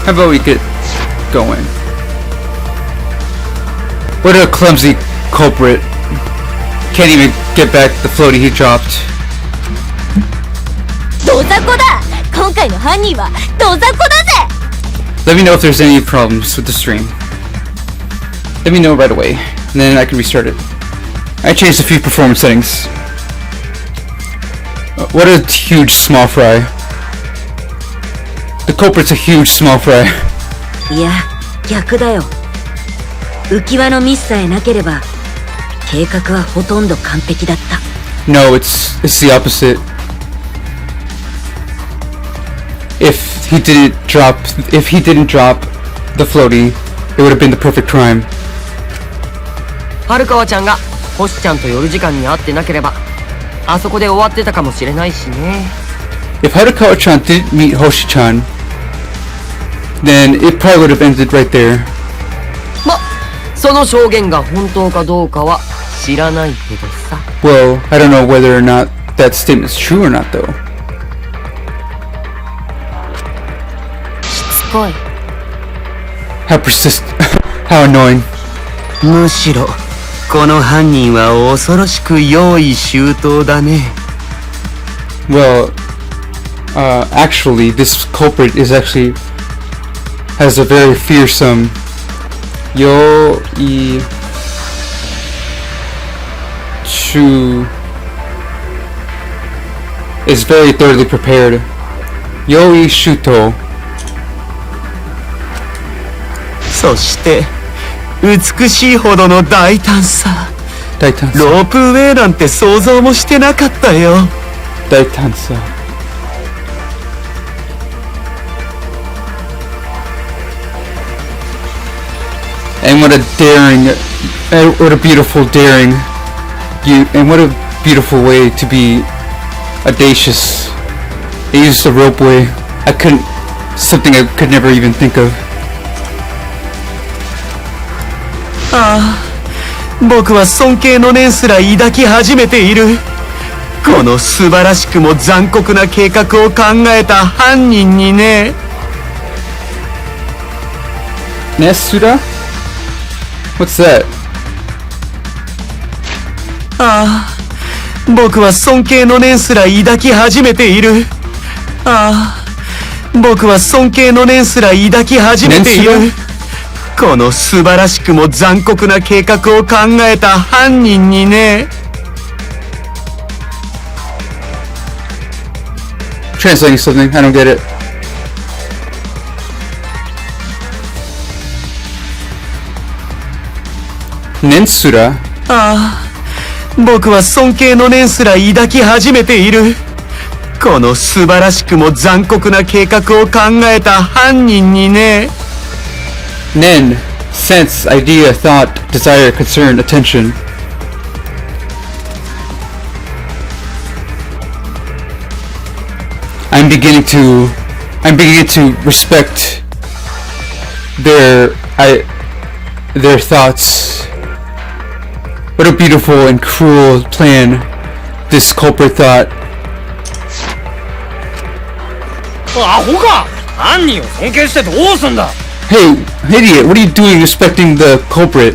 How about we get going? What a clumsy culprit. Can't even get back the floaty he dropped. ドザコだ。今回の犯人はドザコだぜ。 Let me know if there's any problems with the stream. Let me know right away, and then I can restart it. I changed a few performance settings. What a huge small fry. The culprit's a huge small fry. いや、逆だよ。浮き輪のミスさえなければ、計画はほとんど完璧だった。No, it's the opposite. If he didn't drop the floaty, it would have been the perfect crime. はるかわちゃんが星ちゃんと夜時間に会ってなければ、あそこで終わってたかもしれないしね。If Harukawa-chan didn't meet Hoshi-chan, then it probably would have ended right there. ま、その証言が本当かどうかは知らないけどさ。Well, I don't know whether or not that statement is true or not, though. しつこい。How how annoying. むしろこの犯人は恐ろしく用意周到だね。Well, actually, this culprit has a very fearsome is very thoroughly prepared. Yoi Shuto. そして美しいほどの大胆さ。ロープウェイなんて想像もしてなかったよ。大胆さ。And what a beautiful daring, and what a beautiful way to be audacious. They used the ropeway. Something I could never even think of. ああ、僕は尊敬の念すら抱き始めている。この素晴らしくも残酷な計画を考えた犯人にね。Nesura? What's that? ああ、僕は尊敬の念すら抱き始めている。ああ、僕は尊敬の念すら抱き始めている。この素晴らしくも残酷な計画を考えた犯人にね。Translating something, I don't get it. Nensura? ああ、僕は尊敬の念すら抱き始めている。この素晴らしくも残酷な計画を考えた犯人にね。Nen, sense, idea, thought, desire, concern, attention. I'm beginning to respect their thoughts. What a beautiful and cruel plan this culprit thought. アホか！犯人を尊敬してどうすんだ！ Hey, idiot, what are you doing respecting the culprit?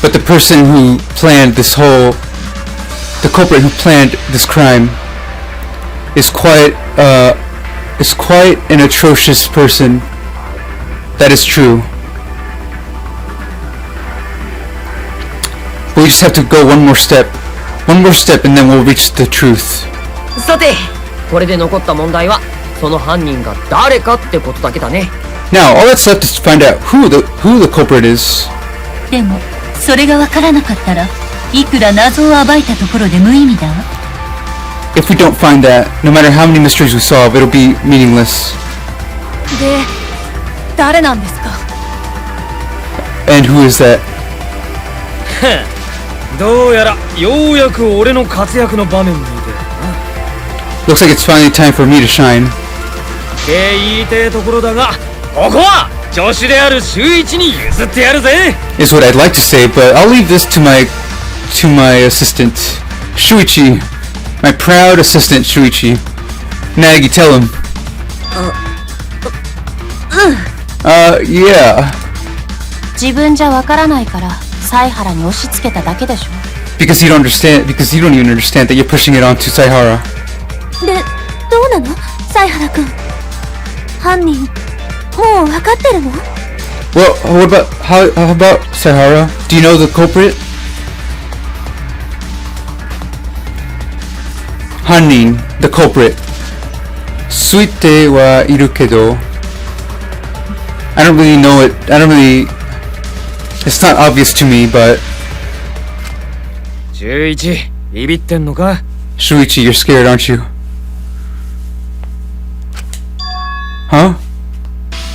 But the culprit who planned this crime is quite an atrocious person. That is true. We just have to go one more step, and then we'll reach the truth. さて、これで残った問題はその犯人が誰かってことだけだね。Now, all that's left is to find out who the culprit is. でも、それがわからなかったら、いくら謎を暴いたところで無意味だわ。If we don't find that, no matter how many mysteries we solve, it'll be meaningless. で、誰なんですか？ And who is that? どうやらようやく俺の活躍の場面に出るな。Looks like it's finally time for me to shine. 言いてえところだが、ここは助手である周一に譲ってやるぜ。Is what I'd like to say, but I'll leave this to my assistant, Shuichi. My proud assistant, Shuichi. Nagi, tell him. Yeah. 自分じゃわからないから犀原に押し付けただけでしょ。 Because you don't even understand that you're pushing it onto Saihara. で、どうなの犀原くん。犯人、もうわかってるの？ Well, how about Saihara? Do you know the culprit? Hanin, the culprit. Suite wa iru kedo. I don't really know it. It's not obvious to me, but 11ビビってんのか？ Shuichi, you're scared, aren't you? Huh?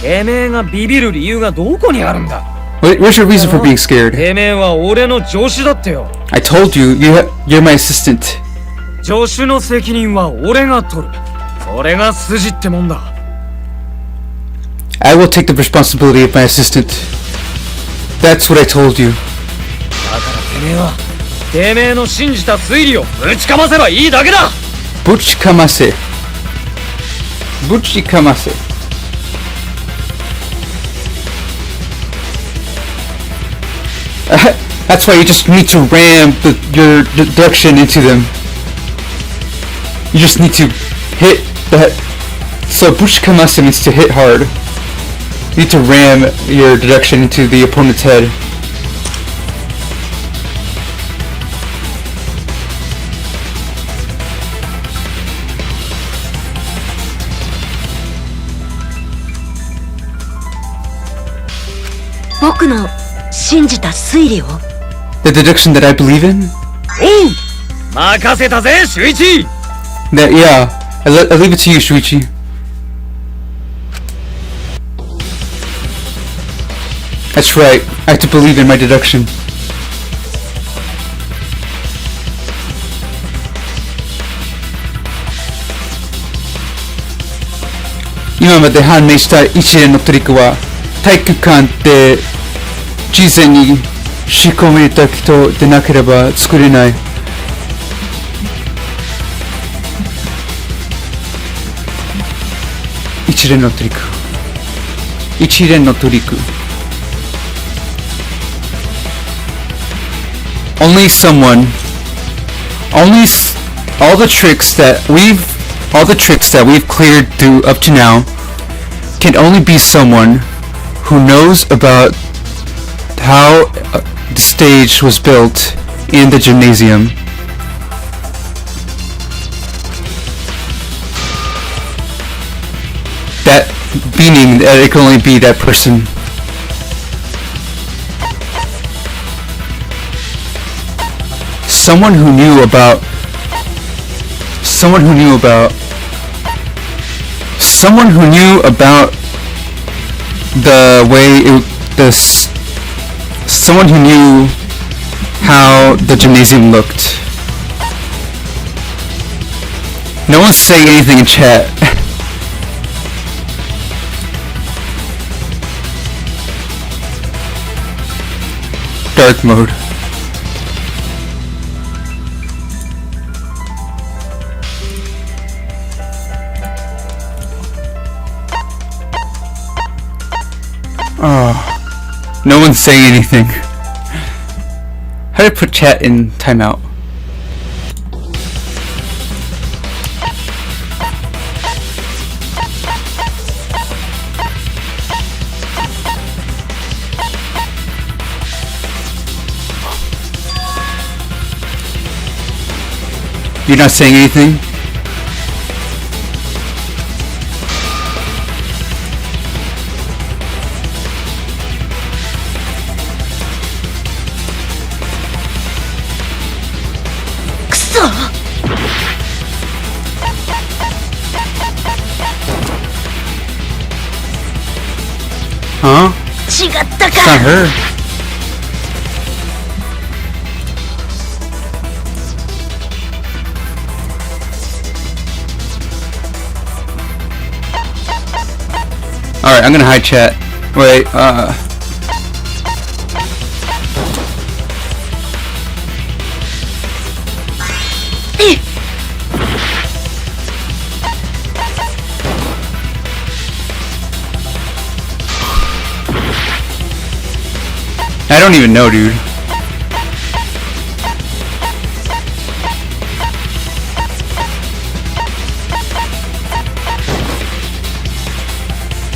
てめえがビビる理由がどこにあるんだ？ Where's your reason for being scared? てめえは俺の助手だってよ。 I told you, you're my assistant. 助手の責任は俺が取る。それが筋ってもんだ。 I will take the responsibility of my assistant. That's what I told you. だからてめえはてめえの信じた推理をぶちかませばいいだけだ。 Buchikamase. Buchikamase. That's why you just need to ram your deduction into them. You just need to hit that. So Buchikamase means to hit hard. You need to ram your deduction into the opponent's head. The deduction that I believe in? おう任せたぜ秀一。 That, yeah. I leave it to you, Shuichi. That's right. I have to believe in my deduction. Imamade hanmei shita ichiren no toriku wa taikukan de jizen ni shikometa kito de nakereba tsukurenai. Ichiren no toriku. Ichiren no toriku. Only someone, all the tricks that we've cleared through up to now can only be someone who knows about how the stage was built in the gymnasium. That meaning that it can only be that person. Someone who knew about someone who knew about the way someone who knew how the gymnasium looked. No one's saying anything in chat. Dark mode. Oh, no one's saying anything. How do I put chat in timeout? You're not saying anything? Huh? It's not her. Alright, I'm gonna hide chat. Wait, don't even know, dude.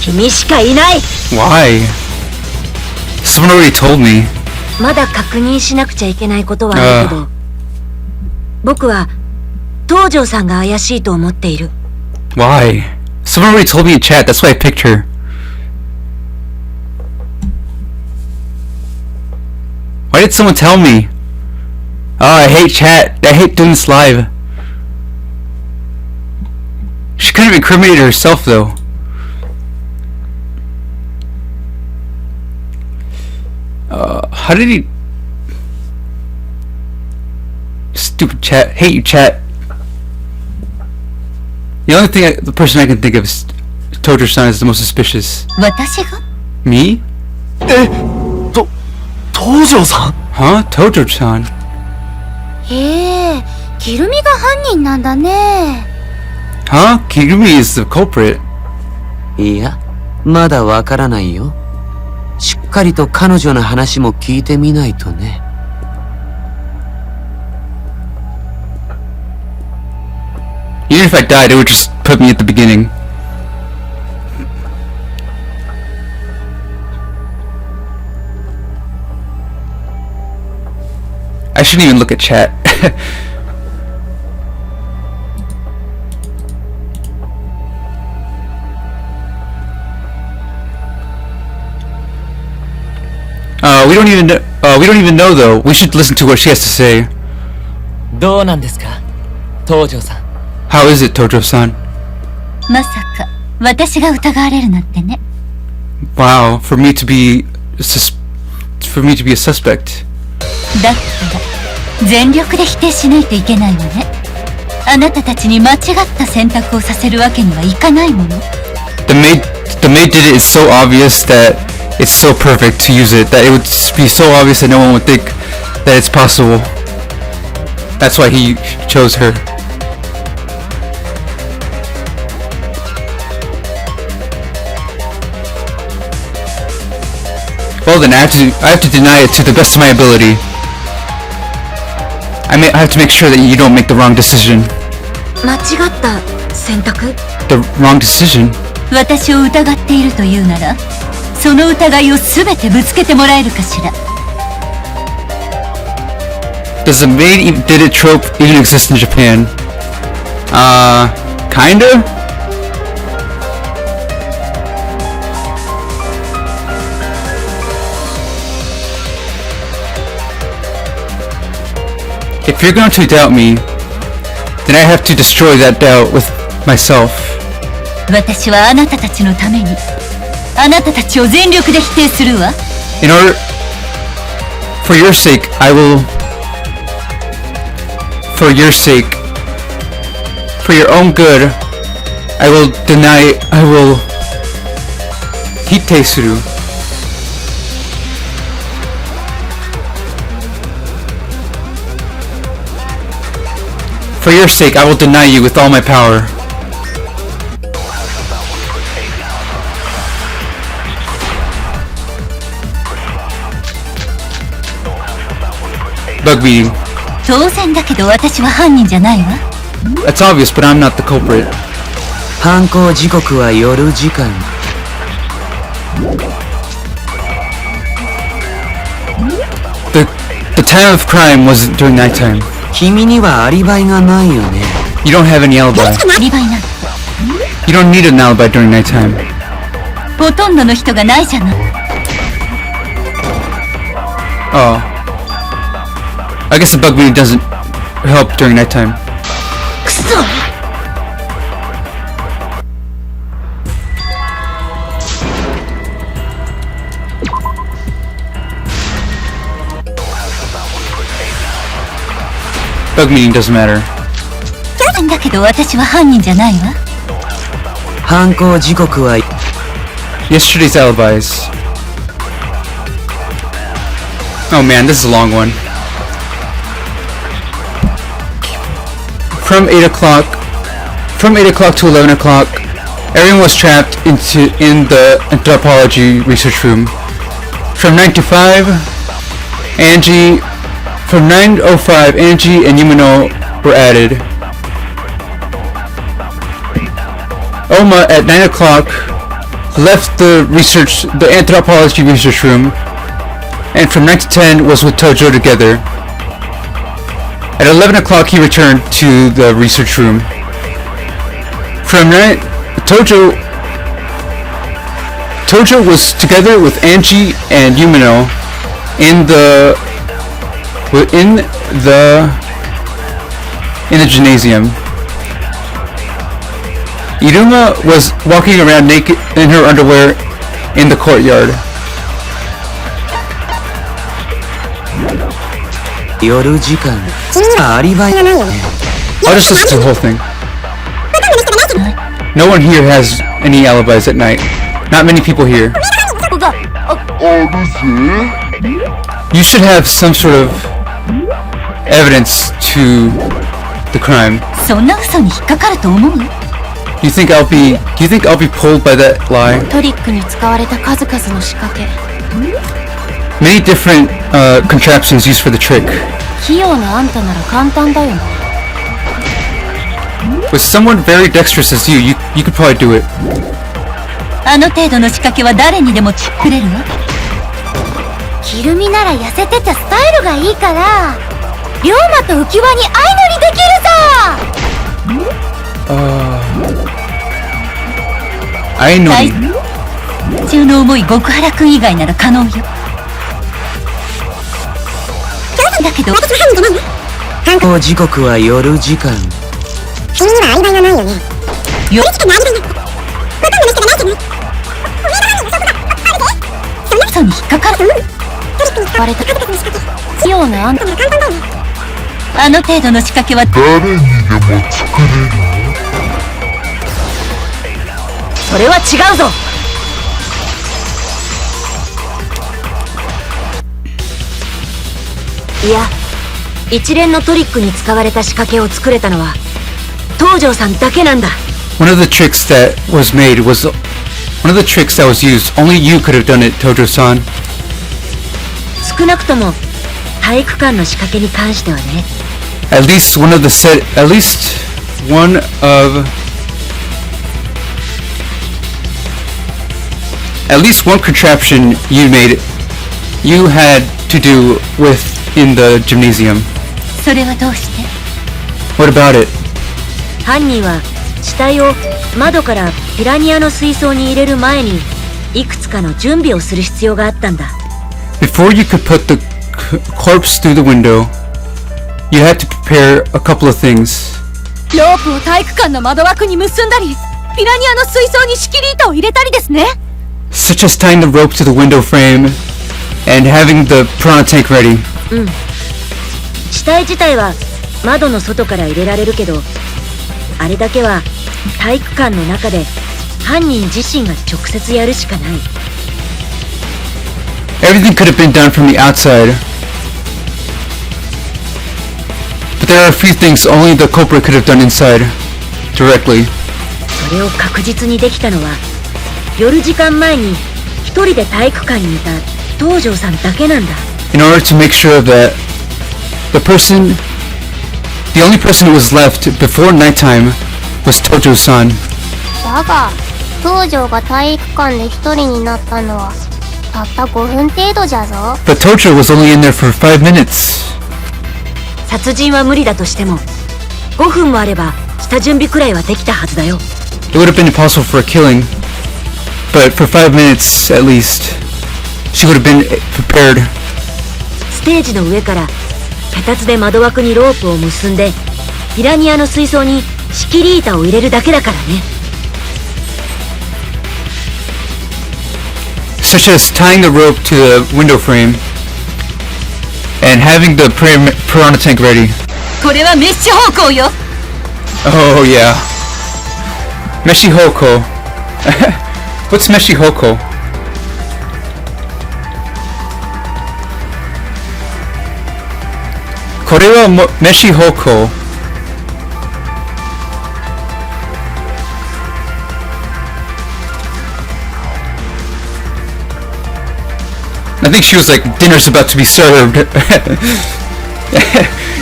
君しかいない。 Why? Someone already told me. まだ確認しなくちゃいけないことはあるけど、僕は東條さんが怪しいと思っている。 Why? Someone already told me in chat, that's why I picked her. Why did someone tell me? Oh, I hate chat. I hate doing this live. She could have incriminated herself though. How did he... Stupid chat. Hate you, chat. The only thing the person I can think of is Tojo-san is the most suspicious. 私が Me? 東條さん Huh? Tojo-san? へえ、キルミが犯人なんだね。 Huh? Kigumi is the culprit. いや、まだわからないよ。しっかりと彼女の話も聞いてみないとね。Even if I died, it would just put me at the beginning. I shouldn't even look at chat. We don't even know though. We should listen to what she has to say. どうなんですか東條さん。 How is it, Tojo-san? まさか私が疑われるなんてね。 Wow, for me to be a suspect. だったら全力で否定しないといけないわね。あなたたちに間違った選択をさせるわけにはいかないもの。 The maid did it is so obvious that it's so perfect to use it that it would be so obvious that no one would think that it's possible. That's why he chose her. Well then, I have to deny it to the best of my ability. I have to make sure that you don't make the wrong decision. 間違った選択？ The wrong decision? 私を疑っているというなら、その疑いをすべてぶつけてもらえるかしら。 Does the maid did it trope even exist in Japan? Kinda? If you're going to doubt me, then I have to destroy that doubt with myself. 私はあなたたちのために、あなたたちを全力で否定するわ。In order... For your sake, I will... For your sake... For your own good, I will deny... I will... Hite suru. For your sake, I will deny you with all my power. Bug beating. 当然だけど私は犯人じゃないわ。That's obvious, but I'm not the culprit. 犯行時刻は夜時間。The time of crime wasn't during nighttime. 君にはアリバイがないよね。 You don't have any alibi. アリバイなんて You don't need an alibi during nighttime. ほとんどの人がないじゃない。 Oh. I guess the bug beating doesn't help during nighttime. くそ！ Bug meeting doesn't matter. 当然だけど私は犯人じゃないわ。犯行時刻は Yesterday's alibis. Oh man, this is a long one. From 8 o'clock to 11 o'clock, everyone was trapped in the anthropology research room. From 9 to 5, Angie, from 9:05, Angie and Yumino were added. Oma at 9 o'clock left the anthropology research room, and from 9 to 10 was with Tojo together. At 11 o'clock he returned to the research room. From 9, Tojo was together with Angie and Yumino in the gymnasium. Iruma was walking around naked in her underwear in the courtyard. 夜時間アリバイ I'll just listen to the whole thing. No one here has any alibis at night. Not many people here. You should have some sort of evidence to the crime. そんな嘘に引っかかると思う？ Do you think I'll be pulled by that lie? トリックに使われた数々の仕掛け。 Many different contraptions used for the trick. 器用なあんたなら簡単だよな。 With someone very dexterous as you could probably do it. あの程度の仕掛けは誰にでも作れるわ。キルミなら痩せててスタイルがいいから、龍馬と浮き輪に相乗りできるさ。I know. 体中の重い極原くん以外なら可能よ。だけど時刻は夜時間君にはアリバイがないよね。よ嘘に引っかかる。バレた。器用なあんたなら簡単だよね。あの程度の仕掛けはそれは違うぞ。いや、一連のトリックに使われた仕掛けを作れたのは東條さんだけなんだ。 One of the tricks that was used. Only you could have done it, Tojo-san. 少なくとも体育館の仕掛けに関してはね。At least one contraption you had to do in the gymnasium. それはどうして？ What about it? 犯人は死体を窓からピラニアの水槽に入れる前にいくつかの準備をする必要があったんだ。 Before you could put the corpse through the window, you had to prepare a couple of things. ロープを体育館の窓枠に結んだり、ピラニアの水槽に仕切り板を入れたりですね。 Such as tying the rope to the window frame and having the piranha tank ready. 死体自体は窓の外から入れられるけど、あれだけは体育館の中で犯人自身が直接やるしかない。 Everything could have been done from the outside. But there are a few things only the culprit could have done inside, directly. それを確実にできたのは夜時間前に一人で体育館にいた東條さんだけなんだ。 In order to make sure that the only person who was left before nighttime was Tojo-san. だが、東條が体育館で一人になったのはたった5分程度じゃぞ。 But Tojo was only in there for 5 minutes. 殺人は無理だとしても5分もあれば下準備くらいはできたはずだよ。 It would have been impossible for a killing, but for 5 minutes at least, she would have been prepared. ステージの上から脚立で窓枠にロープを結んでピラニアの水槽に仕切り板を入れるだけだからね。 Such as tying the rope to the window frame and having the piranha tank ready. これはメッシュ方向よ。 Oh yeah. Meshi Hoko. What's Meshi Hoko? Kore wa Meshi Hoko. I think she was like, dinner's about to be served.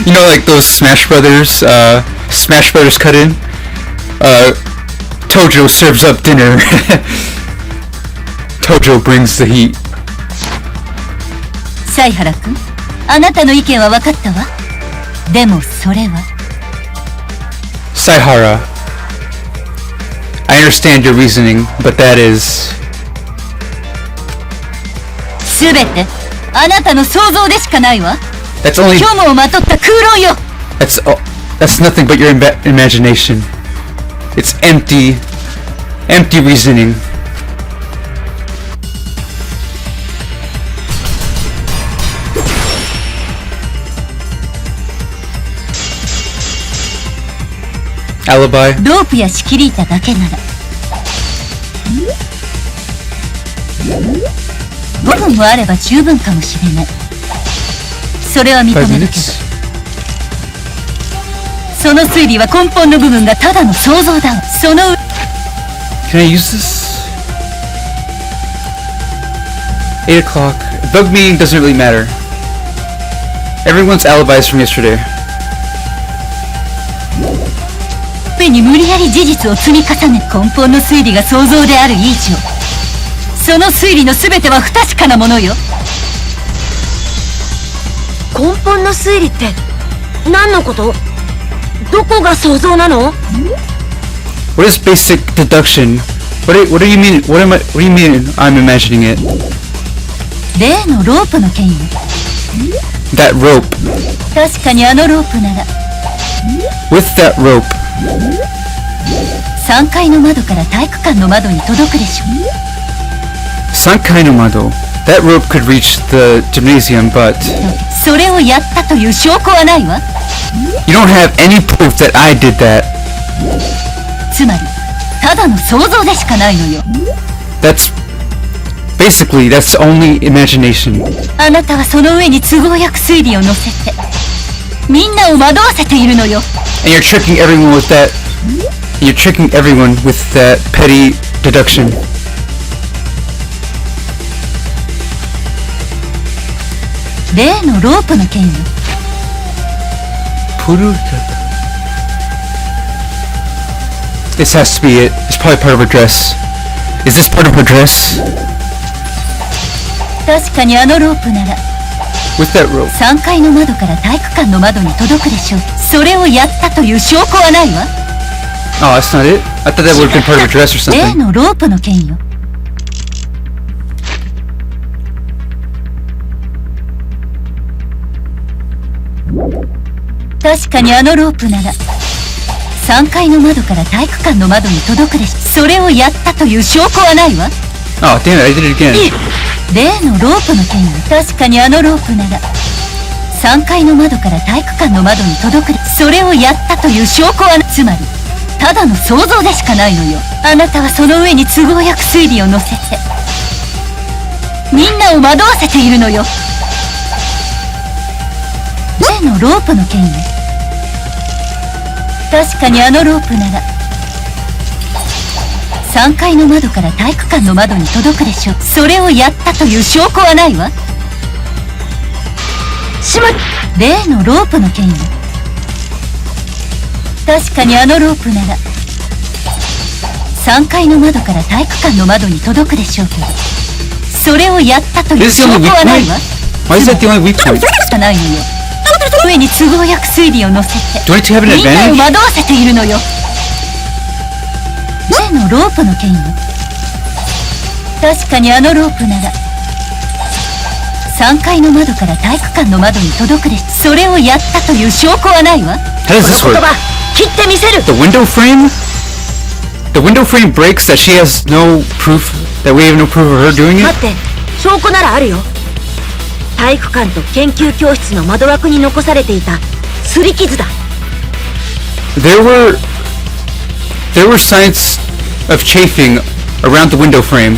You know, like those Smash Brothers cut in? Tojo serves up dinner. Tojo brings the heat. 犀原君、あなたの意見は分かったわ。でもそれは Saihara, I understand your reasoning, but that is... 全てあなたの想像でしかないわ。 That's only... 虚無をまとった空論よ。 That's nothing but your imagination. It's empty reasoning. Alibi. ロープや仕切り板だけなら5分もあれば十分かもしれない。それは認 5めるけ minutes. ど、その推理は根本の部分がただの想像だわ。その Can I use this? 8 o'clock. Bug meeting doesn't really matter. Everyone's alibis from yesterday. 上に無理やり事実を積み重ね、根本の推理が想像である以上、その推理の全ては不確かなものよ。根本の推理って何のこと？どこが想像なの？ What is basic deduction? What do you mean? What do you mean? I'm imagining it. 例のロープの件よ。 That rope. 確かにあのロープなら With that rope. 3階の窓から体育館の窓に届くでしょ。 Sankai no Mado. That rope could reach the gymnasium, but それをやったという証拠はないわ。 you don't have any proof that I did that. つまりただの想像でしかないのよ。 That's only imagination. あなたはその上に都合よく推理を乗せてみんなを惑わせているのよ。 And you're tricking everyone with that. You're tricking everyone with that petty deduction. 例のロープの件よ。 This has to be it. It's probably part of her dress. Is this part of her dress? 確かにあのロープなら With that rope. 3階の窓から体育館の窓に届くでしょう。それをやったという証拠はないわ。 Oh, that's not it? I thought that would have been part of her dress or 例 something. のロープの件よ。確かにあのロープなら3階の窓から体育館の窓に届くでしょ。それをやったという証拠はないわ。 Oh, damn it, I did it again. 例のロープの件よ。確かにあのロープなら3階の窓から体育館の窓に届く。それをやったという証拠はつまりただの想像でしかないのよ。あなたはその上に都合よく推理を乗せてみんなを惑わせているのよ。例のロープの件よ。確かにあのロープなら3階の窓から体育館の窓に届くでしょう。それをやったという証拠はないわ。例のロープの件よ。確かにあのロープなら3階の窓から体育館の窓に届くでしょうけど、それをやったという This is 証 the only 拠 weak はない point. わ。 Why is that the only weak point? しかないのよ。上に都合よく推理を乗せて Do I need to have an みんなを advantage? 惑わせているのよ。例のロープの件よ。確かにあのロープなら3階の窓から体育館の窓に届くでしょ。それをやったという証拠はないわ。 How does this 言 work? 葉切ってみせる。 The window frame? The window frame breaks that she has no proof, that we have no proof of her doing it? 待って、証拠ならあるよ。体育館と研究教室の窓枠に残されていた擦り傷だ。 There were signs of chafing around the window frame.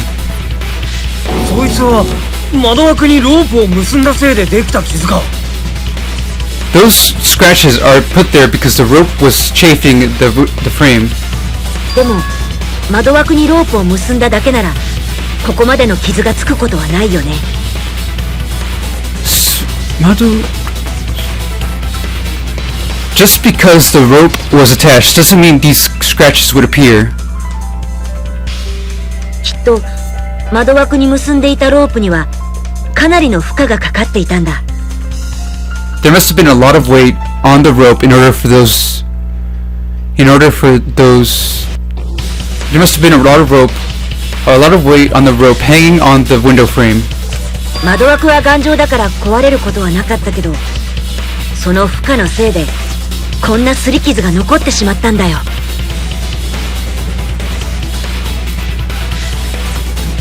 そいつは窓枠にロープを結んだせいでできた傷か。 Those scratches are put there because the rope was chafing the frame. でも窓枠にロープを結んだだけならここまでの傷がつくことはないよね。Mado. Just because the rope was attached doesn't mean these scratches would appear. きっと窓枠に結んでいたロープにはかなりの負荷がかかっていたんだ。 There must have been a lot of weight on the rope there must have been a lot of weight on the rope hanging on the window frame. 窓枠は頑丈だから壊れることはなかったけど、その負荷のせいでこんな擦り傷が残ってしまったんだよ。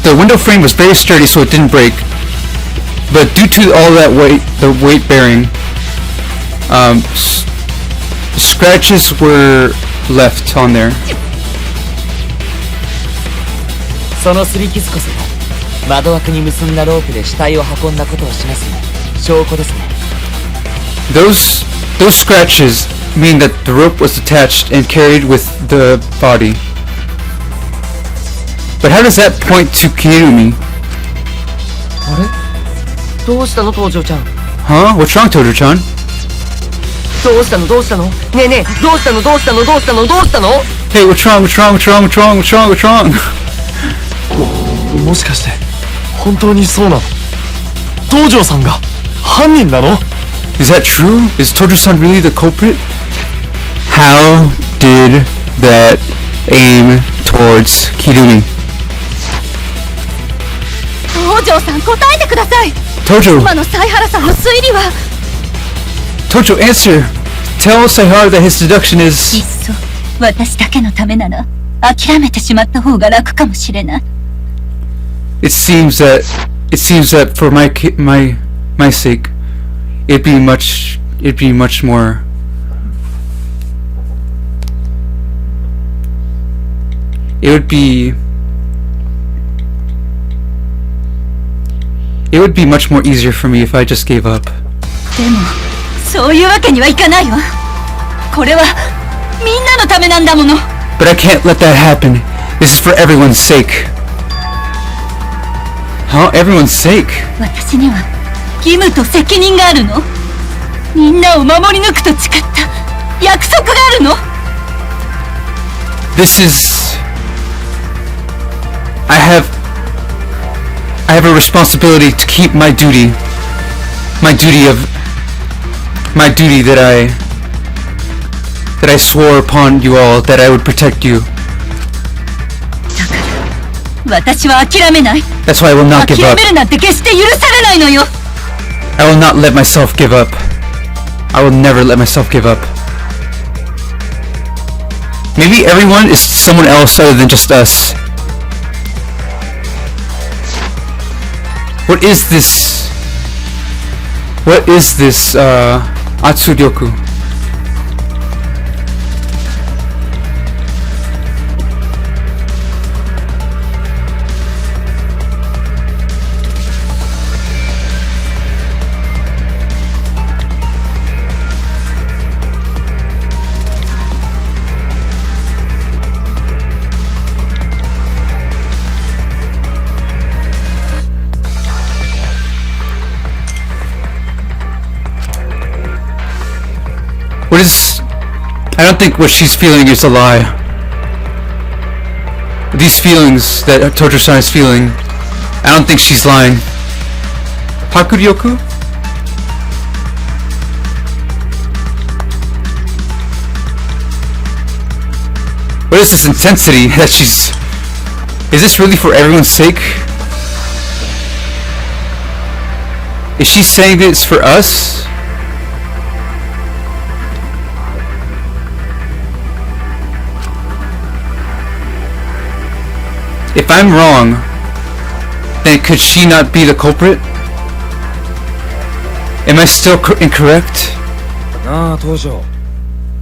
The window frame was very sturdy so it didn't break, but due to all that weight, the weight bearing, scratches were left on there. その擦り傷こそが窓枠に結んだロープで死体を運んだことを示す証拠ですね。 Those scratches mean that the rope was attached and carried with the body. But how does that point to Kirumi? あれ？どうしたの東條ちゃん？ Huh? What's wrong, Tojo-chan? どうしたの？ねえねえ、どうしたの？ Hey, what's wrong? もしかして本当にそうなの？東條さんが犯人なの？ Is that true? Is Tojo-san really the culprit? How did that aim towards Kirumi? 東條さん答えてください。 Tojo! 今の犀原さんの推理は。 Tojo, answer! Tell Saihara that his deduction いっ is... そ私だけのためなら諦めてしまった方が楽かもしれない。 It seems that for my sake, it'd be much more... It would be much more easier for me if I just gave up. でもそういうわけにはいかないわ。これはみんなのためなんだもの。 But I can't let that happen. This is for everyone's sake. Huh? Everyone's sake? 私には義務と責任があるの。みんなを守り抜くと誓った約束があるの。 This is... I have a responsibility to keep my duty that I swore upon you all that I would protect you. だから私は諦めない。 That's why I will not give 諦 up. めるなんて決して許されないのよ。 I will not let myself give up. I will never let myself give up. Maybe everyone is someone else other than just us. What is this? Atsuryoku? I don't think what she's feeling is a lie. These feelings that Tojo-san is feeling, I don't think she's lying. Hakuryoku? What is this intensity that she's... Is this really for everyone's sake? Is she saying this for us? If I'm wrong, then could she not be the culprit? Am I still incorrect? なあ東條、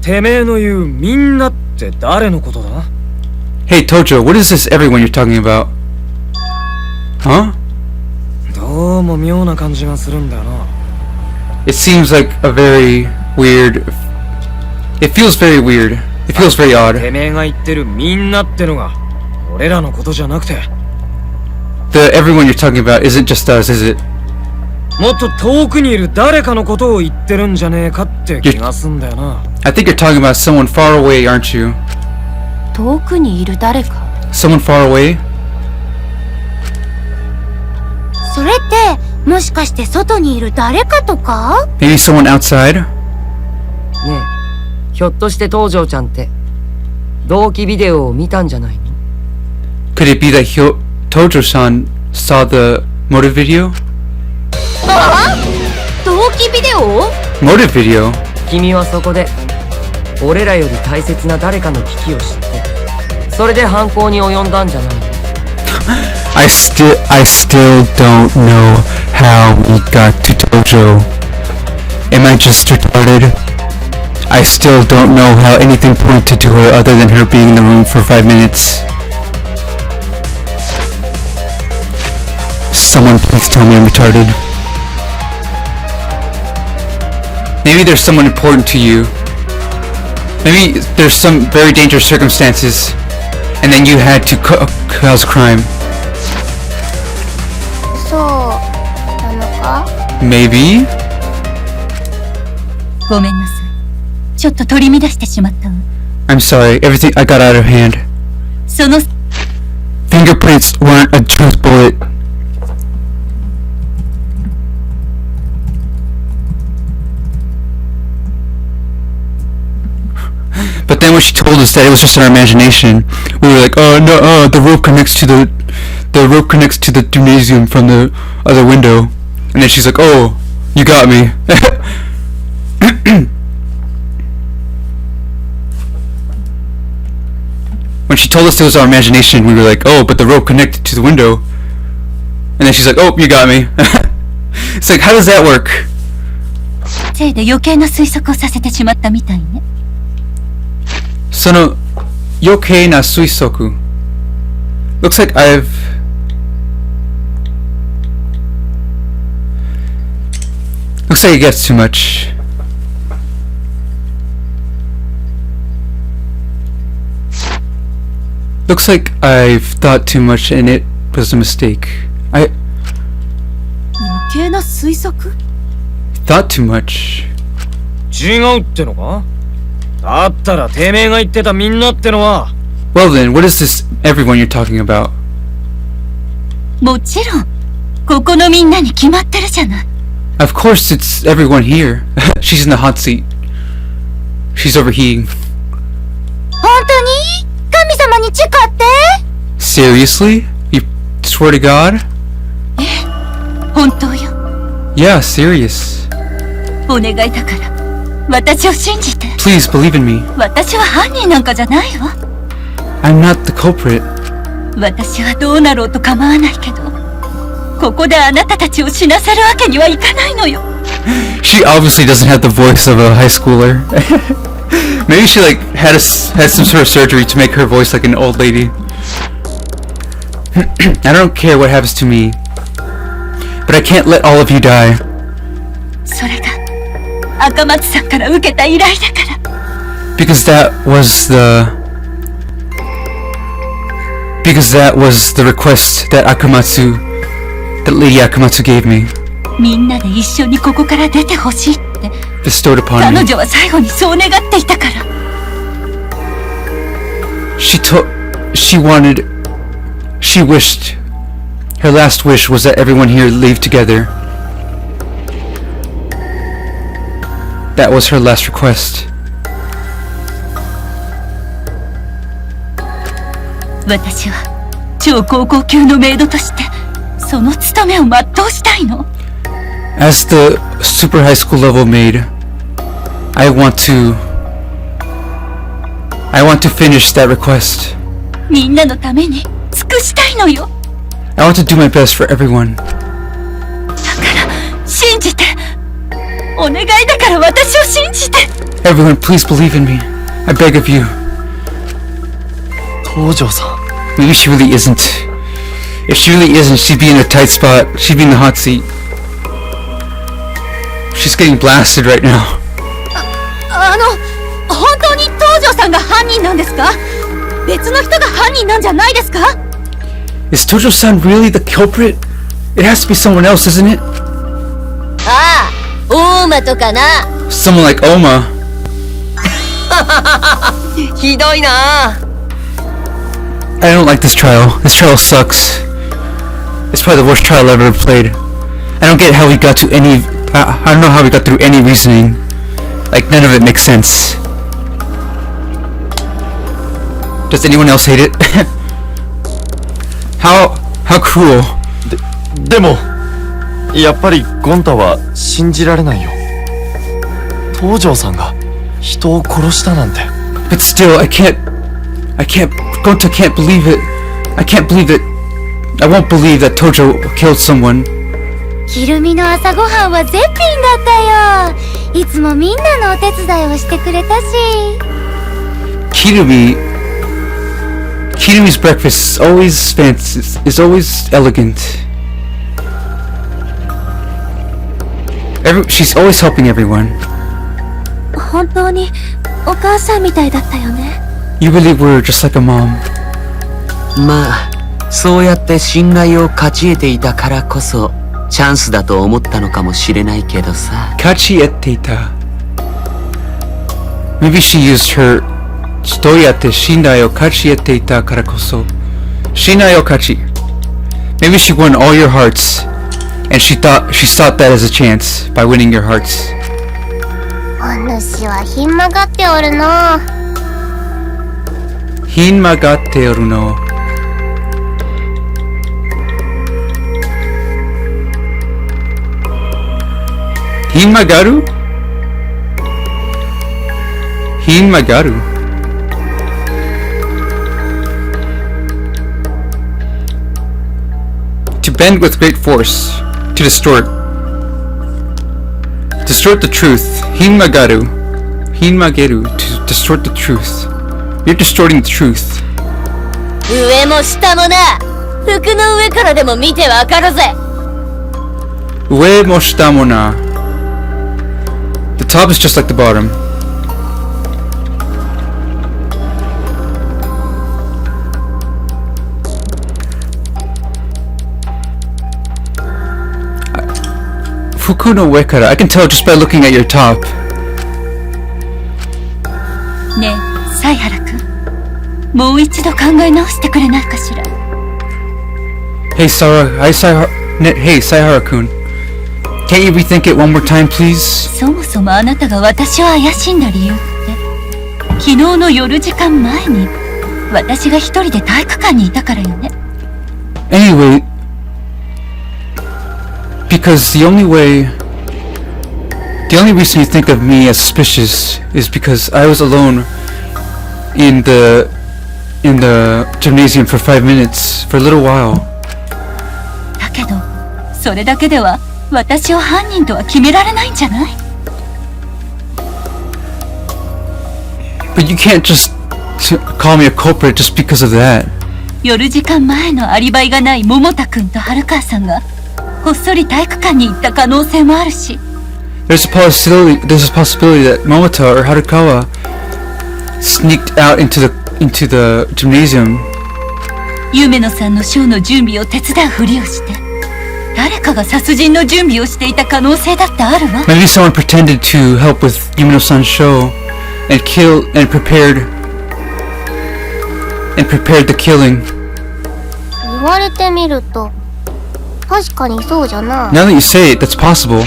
てめえの言うみんなって誰のことだ？ Hey Tojo, what is this everyone you're talking about? Huh? どうも妙な感じがするんだよな。 It seems like a very weird... It feels very weird. It feels very odd. てめえが言ってるみんなってのが俺らのことじゃなくて。 The everyone you're talking about isn't just us, is it? もっと遠くにいる誰かのことを言ってるんじゃねえかって気がすんだよな。I think you're talking about someone far away, aren't you? 遠くにいる誰か。 Someone far away? それってもしかして外にいる誰かとか？ Maybe someone outside? ねえ、ひょっとして東條ちゃんって同期ビデオを見たんじゃないの？ Could it be that Tojo-san saw the motive video? 同期ビデオ？ Motive video? 君はそこで俺らより大切な誰かの危機を知ってそれで犯行に及んだんじゃないの？ I still don't know how we got to Tojo. Am I just retarded? I still don't know how anything pointed to her other than her being in the room for 5 minutes. Someone please tell me I'm retarded. Maybe there's someone important to you. Maybe there's some very dangerous circumstances, and then you had to cause crime. そうなのか？ Maybe? ごめんなさい。ちょっと取り乱してしまったわ。 I'm sorry, everything I got out of hand. その Fingerprints weren't a truth bullet. But then when she told us that it was just our imagination, we were like, oh no, the rope connects to the gymnasium from the other window. And then she's like, oh, you got me. When she told us it was our imagination, we were like, oh, but the rope connected to the window. And then she's like, oh, you got me. It's like, how does that work? せいで余計な推測をさせてしまったみたいね。その余計な推測 Looks like Looks like it gets too much. Looks like I've thought too much and it was a mistake. I 余計な推測？ thought too much. 違うってのか？だったらてめえが言ってたみんなってのは。 Well then, what is this everyone you're talking about? もちろん、ここのみんなに決まってるじゃない。Of course it's everyone here. She's in the hot seat. She's overheating. 本当に？神様に誓って？ Seriously? You swear to God? 本当よ。Yeah, serious. お願いだから、私を信じて。 Please believe in me. 私は犯人なんかじゃないわ。I'm not the culprit. 私はどうなろうと構わないけど、ここであなたたちを死なせるわけにはいかないのよ。She obviously doesn't have the voice of a high schooler. Maybe she like had some sort of surgery to make her voice like an old lady. I don't care what happens to me, but I can't let all of you die. それが赤松さんから受けた依頼だから。Because that was the request that Lady Akamatsu gave me. みんなで一緒にここから出てほしいって Bestowed upon 彼 me. 女は最後にそう願っていたから。She wished, her last wish was that everyone here leave together. That was her last request. 私は超高校級のメイドとしてその務めを全うしたいの。 As the super high school level maid, I want to finish that request. みんなのために尽くしたいのよ。 I want to do my best for everyone. だから信じて。お願いだから私を信じて。 Everyone, please believe in me. I beg of you. 東條さん。 Maybe she really isn't. If she really isn't, she'd be in a tight spot. She'd be in the hot seat. She's getting blasted right now. 本当に東條さんが犯人なんですか？別の人が犯人なんじゃないですか？ Is Tojo-san really the culprit? It has to be someone else, isn't it? 大間とかな。 Someone like Oma. ひどいな。 I don't like this trial. This trial sucks. It's probably the worst trial I've ever played. I don't get how we got to any... I don't know how we got through any reasoning. Like, none of it makes sense. Does anyone else hate it? How cruel. でもやっぱりゴン太は信じられないよ。東條さんが人を殺したなんて。 But still, I can't... Gonta can't believe it. I can't believe it. I won't believe that Tojo killed someone. ひるみの朝ごはんは絶品だったよ。いつもみんなのお手伝いをしてくれたし。 Kirumi's breakfast is always fancy, is always elegant. She's always helping everyone. 本当にお母さんみたいだったよね。 You really were just like a mom. まあそうやって信頼を勝ち得ていたからこそチャンスだと思ったのかもしれないけどさ。 Kachietteita. Maybe she used her Stoyate Shinai o Kachietteita karakoso. Shinai o Kachi. Maybe she won all your hearts, and she thought that as a chance by winning your hearts. お主はひん曲がっておるの。 Hinmagatte oru no. Hinmagaru? Hinmagaru. To bend with great force, to distort. Distort the truth. Hinmagaru. Hinmageru. To distort the truth. You're distorting the truth. 上も下もな。服の上からでも見てわかるぜ。 Ue mo shita mo na. The top is just like the bottom. Fuku no ue kara. I can tell just by looking at your top. ねえ犀原くん、もう一度考え直してくれないかしら。 Hey Saihara-kun. Can't you rethink it one more time, please? そもそもあなたが私を怪しんだ理由って、昨日の夜時間前に私が一人で体育館にいたからよね。 Anyway, because the only reason you think of me as suspicious is because I was alone in the gymnasium for 5 minutes, for a little while. だけどそれだけでは私を犯人とは決められないんじゃない？ But you can't just call me a culprit just because of that. 夜時間前のアリバイがない桃田くんと春川さんがこっそり体育館に行った可能性もあるし。 There's a possibility that Momota or Harukawa sneaked out into the gymnasium. 夢野さんのショーの準備を手伝うふりをして誰かが殺人の準備をしていた可能性だってあるわ。 Maybe someone pretended to help with Yumino-san's show and prepared the killing. 言われてみると確かにそうじゃな。 Now that you say it, that's possible.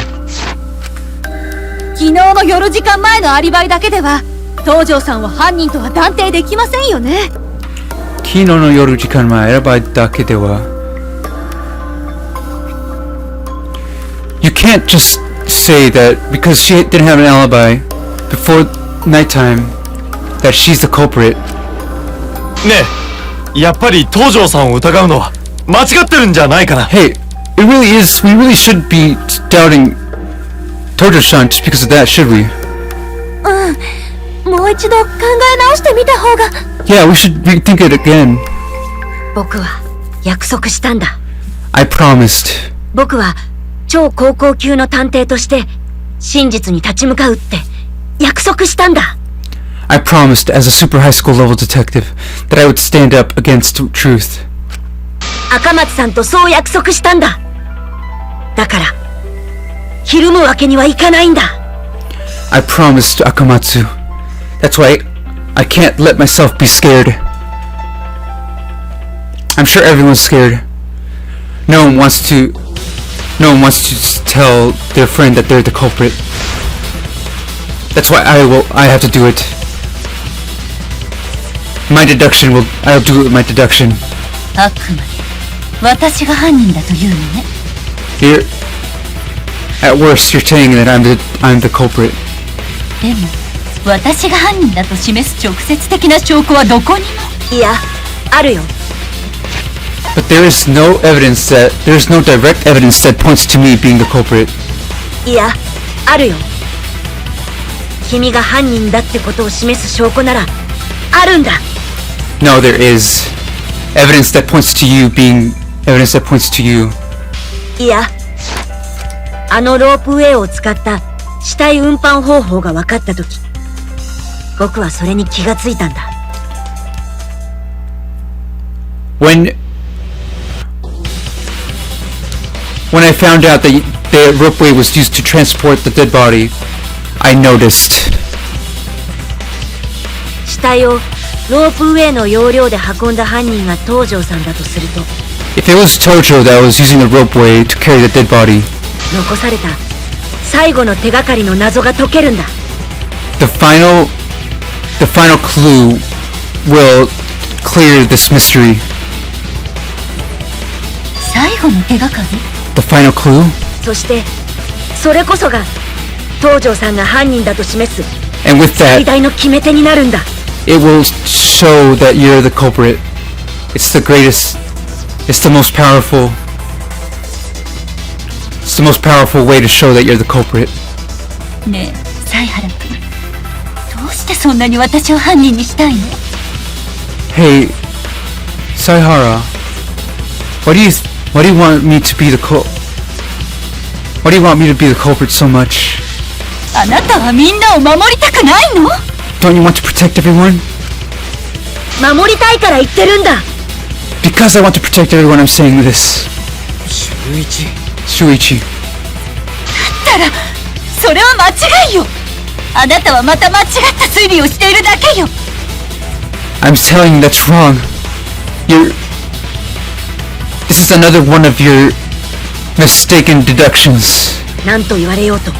昨日の夜時間前のアリバイだけでは東條さんを犯人とは断定できませんよね。 Kino no yoru jikan mae arabai dake de wa. You can't just say that because she didn't have an alibi before nighttime that she's the culprit. ねえ、やっぱり東條さんを疑うのは間違ってるんじゃないかな。 Hey, we really should be doubting Tojo-san just because of that, should we? もう一度考え直してみた方が。 Yeah, we should rethink it again. 僕は約束したんだ。 I promised. 僕は超高校級の探偵として真実に立ち向かうって約束したんだ。 I promised as a super high school level detective that I would stand up against truth. 赤松さんとそう約束したんだ。だからひるむわけにはいかないんだ。 I promised Akamatsu. That's why I can't let myself be scared. I'm sure everyone's scared. No one wants to tell their friend that they're the culprit. That's why I have to do it. My deduction I'll do it with my deduction. あくまで私が犯人だというのね。 At worst, you're saying that I'm the culprit. でも私が犯人だと示す直接的な証拠はどこにも。いや、あるよ。 But there's no direct evidence that points to me being the culprit. いや、あるよ。君が犯人だってことを示す証拠ならあるんだ。 No, there is evidence that points to you being evidence that points to you. いや、あのロープウェイを使った死体運搬方法が分かったとき、僕はそれに気がついたんだ。 When I found out that the ropeway was used to transport the dead body, I noticed. 死体をロープウェイの要領で運んだ犯人が東條さんだとすると、 If it was Tojo that was using the ropeway to carry the dead body, 残された最後の手がかりの謎が解けるんだ。 the final clue will clear this mystery. 最後の手がかり？ The final clue? そしてそれこそが東條さんが犯人だと示す And with 最 that, 大の決め手になるんだ。 it will show that you're the culprit. It's the greatest, it's the most powerful way to show that you're the culprit. ねえ、犀原君。どうしてそんなに私を犯人にしたいの？ Hey, Saihara, why do you want me to be the Why do you want me to be the culprit so much? あなたはみんなを守りたくないの？ Don't you want to protect everyone? 守りたいから言ってるんだ。 Because I want to protect everyone, I'm saying this. 秀一。 Shuichi. だったらそれは間違いよ。あなたはまた間違った推理をしているだけよ。 I'm telling you that's wrong. This is another one of your mistaken deductions. 何と言われようと、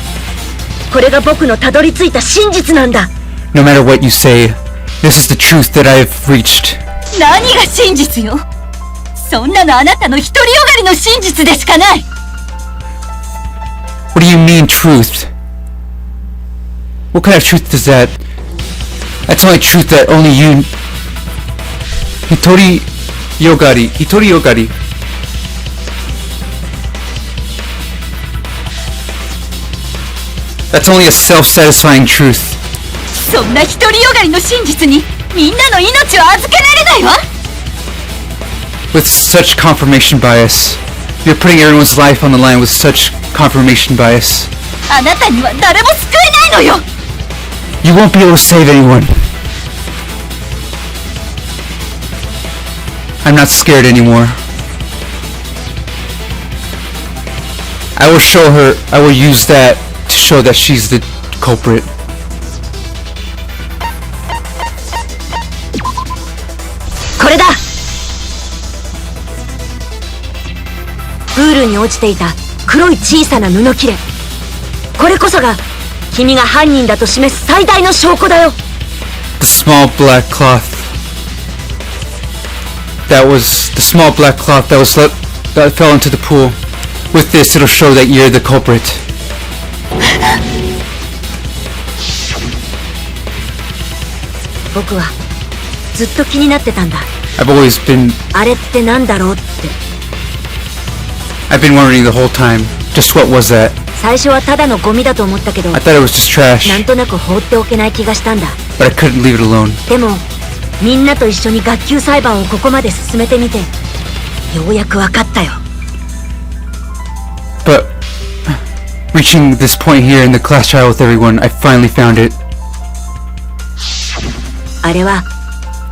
これが僕のたどり着いた真実なんだ。 No matter what you say, this is the truth that I've reached. 何が真実よ。そんなのあなたの独りよがりの真実でしかない。 What do you mean, truth? What kind of truth is that? That's only truth that only you... Hitori Yogari. That's only a self-satisfying truth. そんな独りよがりの真実にみんなの命を預けられないわ。 With such confirmation bias. You're putting everyone's life on the line with such confirmation bias. あなたには誰も救えないのよ。 You won't be able to save anyone. I'm not scared anymore. I will use that to show that she's the culprit. これだ。プールに落ちていた黒い小さな布切れ。これこそが君が犯人だと示す最大の証拠だよ。 The small black cloth. That fell into the pool. With this, it'll show that you're the culprit. 僕はずっと気になってたんだ。 I've always been... あれってなんだろうって。 I've been wondering the whole time. Just what was that? 最初はただのゴミだと思ったけど、 I thought it was just trash. なんとなく放っておけない気がしたんだ。 But I couldn't leave it alone. でもみんなと一緒に学級裁判をここまで進めてみて、ようやく分かったよ。 But... Reaching this point here in the class trial with everyone, I finally found it. あれは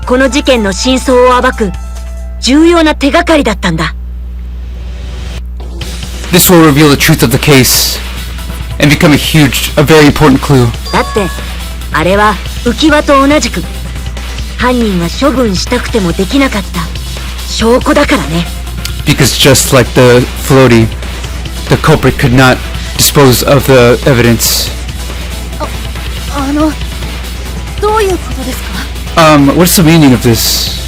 この事件の真相を暴く重要な手がかりだったんだ。 This will reveal the truth of the case. and become a very important clue. だってあれは浮き輪と同じく犯人が処分したくてもできなかった証拠だからね。 Because just like the floaty, the culprit could not dispose of the evidence. どういうことですか？ What's the meaning of this?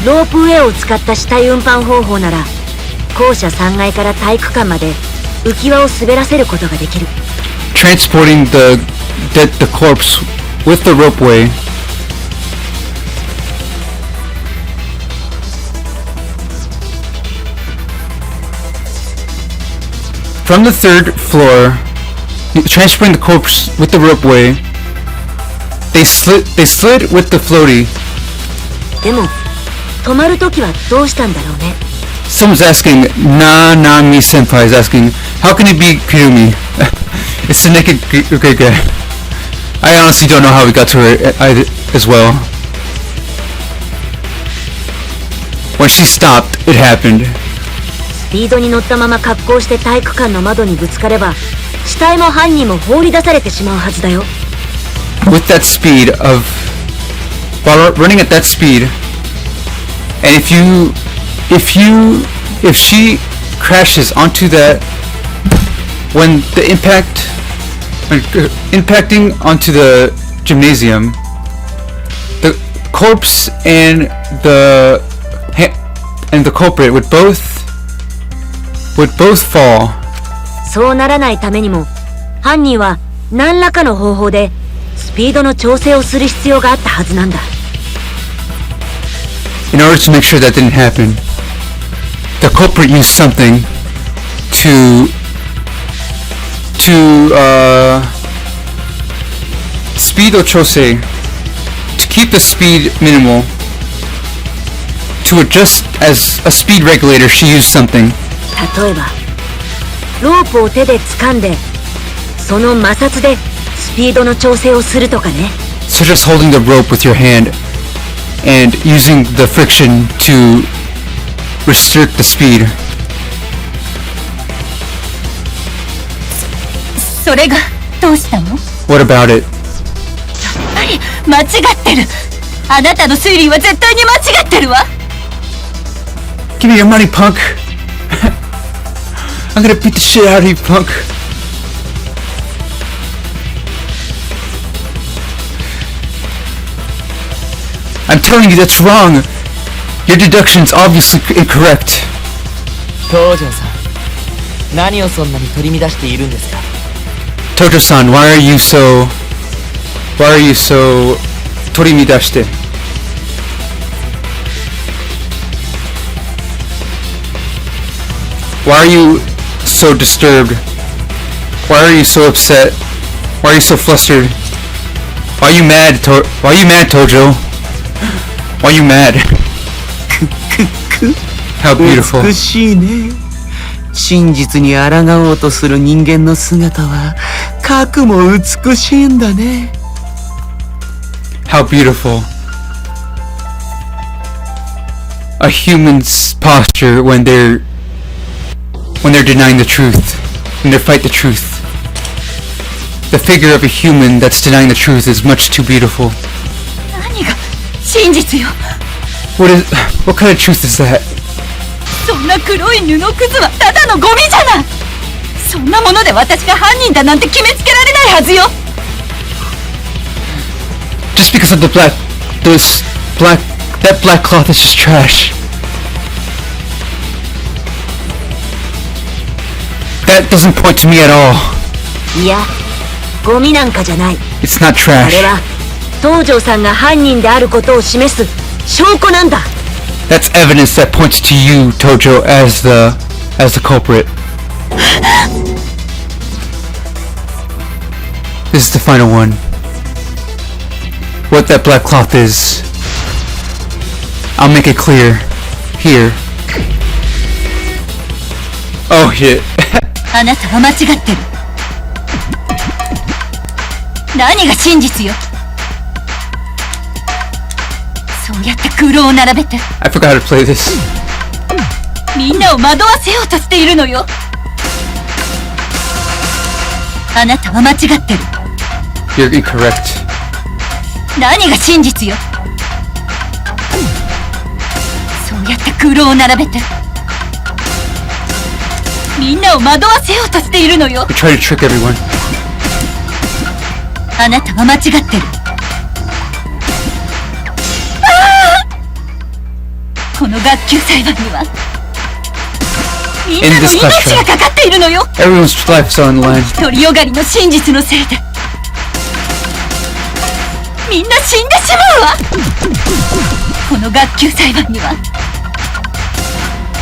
ロープウェイを使った死体運搬方法なら校舎3階から体育館まで浮き輪を滑らせることができる。 Transporting the corpse with the ropeway from the 3rd floor, transporting the corpse with the ropeway. They slid with the floaty. でも止まるときはどうしたんだろうね。 Someone's asking, Nanami Senpai is asking, how can it be Kirumi? It's the naked great guy. I honestly don't know how we got to her as well. When she stopped, it happened. スピードに乗ったまま格好して体育館の窓にぶつかれば死体も犯人も放り出されてしまうはずだよ。 With that speed of... While running at that speed, and if she crashes onto that, when impacting onto the gymnasium, the corpse and the culprit would both fall. そうならないためにも犯人は何らかの方法でスピードの調整をする必要があったはずなんだ。 In order to make sure that didn't happen, the culprit used something to speed or chose, to keep the speed minimal. To adjust as a speed regulator, she used something. 例えばロープを手で掴んでその摩擦でスピードの調整をするとかね。 Such as holding the rope with your hand and using the friction to restrict the speed. それがどうしたの？ What about it? 間違ってる。あなたの推理は絶対に間違ってるわ。 Give me your money, punk! I'm gonna beat the shit out of you, punk! I'm telling you that's wrong! Your deduction's obviously incorrect. 東條さん、何をそんなに取り乱しているんですか？ Tojo-san, why are you so torimidashite? Why are you so disturbed? Why are you so upset? Why are you so flustered? Why are you mad, Tojo? Why are you mad? How beautiful. 美しいね。真実に抗おうとする人間の姿はかくも美しいんだね。 How beautiful. A human's posture when they're denying the truth, when they fight the truth. The figure of a human that's denying the truth is much too beautiful. 何が真実よ。 What kind of truth is that? そんな黒い布くずはただのゴミじゃない。そんなもので私が犯人だなんて決めつけられないはずよ。 Just because of that black cloth is just trash. That doesn't point to me at all. いやゴミなんかじゃない。 It's not あ trash. れは東條さんが犯人であることを示す証拠なんだ。 That's evidence that points to you, Tojo, as the culprit. This is the final one. What that black cloth is. I'll make it clear. Here. Oh shit. あなたは間違ってる。何が真実よ。そうやって空論を並べて I forgot how to play this. みんなを惑わせようとしているのよ。あなたは間違ってる。 You're incorrect. 何が真実よ。そうやって空論を並べてみんなを惑わせようとしているのよ。 You try to trick everyone. あなたは間違ってる。この学級裁判にはみんなの命がかかっているのよ。 Everyone's life is on the line. 独りよがりの真実のせいでみんな死んでしまうわ。この学級裁判には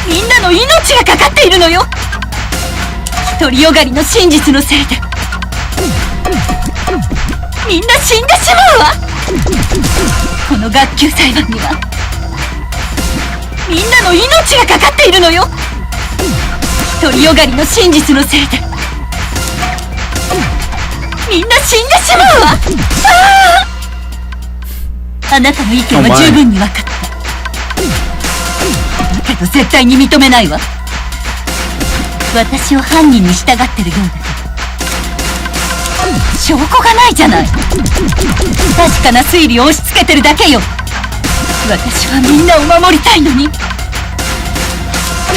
みんなの命がかかっているのよ。独りよがりの真実のせいでみんな死んでしまうわ。この学級裁判にはみんなの命がかかっているのよ。独りよがりの真実のせいでみんな死んでしまうわ。あなたの意見は十分に分かった。けど絶対に認めないわ。私を犯人に従ってるようだけど証拠がないじゃない。確かな推理を押し付けてるだけよ。私はみんなを守りたいのにど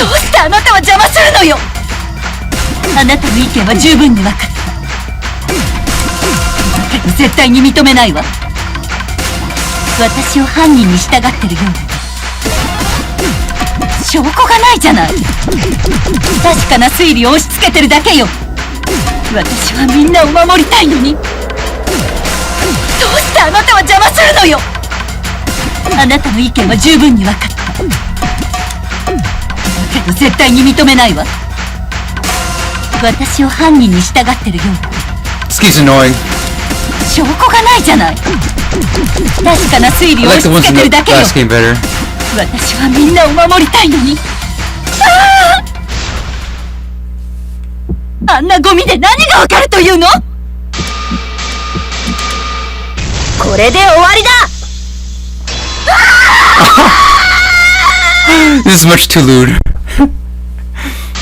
うしてあなたは邪魔するのよ。あなたの意見は十分に分かった。けど絶対に認めないわ。私を犯人に従ってるようだけど証拠がないじゃない。確かな推理を押し付けてるだけよ。私はみんなを守りたいのにどうしてあなたは邪魔するのよ。あなたの意見は十分に分かった。けど絶対に認めないわ。私を犯人に従ってるようだ。 Ski's annoying. 証拠がないじゃない。確かな推理を I 押 like し the 付 ones け in てる the だけよ。 last game better. 私はみんなを守りたいのにあんなゴミで何がわかるというの。これで終わりだ。This is much too lewd.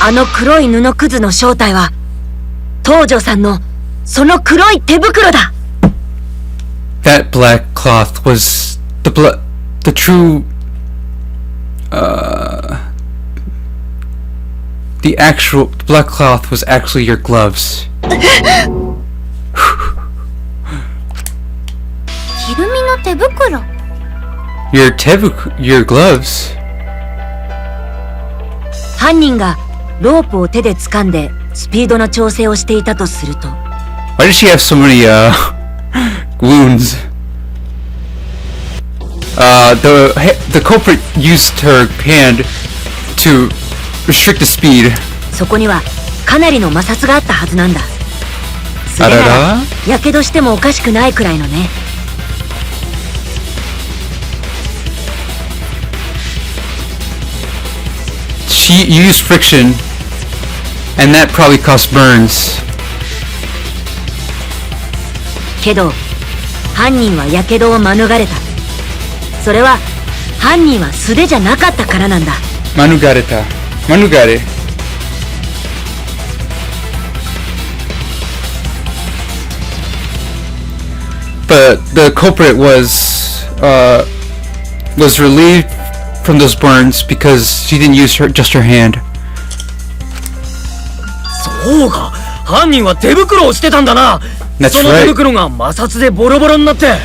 あの黒い布くずの正体は東條さんのその黒い手袋だ。 That black cloth was the true, the actual black cloth was actually your gloves. ひるみの手袋。 Your gloves. 犯人がロープを手で掴んでスピードの調整をしていたとすると Why does she have so many wounds? The culprit used her hand to restrict the speed. そこにはかなりの摩擦があったはずなんだ。素手ならやけどしてもおかしくないくらいのね。She used friction, and that probably caused burns. けど犯人はやけどを免れた。それは犯人は素手じゃなかったからなんだ。 Manugare. But the culprit was relieved from those burns because she didn't use just her hand. そうか、犯人は手袋をしてたんだな。 That's その手 right. 袋が摩擦でボロボロになって。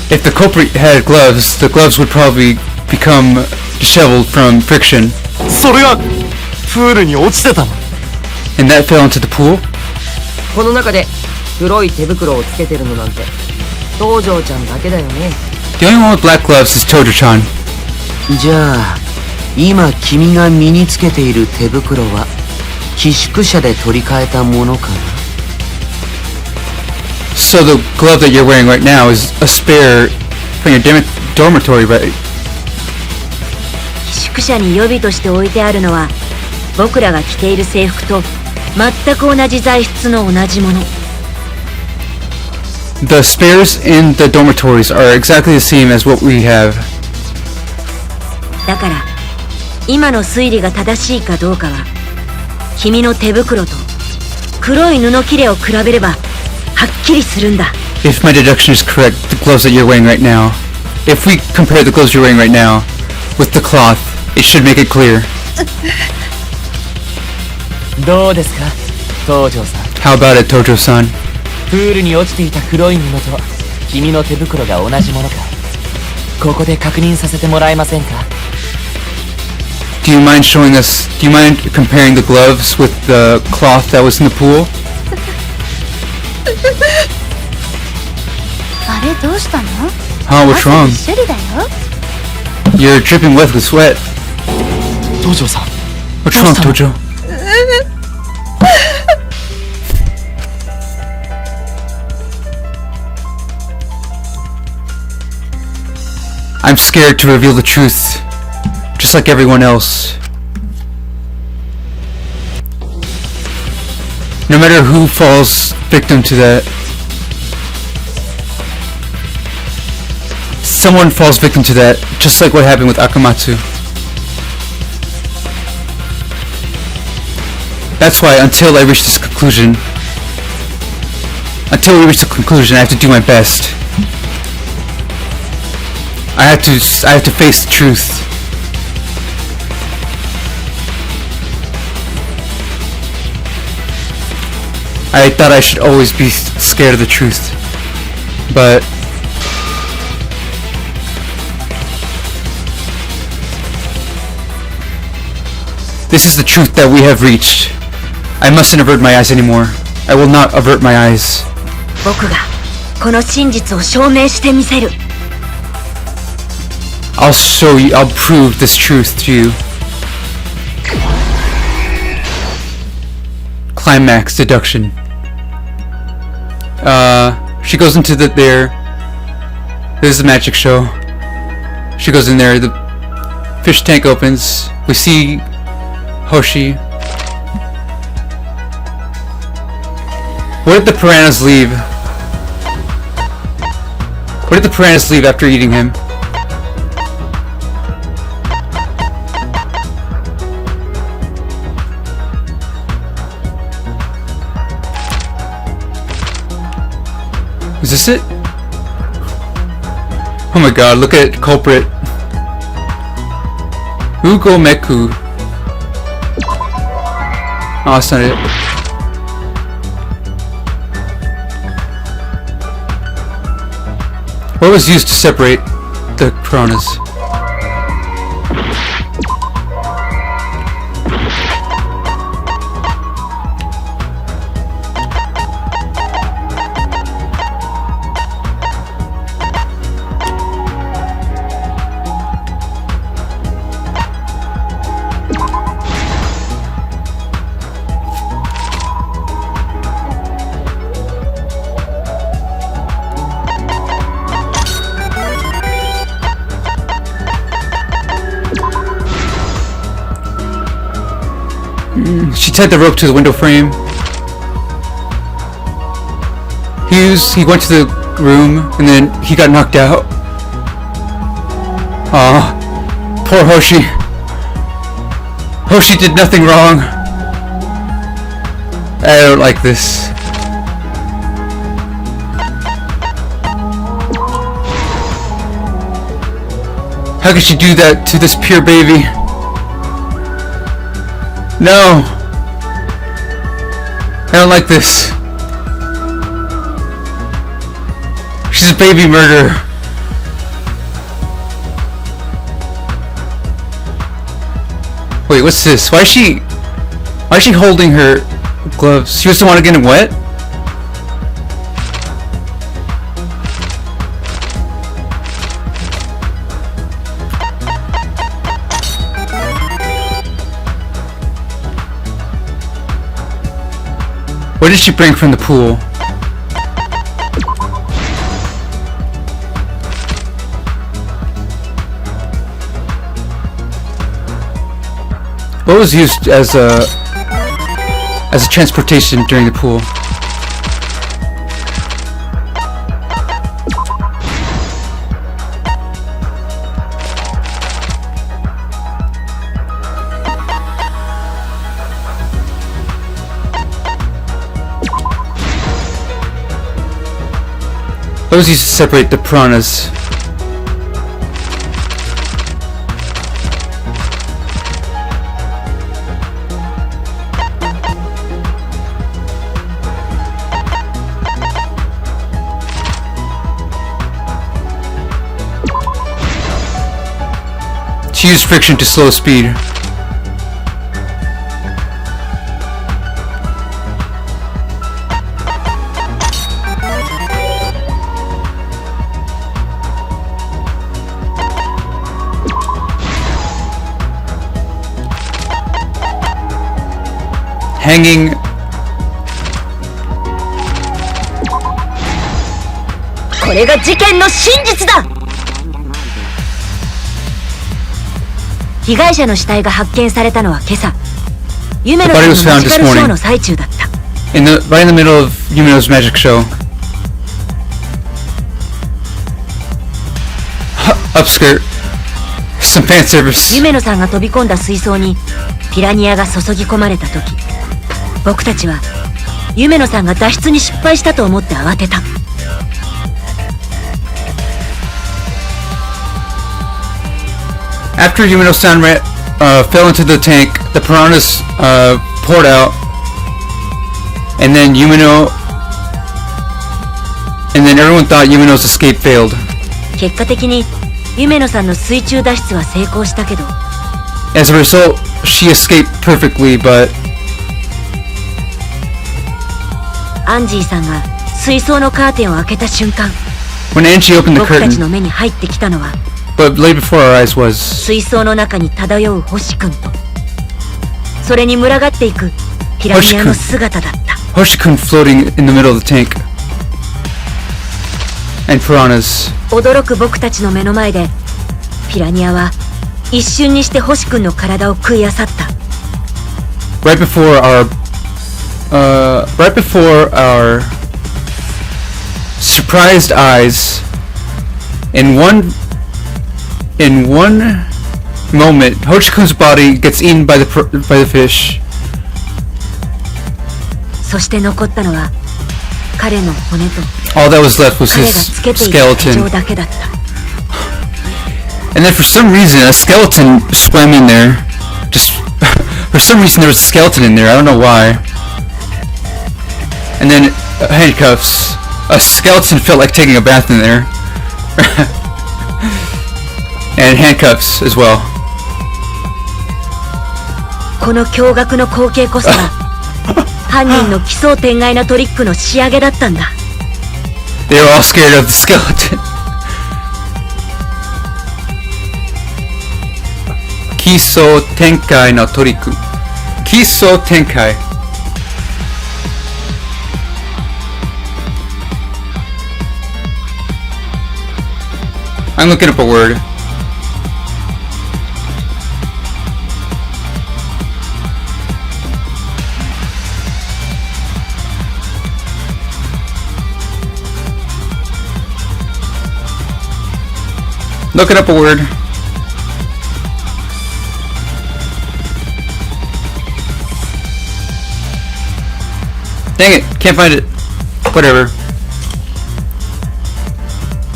If the culprit had gloves, the gloves would probably become disheveled from friction. それがプールに落ちてたの。 And that fell into the pool? この中で黒い手袋をつけてるのなんて東條ちゃんだけだよね。 The only one with black gloves is Tojo-chan. じゃあ今君が身につけている手袋は寄宿舎で取り替えたものかな。 So the glove that you're wearing right now is a spare from your dormitory, right? 寄宿舎に予備として置いてあるのは僕らが着ている制服と全く同じ材質の同じもの。 The spares in the dormitories are exactly the same as what we have. だから今の推理が正しいかどうかは君の手袋と黒い布切れを比べればはっきりするんだ。 If my deduction is correct, the gloves that you're wearing right now, if we compare the gloves you're wearing right now with the cloth, it should make it clear. どうですか東條さん。 How about it, Tojo-san? プールに落ちていた黒い布と君の手袋が同じものかここで確認させてもらえませんか Do you mind showing us, do you mind comparing the gloves with the cloth that was in the pool? あれどうしたの？ Huh, what's wrong? 一緒だよ。 You're dripping wet with sweat. 東條さん What's wrong, Tojo? I'm scared to reveal the truth, just like everyone else. No matter who falls victim to that, someone falls victim to that, just like what happened with Akamatsu. That's why until I reach this conclusion, until we reach the conclusion, I have to do my best. I have to face the truth. I thought I should always be scared of the truth, but this is the truth that we have reached. I mustn't avert my eyes anymore. I will not avert my eyes. 僕がこの真実を証明してみせる。 I'll show you, I'll prove this truth to you. Climax deduction. She goes into there's the magic show. She goes in there, the fish tank opens, we see Hoshi. What did the piranhas leave? What did the piranhas leave after eating him? Is this it? Oh my god, look at culprit. Ugo Meku. Oh, that's not it. What was used to separate the piranhas? She tied the rope to the window frame. He went to the room and then he got knocked out. Aw, poor Hoshi. Hoshi did nothing wrong. I don't like this. How could she do that to this pure baby? No! I don't like this. She's a baby murderer. Wait, what's this? Why is she holding her gloves? She doesn't want to get him wet? What did she bring from the pool? What was used as a transportation during the pool? Those used to separate the piranhas. She used friction to slow speed. Hanging.これが事件の真実だ。被害者の死体が発見されたのは今朝。夢野さんのマジカルショーの最中だった。Right in the middle of Yumeno's magic show. Upskirt. Some fan service. 夢野さんが飛び込んだ水槽にピラニアが注ぎ込まれた時、僕たちは夢野さんが脱出に失敗したと思って慌てた。After Yumeno-san fell into the tank, the piranhas poured out, and then everyone thought Yumeno's escape failed. 結果的に夢野さんの水中脱出は成功したけど、 As a result, she escaped perfectly, but アンジーさんが水槽のカーテンを開けた瞬間、 when Angie opened the 僕たち curtain, の目に入ってきたのは but lay before our eyes was 水槽の中に漂う星君と、それに群がっていくピラニアの姿だった。 Hoshi-kun floating in the middle of the tank, and piranhas. 驚く僕たちの目の前でピラニアは一瞬にして星君の体を食い漁った。 Right before our surprised eyes, in one moment, Hoshi-kun's body gets eaten by the fish. そして残ったのは彼の骨と All that was left was 彼 his がつけていた手 skeleton. 錠だけだった。 And then for some reason, a skeleton swam in there. Just for some reason, there was a skeleton in there. I don't know why. And then handcuffs. A skeleton felt like taking a bath in there. And handcuffs as well. この驚愕の光景こそが犯人の奇想天外なトリックの仕上げだったんだ。 They were all scared of the skeleton. Kiso Tenkai no Toriku. Kiso Tenkai. I'm looking up a word. Looking up a word. Dang it, can't find it. Whatever.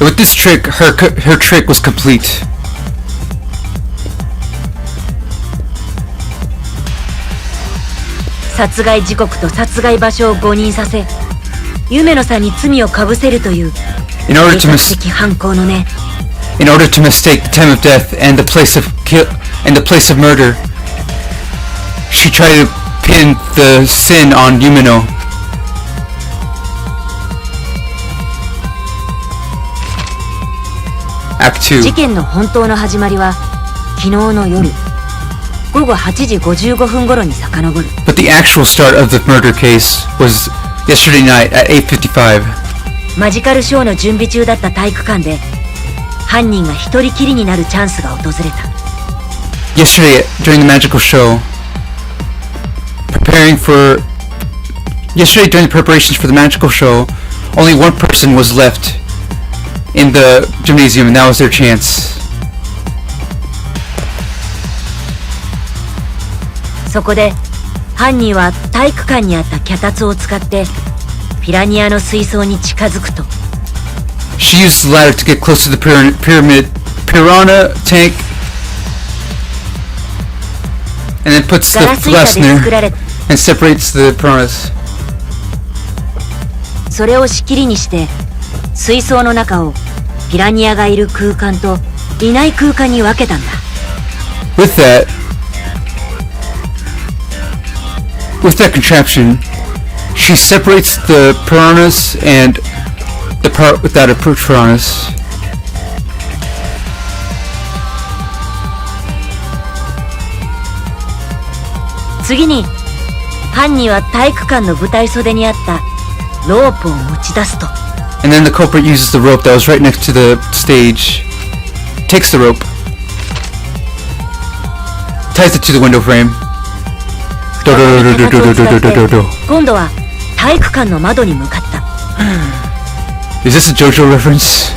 With this trick, her trick was complete. In order to mistake the time of death and the place of murder, she tried to pin the sin on Yumeno. Act 2. 事件の本当の始まりは昨日の夜午後8時55分頃に遡る。 But the actual start of the murder case was yesterday night at 8:55. マジカルショーの準備中だった体育館で犯人が一人きりになるチャンスが訪れた。 Yesterday during the magical show, during the preparations for the magical show, only one person was left in the gymnasium, and that was their chance. そこで犯人は体育館にあった脚立を使ってピラニアの水槽に近づくと She used the ladder to get close to the piranha tank, and then puts the ガラス板 glass で in 作ら there れ、 and separates the piranhas. それを仕切りにして水槽の中をピラニアがいる空間といない空間に分けたんだ。 With that contraption, she separates the piranhas and the part without a piranhas. 次に犯人は体育館の舞台袖にあったロープを持ち出すと、 And then the culprit uses the rope that was right next to the stage, takes the rope, ties it to the window frame. 手箱を使って今度は体育館の窓に向かった。 Is this a JoJo reference?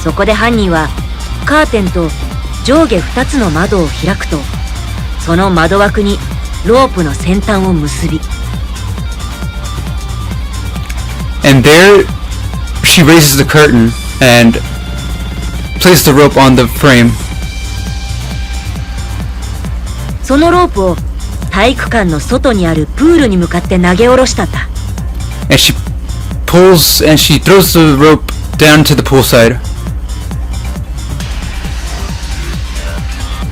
そこで犯人はカーテンと上下2つの窓を開くと、その窓枠にロープの先端を結び、 And there, she raises the curtain and places the rope on the frame. そのロープを体育館の外にあるプールに向かって投げ下ろしたんだ。 And she throws the rope down to the poolside.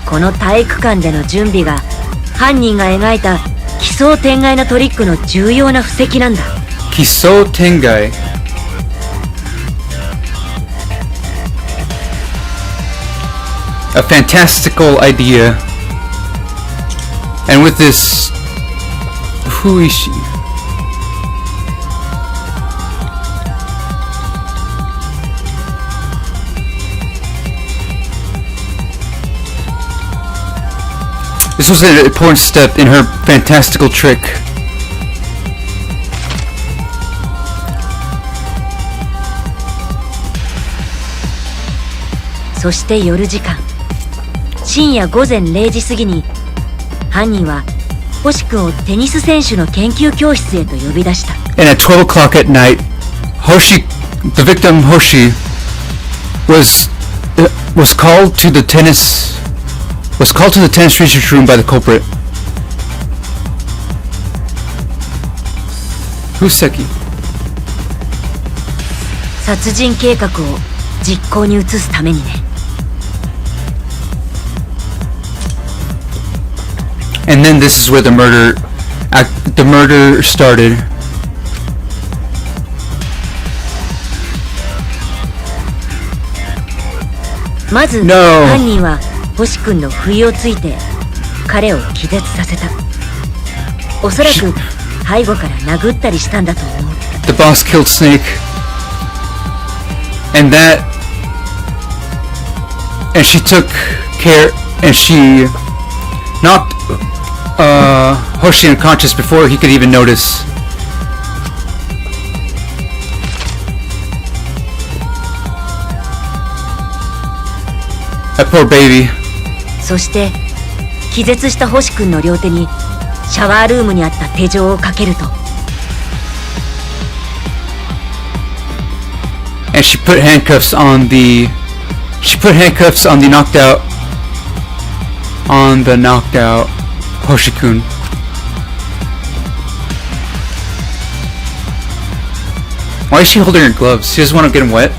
この体育館での準備が犯人が描いた奇想天外なトリックの重要な布石なんだ。 Kiso Tengai. A fantastical idea. And with this... Who is she? This was an important step in her fantastical trick. そして夜時間、深夜午前0時過ぎに犯人は星君をテニス選手の研究教室へと呼び出した。 And at 12 o'clock at night, the victim Hoshi, was called to the tennis research room by the culprit. Who's Seki? 殺人計画を実行に移すためにね。 And then this is where the murder started. まず、 No. 犯人は星君の不意をついて彼を気絶させた。おそらく背後から殴ったりしたんだと思う。 The boss killed Snake. And she took care, and she knocked Hoshi unconscious before he could even notice. That poor baby. そして気絶した星君の両手にシャワールームにあった手錠をかけると、 And she put handcuffs on the knocked out Hoshi-kun. Why is she holding her gloves? She doesn't want to get him wet.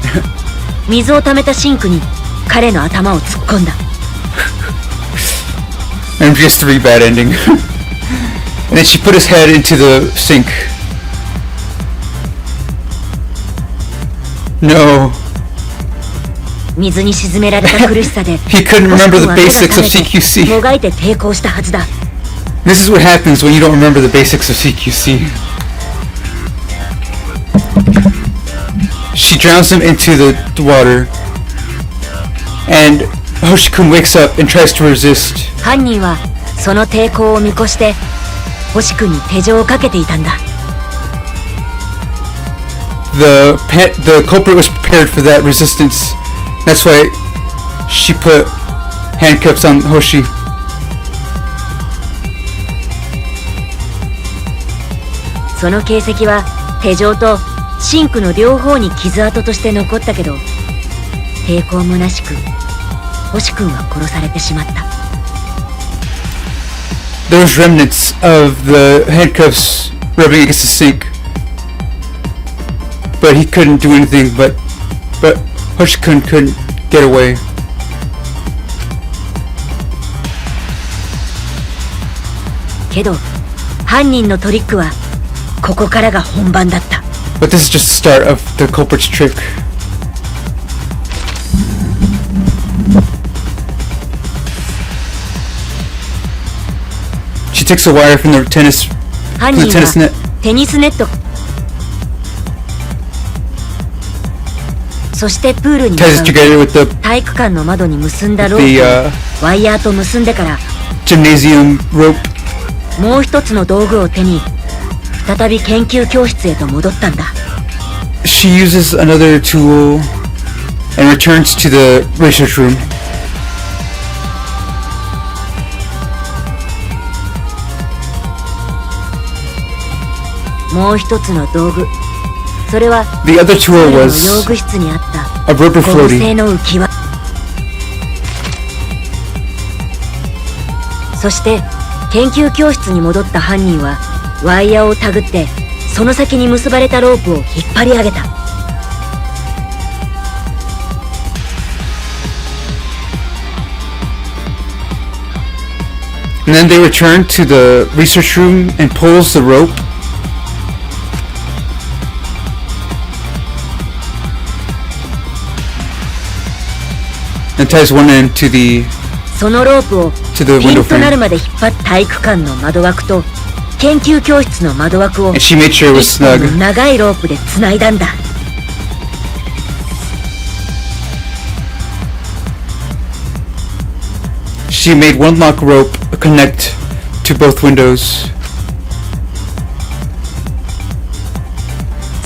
水を溜めたシンクに彼の頭を突っ込んだ。 MGS3 bad ending. And then she put his head into the sink. No. 水に沈められた苦しさで He couldn't remember the basics of CQC. もがいて抵抗したはずだ。 This is what happens when you don't remember the basics of CQC. She drowns him into the water. And Hoshi-kun wakes up and tries to resist. 犯人はその抵抗を見越して星君に手錠をかけていたんだ。 The culprit was prepared for that resistance. That's why she put handcuffs on Hoshi. その形跡は手錠とシンクの両方に傷跡として残ったけど、抵抗虚しく星君は殺されてしまった。 There was remnants of the handcuffs rubbing against the sink, but he couldn't do anything. But Hoshi-kun couldn't get away. けど犯人のトリックはここからが本番だった。 But this is just the start of the culprit's trick. She takes a wire from the tennis 犯人 tennis は net. テニスネット、そしてプールに Ties it together with the 体育館の窓に結んだロー the プをワイヤーと結んでから gymnasium rope. もう一つの道具を手に再び研究教室へと戻ったんだ。 She uses another tool and returns to the research room. もう一つの道具、それは The other プー tool ルの was 用具室にあった a rubber ゴム floaty. 製の浮き輪。そして研究教室に戻った犯人はワイヤーをたぐってその先に結ばれたロープを引っ張り上げた。 And then they return to the research room and pulls the rope. And ties one end to the そのロープを to the ピ window ンとなる frame. まで引っ張った体育館の窓枠と研究教室の窓枠を And she made sure it was 一本の snug. 長いロープで繋いだんだ。 She made one lock rope connect to both windows.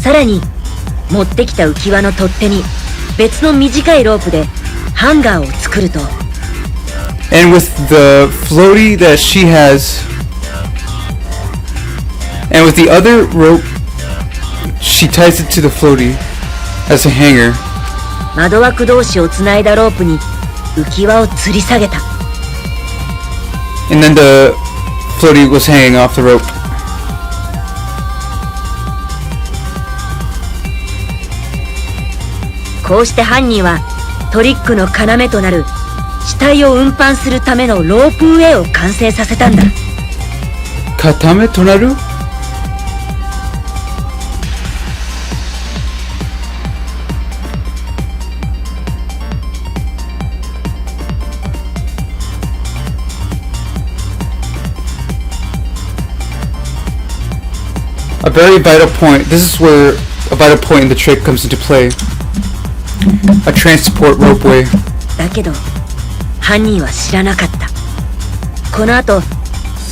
さらに持ってきた浮き輪の取っ手に別の短いロープでハンガーを作ると、 And with the floaty that she has, and with the other rope, she ties it to the floaty as a hanger. 窓枠同士を繋いだロープに浮き輪を吊り下げた。 And then the floaty was hanging off the rope. こうして犯人はトリックの要となる死体を運搬するためのロープウェイを完成させたんだ。 Katame tonaru? A very vital point. This is where a vital point in the trick comes into play. A transport ropeway. だけど犯人は知らなかった。この後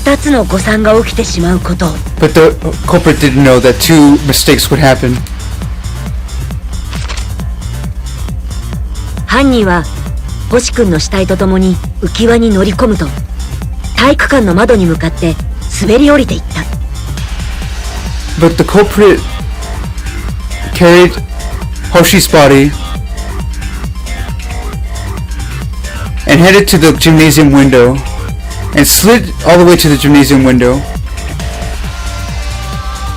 2つの誤算が起きてしまうことを。 But the culprit didn't know that two mistakes would happen. 犯人は星君の死体とともに浮き輪に乗り込むと体育館の窓に向かって滑り降りていった。 But the culprit carried Hoshi's body and headed to the gymnasium window and slid all the way to the gymnasium window.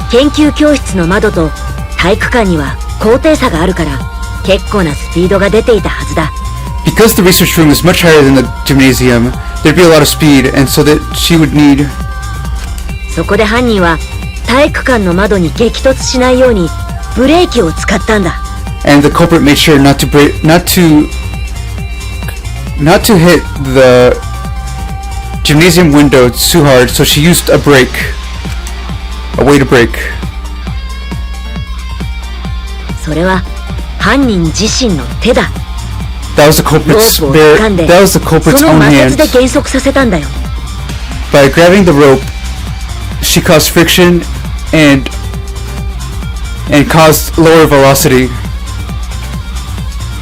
研究教室の窓と体育館には高低差があるから結構なスピードが出ていたはずだ。 Because the research room is much higher than the gymnasium, there'd be a lot of speed, and so that she would need... そこで犯人は体育館の窓に激突しないようにブレーキを使ったんだ。 And the culprit made sure not to hit the gymnasium window too hard, so she used a brake. A way to brake. それは犯人自身の手だ。 That was the ロ culprit's ープを bare, 掴んで that was the そ culprit's の own 摩 hands. 擦で減速させたんだよ。 By grabbing the rope, she caused friction and caused lower velocity.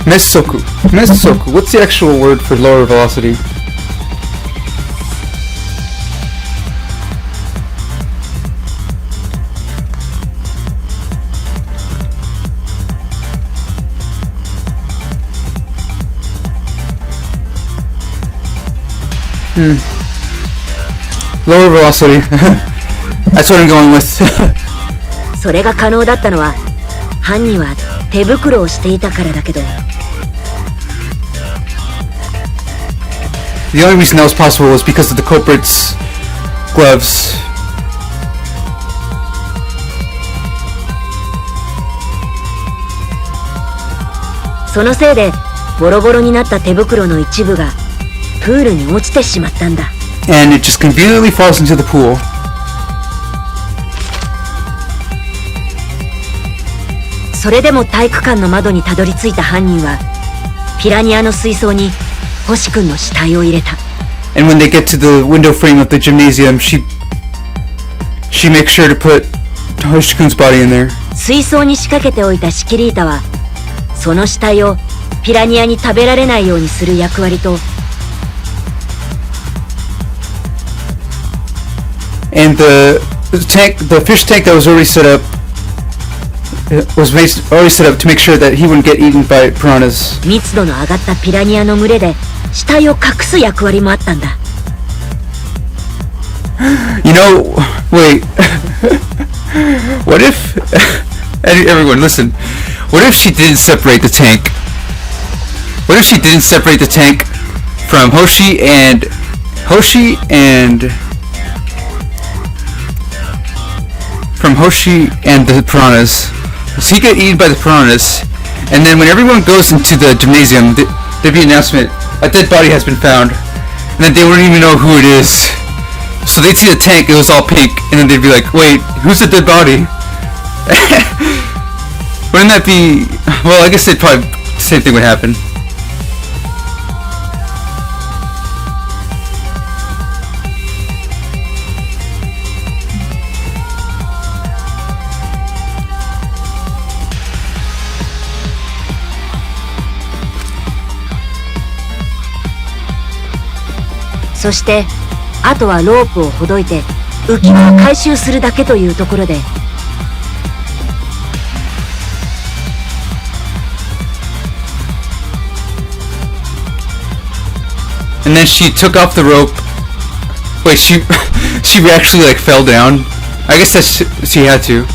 Mesoku. Mesoku. What's the actual word for lower velocity? Lower velocity. That's what I'm going with. それが可能だったのは犯人は手袋をしていたからだけど、 The only reason that was possible was because of the culprit's gloves. そのせいでボロボロになった手袋の一部がプールに落ちてしまったんだ。 And it just conveniently falls into the pool. それでも体育館の窓にたどり着いた犯人はピラニアの水槽に星君の死体を入れた。 And when they get to the window frame of the gymnasium, she makes sure to put Hoshi-kun's body in there. 水槽に仕掛けておいたシキリータはその死体をピラニアに食べられないようにする役割と、 And the fish tank that was already set up already set up to make sure that he wouldn't get eaten by piranhas. 密度の上がったピラニアの群れで死体を隠す役割もあったんだ。 You know, wait. What if everyone listen? What if she didn't separate the tank? What if she didn't separate the tank from Hoshi and the piranhas? So he get eaten by the piranhas, and then when everyone goes into the gymnasium, there'd be an announcement: a dead body has been found, and then they wouldn't even know who it is. So they'd see the tank, it was all pink, and then they'd be like, wait, who's the dead body? Wouldn't that be... Well, I guess the same thing would happen. So そしてあとはロープをほどいて浮き輪を回収するだけというところで、And then she took off the rope. Wait, she actually like fell down. I guess she had to.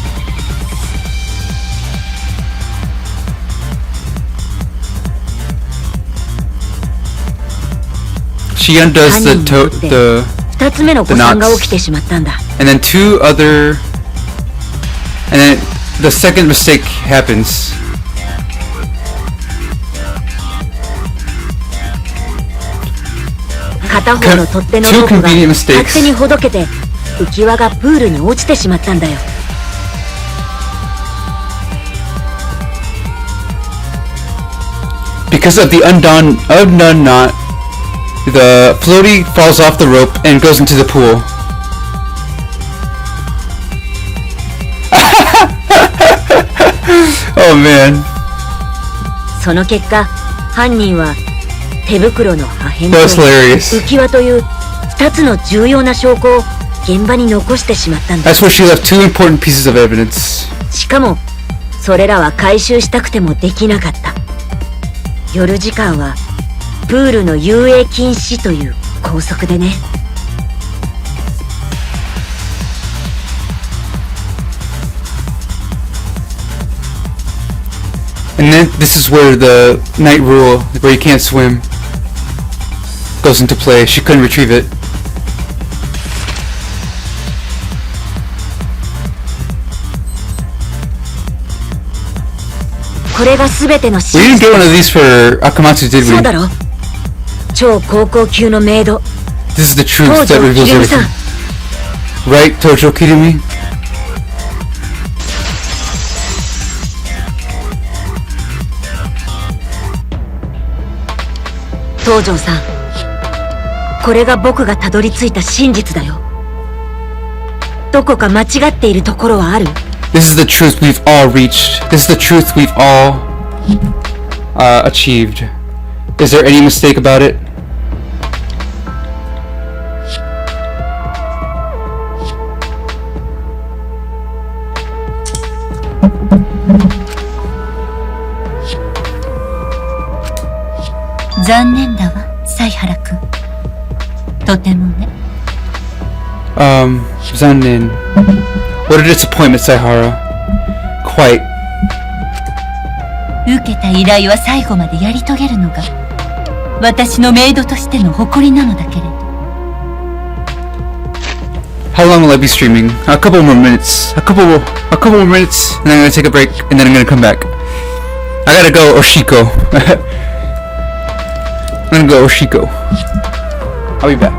She undoes the 2つ目の誤算が起きてしまったんだ。 and then the second mistake happens. 片方の取っ手のロープが勝手にほどけて浮き輪がプールに落ちてしまったんだよ。 Because of the undone knot, the floaty falls off the rope and goes into the pool. Oh man. その結果、犯人は手袋の破片と浮き輪という2つの重要な証拠を現場に残してしまったんだ。 That's where she left two important pieces of evidence. しかも、それらは回収したくてもできなかった。夜時間はプールの遊泳禁止という校則でね。 And then this is where the night rule, where you can't swim, goes into play. She couldn't retrieve it. We didn't get one of these for Akamatsu, did we? そうだろ。超高校級のメイド。 This is the truth that reveals everything. Right, Tojo Kirimi? 東條さん、これが僕がたどり着いた真実だよ。どこか間違っているところはある？ This is the truth we've all reached. This is the truth we've all achieved. Is there any mistake about it? Zannen. What a disappointment, Saihara. Quite. 受けた依頼は最後までやり遂げるのが私のメイドとしての誇りなのだけれど。 How long will I be streaming? A couple more minutes. A couple more minutes, and then I'm gonna take a break, and then I'm gonna come back. I gotta go Oshiko. I'm gonna go Oshiko. I'll be back.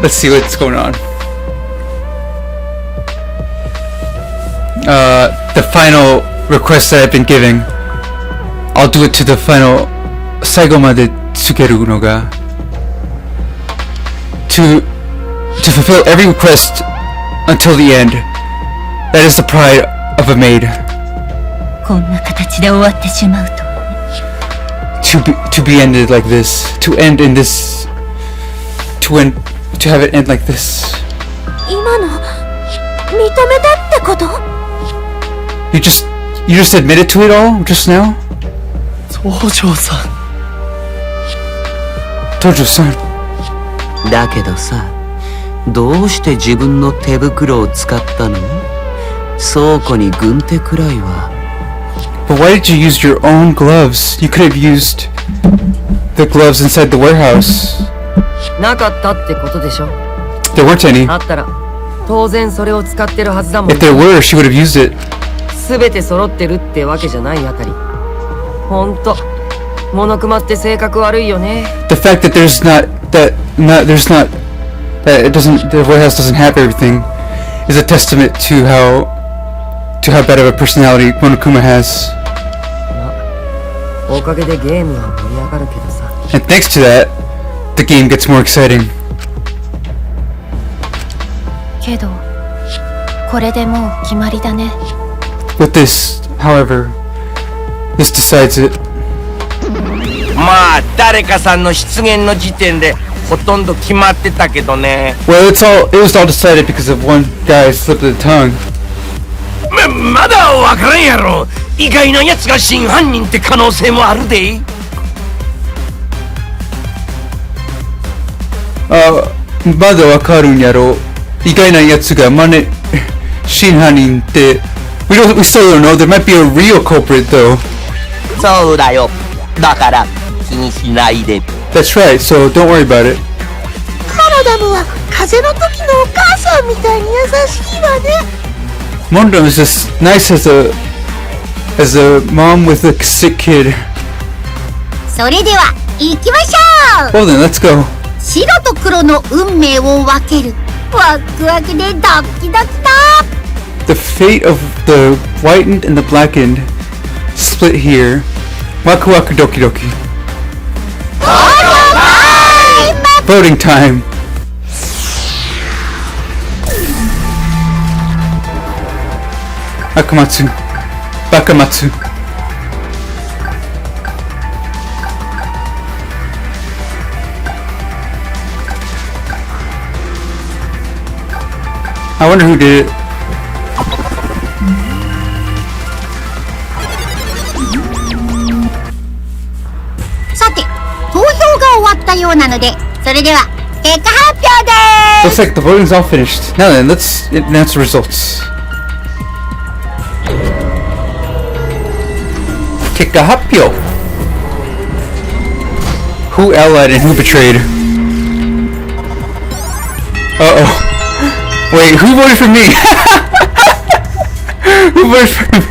Let's see what's going on. The final request that I've been giving, I'll do it to the final 最後までつけるのが to fulfill every request until the end. That is the pride of a maid. こんな形で終わってしまうと。To be ended like this. To end in this. To have it end like this. 今の認めたってこと？ You just admitted to it all just now? 東條さん。東條さん。だけどさ、どうして自分の手袋を使ったの？倉庫に軍手くらいは。But why did you use your own gloves? You could have used the gloves inside the warehouse. なかったってことでしょ。 There weren't any. あったら当然それを使ってるはずだもん。 If there were, she would have used it. すべて揃ってるってわけじゃないあたり。ほんと物熊って性格悪いよね。 The fact that the warehouse doesn't have everything is a testament to how bad of a personality Monokuma has. おかげでゲームは盛り上がるけどさ。 And thanks to that, the game gets more exciting. けどこれでもう決まりだね。 With this, however, this decides it. まあ誰かさんの出現の時点でほとんど決まってたけどね。 Well, it was all decided because of one guy's slip of the tongue. まだわからんやろ。意外な奴が真犯人って可能性もあるで。まだわかるんやろ。意外な奴が真犯人って。We still don't know. There might be a real culprit though. そうだよ。だから気にしないで。 That's right. So don't worry about it. カラダムは風邪の時のお母さんみたいに優しいわね。Mondam is just nice as a mom with a sick kid. それでは行きましょう。 Well then, let's go. 白と黒の運命を分ける。ワクワクでドキドキだ。 The fate of the whitened and the blackened split here. Waku waku doki doki. Voting time. Akamatsu. Bakamatsu. I wonder who did it. Looks like the voting's all finished. Now then, let's announce the results. Kekahapyo. Who allied and who betrayed? Uh-oh. Wait, who voted for me? Who voted for me?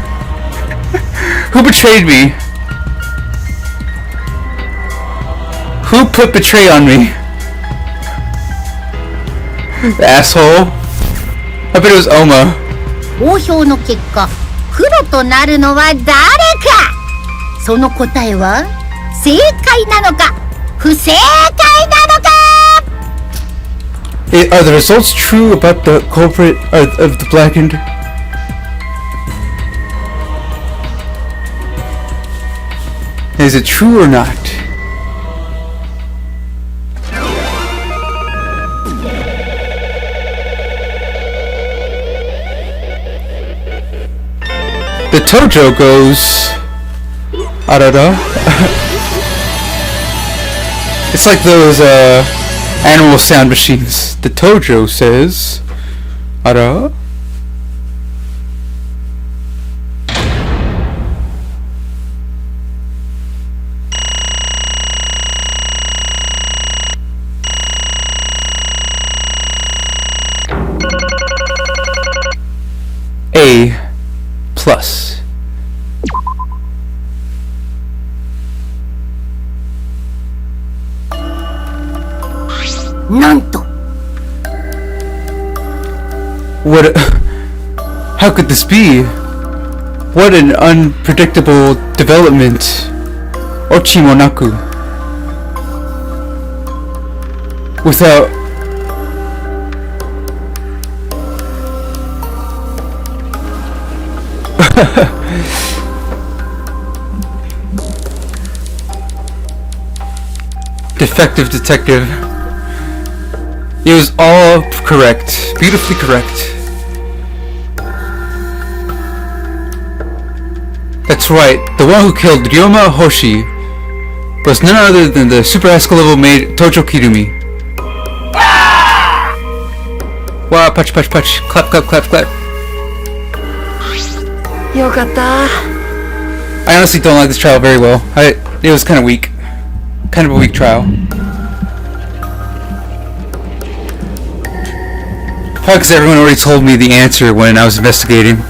Who betrayed me? Who put betray on me? The asshole. I bet it was Oma. 投票の結果、黒となるのは誰か。その答えは正解なのか不正解なのか。Are the results true about the culprit of the blackened? Is it true or not? The Tojo goes... Arada. It's like those, animal sound machines. The Tojo says... Ara? A plus. Nanto. What? How could this be? What an unpredictable development. Ochimonaku. Without... Defective detective. It was all correct. Beautifully correct. That's right. The one who killed Ryoma Hoshi was none other than the super high school level maid Tojo Kirumi. Wow, patch, patch, patch. Clap, clap, clap, clap. I honestly don't like this trial very well. It was kind of weak. Kind of a weak trial. Probably because everyone already told me the answer when I was investigating.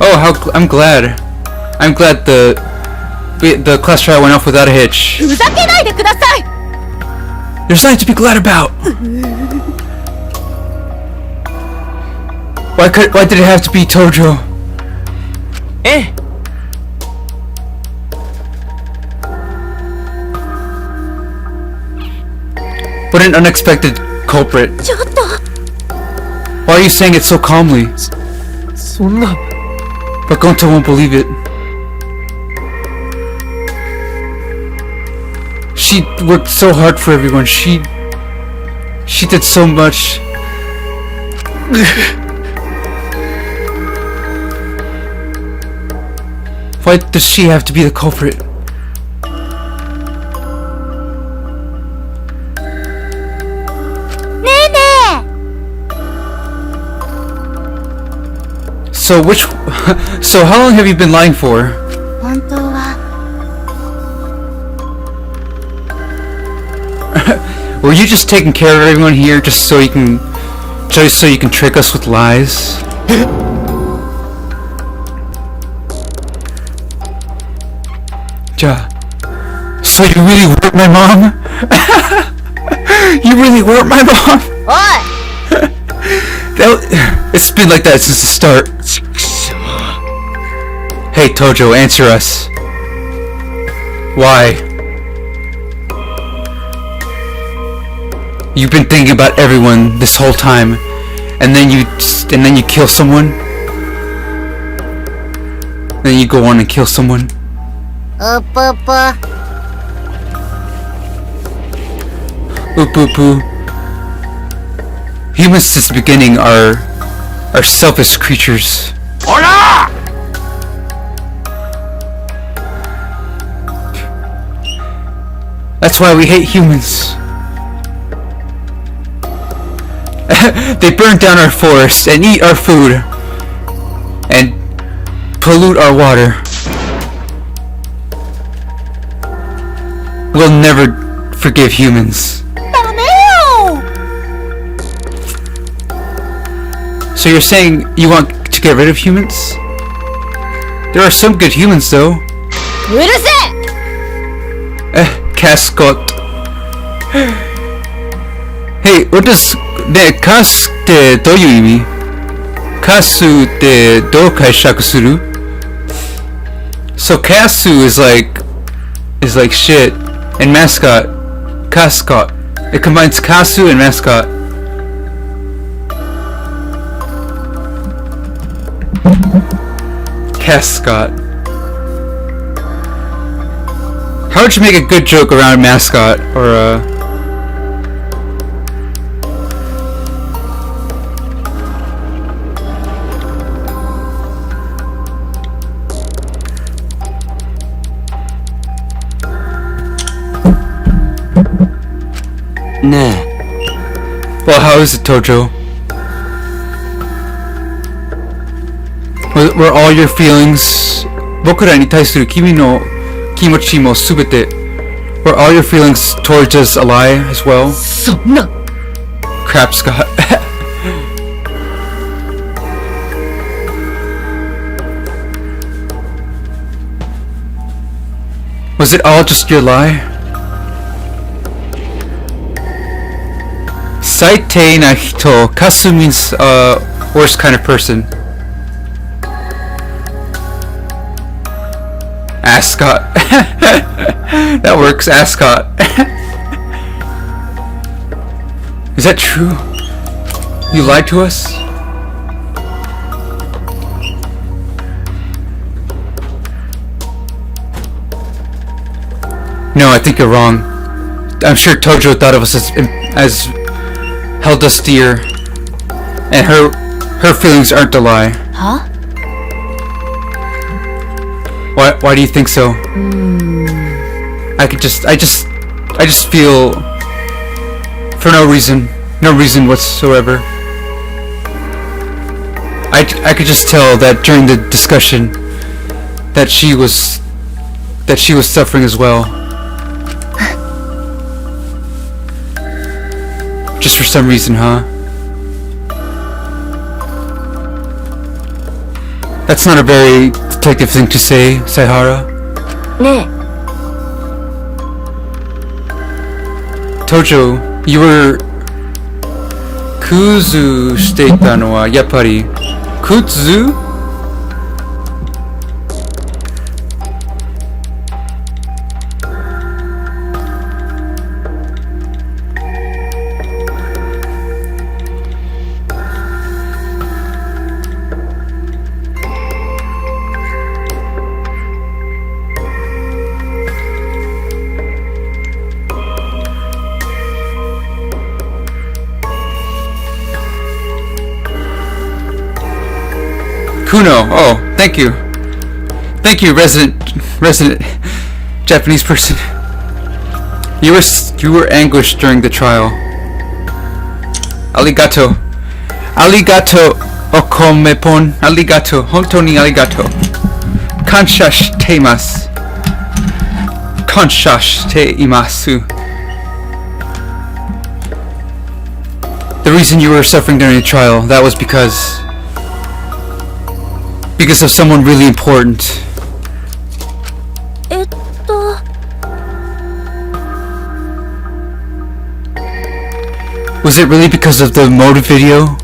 Oh, I'm glad. I'm glad the class trial went off without a hitch. There's something to be glad about. Why did it have to be Tojo? Eh? What an unexpected culprit. Why are you saying it so calmly? But Gonta won't believe it. She worked so hard for everyone. She did so much. Why does she have to be the culprit? So how long have you been lying for? Were you just taking care of everyone here just so you can trick us with lies? So you really weren't my mom? You really weren't my mom? What? It's been like that since the start. Hey Tojo, answer us. Why? You've been thinking about everyone this whole time, and then you kill someone. Then you go on and kill someone. Oop. Humans since the beginning are selfish creatures. Hola! That's why we hate humans. They burn down our forests and eat our food and pollute our water. We'll never forgive humans. So you're saying you want to get rid of humans? There are some good humans though. Cascot. Hey, what does...ね、カスってどういう意味？カスってどう解釈する？ So Kasu is like shit, and mascot, Cascot. It combines Kasu and mascot. Cascot. How would you make a good joke around a mascot orね Well, how is it, Tojo? Were all your feelings 僕らに対する君の気持ちもすべて Were all your feelings towards us a lie as well? そんな Crap, Scott. Was it all just your lie? Saitei na hito. Kasu means worst kind of person. Ascot. That works, Ascot. Is that true? You lied to us? No, I think you're wrong. I'm sure Tojo thought of us as held us dear, and her feelings aren't a lie. Huh? Why do you think so? I just feel for no reason whatsoever. I could just tell that during the discussion that she was suffering as well. Just for some reason, huh? That's not a very detective thing to say, Saihara. ね Tojo, you were... Kuzu していたのはやっぱり Kuzu? Kuno. Oh, thank you. Thank you, resident Japanese person. You were anguished during the trial. Arigato. Arigato okomepon. Arigato. Hontou ni arigato. Kansha shite imasu. Kansha shite imasu. The reason you were suffering during the trial, that was because of someone really important. Was it really because of the motive video?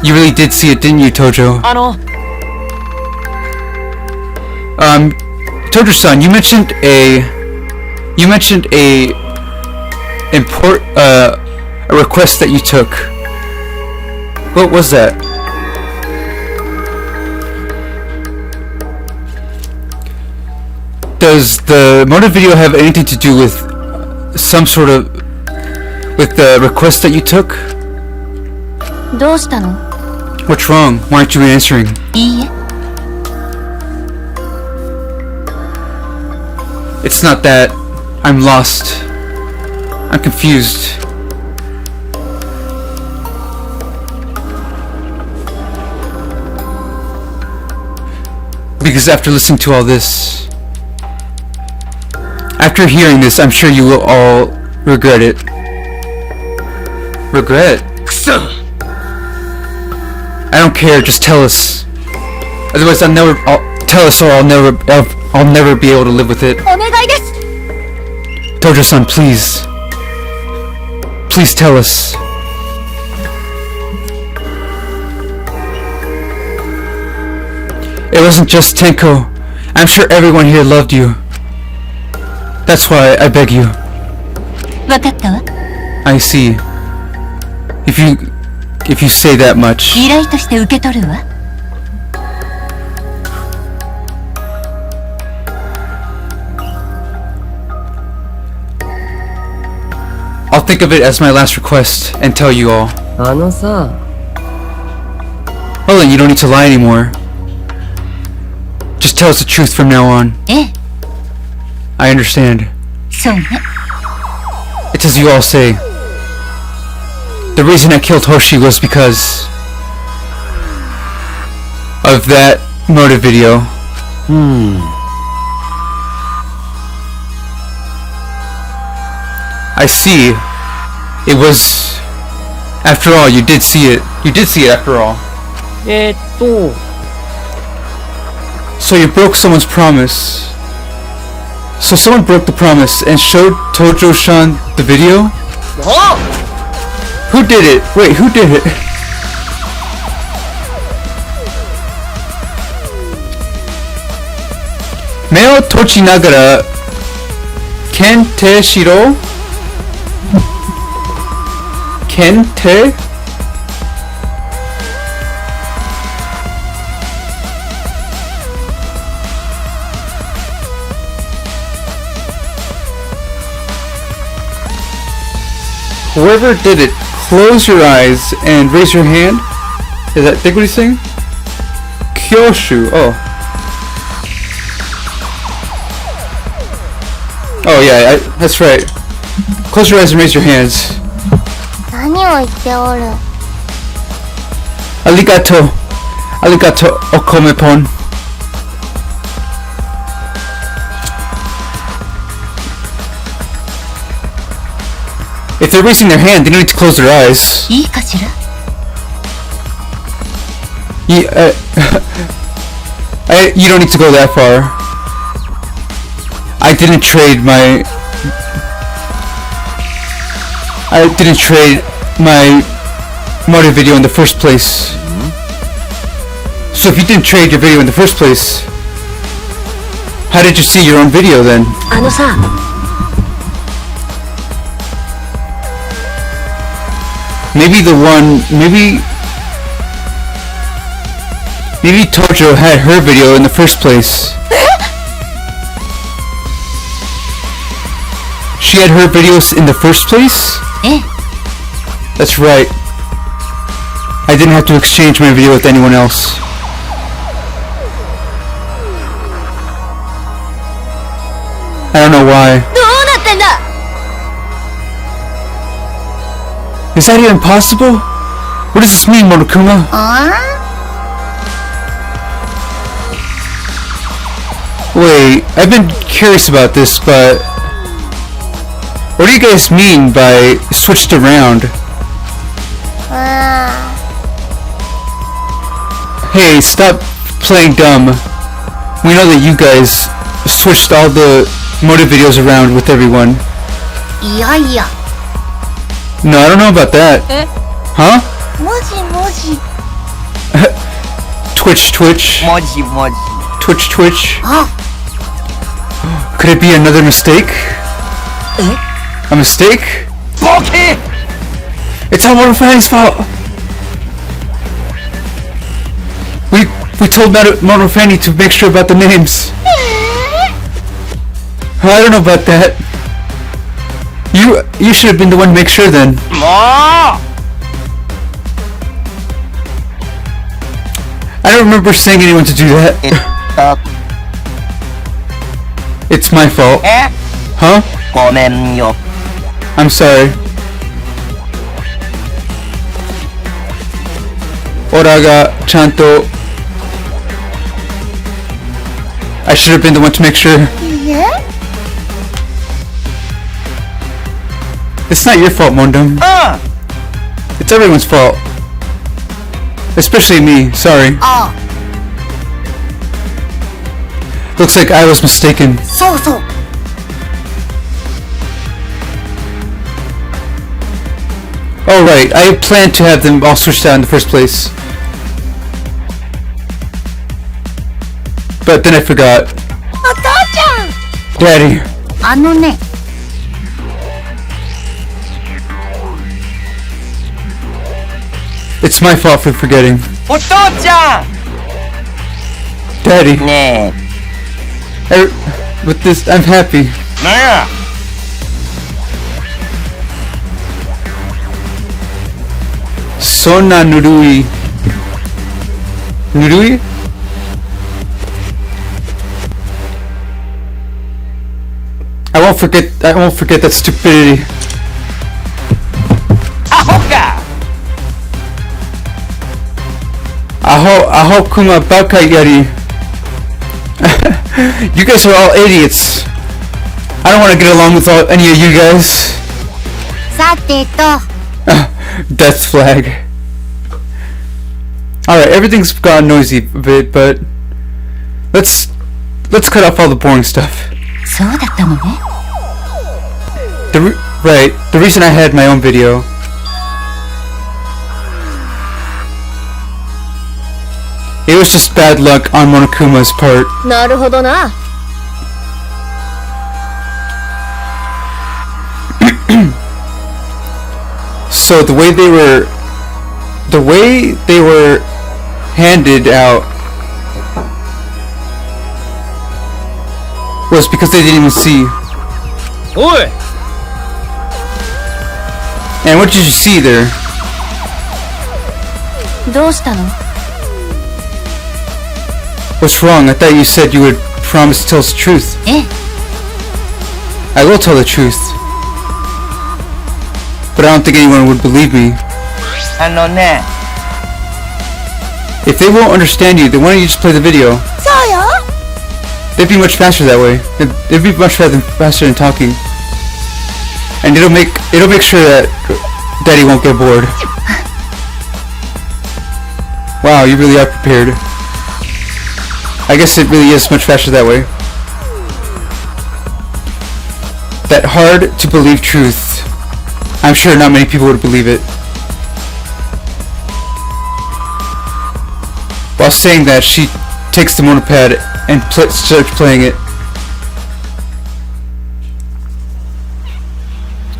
You really did see it, didn't you, Tojo? Tojo-san, you mentioned a request that you took. What was that? Does the motive video have anything to do with some sort of... with the request that you took? どうしたの？ What's wrong? Why aren't you answering? いいえ。 It's not that. I'm lost. I'm confused. Because after listening to all this, after hearing this, I'm sure you will all regret it. Regret? I don't care, just tell us. Otherwise tell us or I'll never be able to live with it. お願いです。 Tojo-san, please. Please tell us. It wasn't just Tenko. I'm sure everyone here loved you. That's why I beg you. わかったわ。 I see. If you say that much. 依頼として受け取るわ。 I'll think of it as my last request and tell you all. あのさ、 Well then, you don't need to lie anymore. Just tell us the truth from now on. ええ、 I understand. そうね。 It's as you all say. The reason I killed Hoshi was because of that motive video. I see. It was... After all, you did see it. You did see it after all. So you broke someone's promise. So someone broke the promise and showed Tojo-san the video? Who did it? Wait, who did it? Meo Tochinagara Kente Shiro? Kente? Whoever did it, close your eyes and raise your hand. Is that think what he's saying? Kyoshu. Oh. Oh yeah, that's right. Close your eyes and raise your hands. 何を言っておる。 Arigato. Arigato, Okomepon. If they're raising their hand, they don't need to close their eyes. いいかしら。 You don't need to go that far. I didn't trade my motive video in the first place. So if you didn't trade your video in the first place, how did you see your own video then? あのさ、 Maybe Tojo had her video in the first place. She had her videos in the first place? ええ、 That's right. I didn't have to exchange my video with anyone else. I don't know why. どうなってんだ。 Is that even possible? What does this mean, Monokuma? あ Wait, I've been curious about this, but... What do you guys mean by switched around? あ Hey, stop playing dumb. We know that you guys switched all the motive videos around with everyone. いやいや。 No, I don't know about that. Huh? もしもし。 Twitch. 文字文字。 Twitch. あ、 Could it be another mistake? A mistake? ボケ It's all Monofanny's fault! We told Monofanny to make sure about the names. I don't know about that. You should have been the one to make sure then. もう I don't remember saying anyone to do that. It's my fault. Huh? ごめんよ。 I'm sorry. Oraga chanto. I should have been the one to make sure. It's not your fault, Mondum. It's everyone's fault. Especially me, sorry. Looks like I was mistaken. そうそう。 Oh right, I planned to have them all switched out in the first place. But then I forgot. お父ちゃん Daddy. あのね、 It's my fault for forgetting. お父ちゃん Daddy. ね With this, I'm happy. え。なんや Sona Nurui. Nurui? I won't forget that stupidity. アホか Aho kuma baka yari. You guys are all idiots. I don't want to get along with any of you guys. さてと、 Death flag. Alright, everything's gone noisy a bit, but let's cut off all the boring stuff. そうだったのね。 Right, the reason I had my own video. It was just bad luck on Monokuma's part. なるほどな。 So the way they were handed out was because they didn't even see. おい And what did you see there? どうしたの？ What's wrong? I thought you said you would promise to tell us the truth. ええ、 I will tell the truth. But I don't think anyone would believe me. あのね If they won't understand you, then why don't you just play the video? そうよ。 They'd be much faster that way. It'd be much faster than talking. And it'll make sure that Daddy won't get bored. Wow, you really are prepared. I guess it really is much faster that way. That hard to believe truth. I'm sure not many people would believe it. While saying that, she takes the monopad and starts playing it.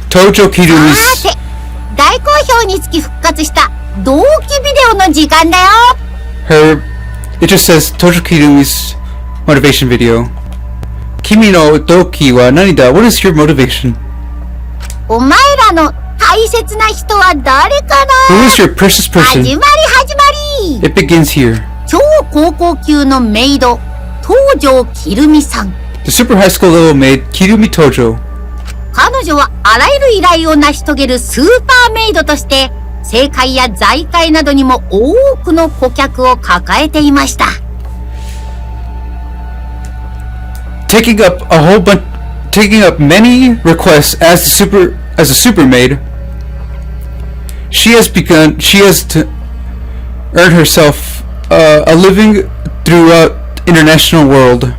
Tojo さ Kirumi's て、大好評につき復活した同期ビデオの時間だよ。 it just says Tojo Kirumi's motivation video. Kimi no doki wa nani da? What is your motivation? お前らの大切な人は誰か Who な？ is your precious person? 始まり。 It begins here. 超高校級のメイド、東條きるみさん。 The super high school level maid Kirumi Tojo. 彼女はあらゆる依頼を成し遂げるスーパーメイドとして、政界や財界などにも多くの顧客を抱えていました。Taking up many requests as a super maid. She has to earn herself a living throughout international world.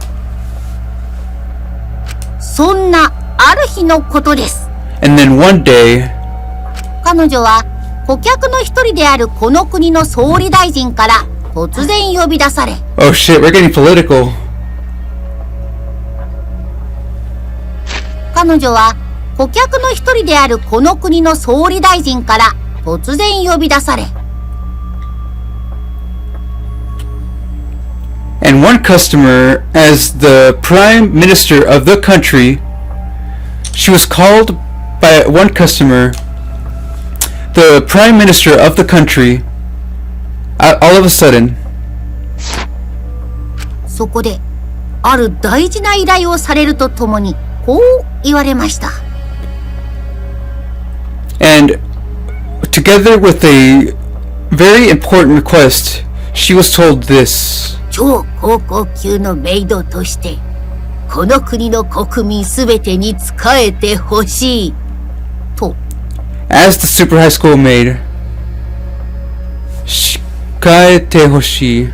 そんなある日のことです。 And then one day, 彼女は顧客の一人であるこの国の総理大臣から突然呼び出され、 oh shit, we're getting political. 彼女は顧客の一人であるこの国の総理大臣から突然呼び出され、 And one customer, as the prime minister of the country, she was called by one customer, the prime minister of the country, all of a sudden, そこである大事な依頼をされるとともにこう言われました。 And together with a very important request, she was told this. 超高校級のメイドとしてこの国の国民すべてに仕えてほしいと。 As the super high school maid, shikaete hoshii.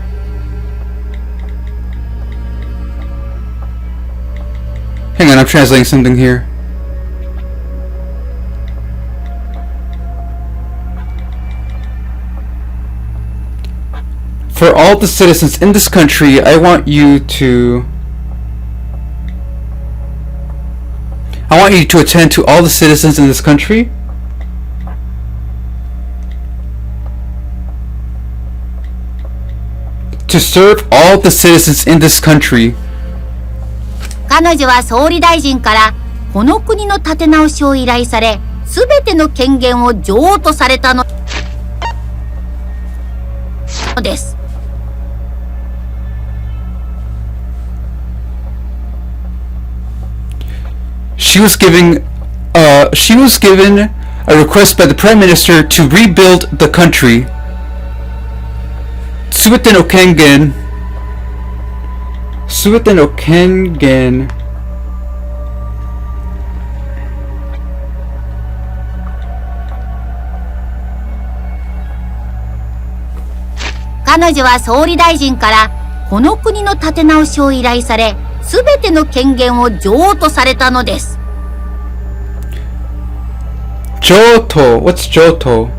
Hang on, I'm translating something here. For all the citizens in this country, I want you to attend to all the citizens in this country. To serve all the citizens in this country. 彼女は総理大臣からこの国の立て直しを依頼され、すべての権限を譲渡されたのです。 She was given a request by the Prime Minister to rebuild the country. Tsubete no Kengen.彼女は総理大臣からこの国の立て直しを依頼され、すべての権限を譲渡されたのです。 Johto. What's Johto?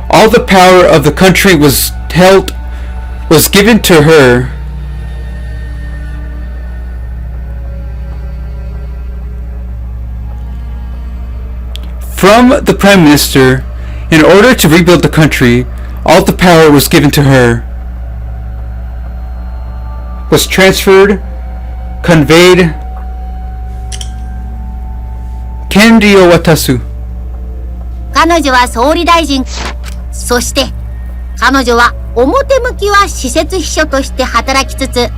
All the power of the country was given to her. From the Prime Minister, in order to rebuild the country, all the power was given to her. Was transferred, conveyed. Kendi o watasu. 彼女は総理大臣、そして彼女は表向きは施設秘書として働きつつ、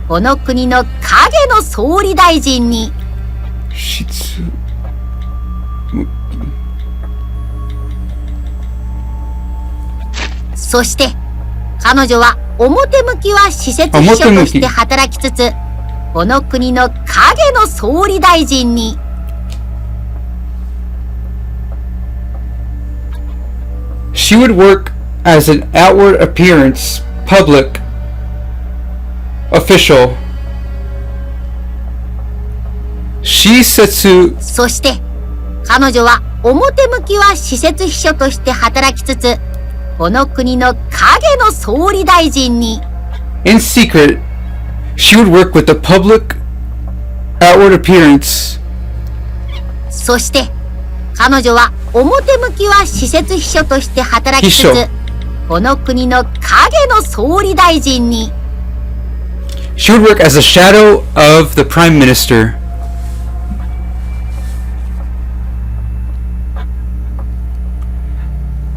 この国の影の総理大臣に。そして彼女は表向きは施設秘書として働きつつ、この国の影の総理大臣に。 She would work as an outward appearance, public, official. Shisetsu. そして彼女は表向きは施設秘書として働きつつ、この国の影の総理大臣に。 In secret, she would work with the public, outward appearance. そして彼女は表向きは施設秘書として働きつつ、この国の影の総理大臣に。 She would work as a shadow of the Prime Minister.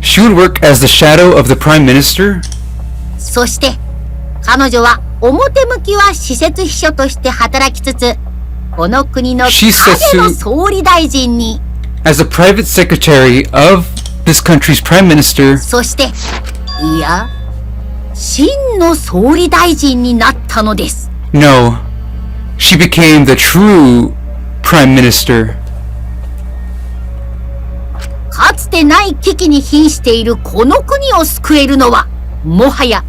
She would work as the shadow of the Prime Minister. そして彼女は表向きは施設秘書として働きつつ、この国の影の総理大臣に。 As a private secretary of this country's prime minister. そしていや、真の総理大臣になったのです。 No, she became the true prime minister. かつてない危機に瀕しているこの国を救えるのは、もはや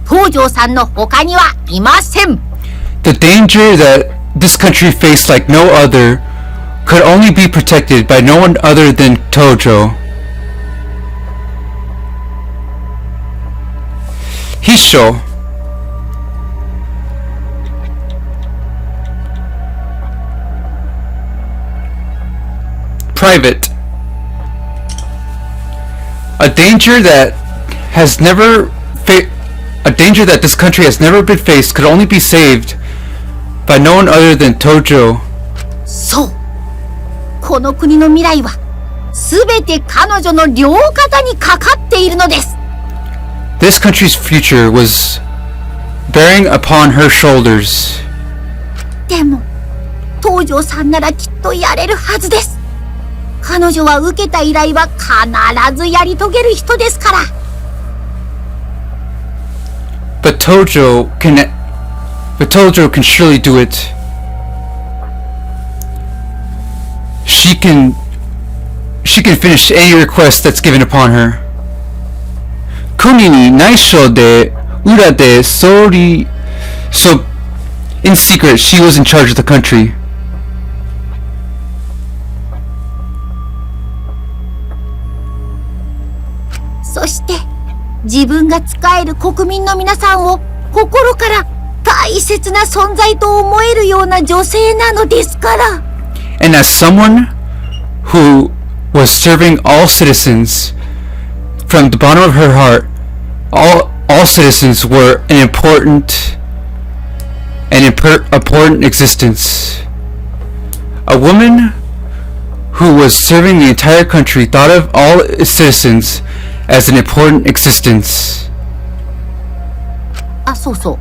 東條さんの他にはいません。 The danger that this country faced like no other could only be protected by no one other than Tojo. Hisho. Private. A danger that this country has never been faced could only be saved by no one other than Tojo. そう。この国の未来はすべて彼女の両肩にかかっているのです。This country's future was bearing upon her shoulders. でも、東條さんならきっとやれるはずです。彼女は受けた依頼は必ずやり遂げる人ですから。But Tojo can surely do it. She can finish any request that's given upon her. Kuni ni naisho de ura de sori. So, in secret, she was in charge of the country. そして自分が仕える国民の皆さんを心から大切な存在と思えるような女性なのですから。And as someone who was serving all citizens from the bottom of her heart, all citizens were an important existence. A woman who was serving the entire country thought of all its citizens as an important existence. あ、そうそう。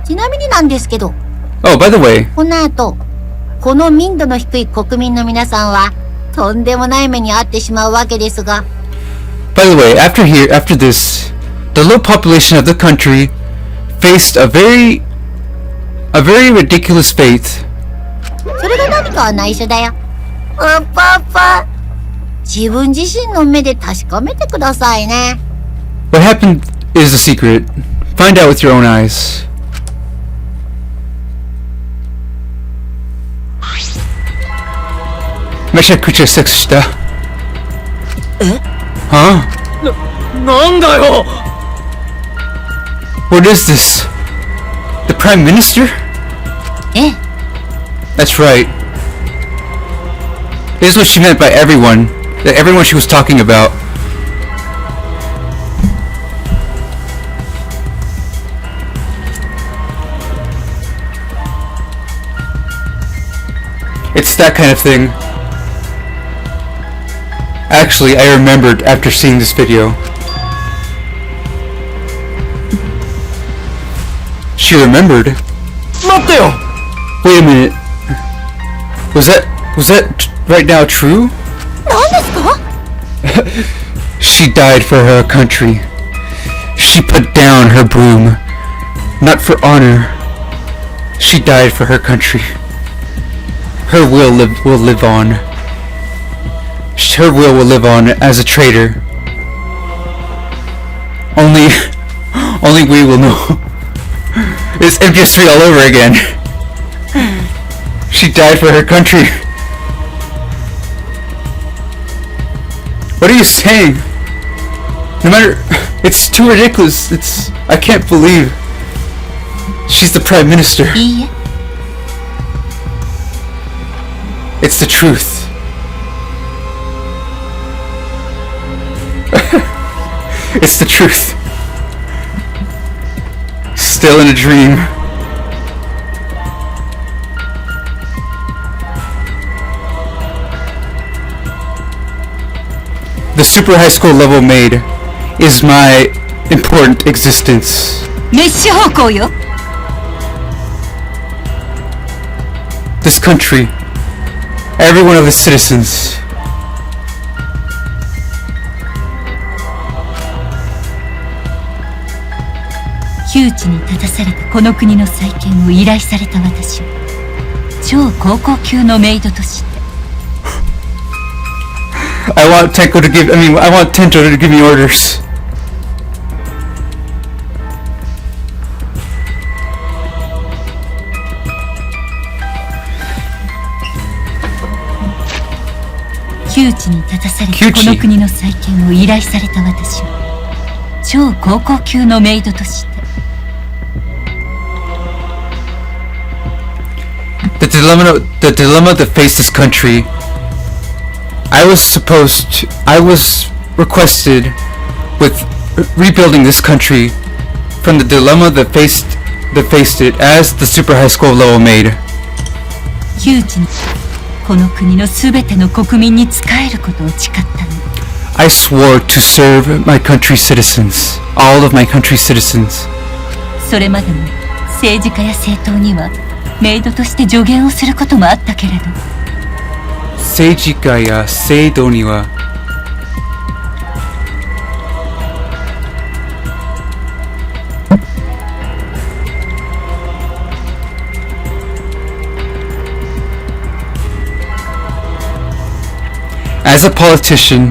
ちなみになんですけど。Oh, by the way. この後、この民度の低い国民の皆さんはとんでもない目に遭ってしまうわけですが。By the way, after this, the low population of the country faced a very ridiculous fate. それが何かは内緒だよ。パパ。自分自身の目で確かめてくださいね。What happened is a secret. Find out with your own eyes. Meshakucha sex shita. Huh? なんだよ。 What is this? The Prime Minister? ええ。 That's right. This is what she meant by everyone. That everyone she was talking about. It's that kind of thing. Actually, I remembered after seeing this video. She remembered. 待ってよ。 Wait a minute. Was that right now true? 何ですか? She died for her country. She put down her broom. Not for honor. She died for her country. Her will live on. Her will live on as a traitor. Only we will know. It's MGS3 all over again. She died for her country. What are you saying? No matter... It's too ridiculous. I can't believe... She's the Prime Minister. いいえ。 It's the truth. It's the truth. Still in a dream. The super high school level maid is my important existence. メッシュ方向よ。 This country, every one of its citizens. 窮地に立たされたこの国の再建を依頼された私は超高校級のメイドとして I want Tento to give me orders.「窮地に立たされたこの国の再建を依頼された私は超高校級のメイドとして The dilemma that faced this country. I was requested with rebuilding this country from the dilemma that faced it as the super high school level maid. 窮地にこの国のすべての国民に仕えることを誓ったの。I swore to serve my country's citizens, all of my country's citizens. それまでも政治家や政党にはメイドとして助言をすることもあったけれど、政治家や制度にはAs a politician,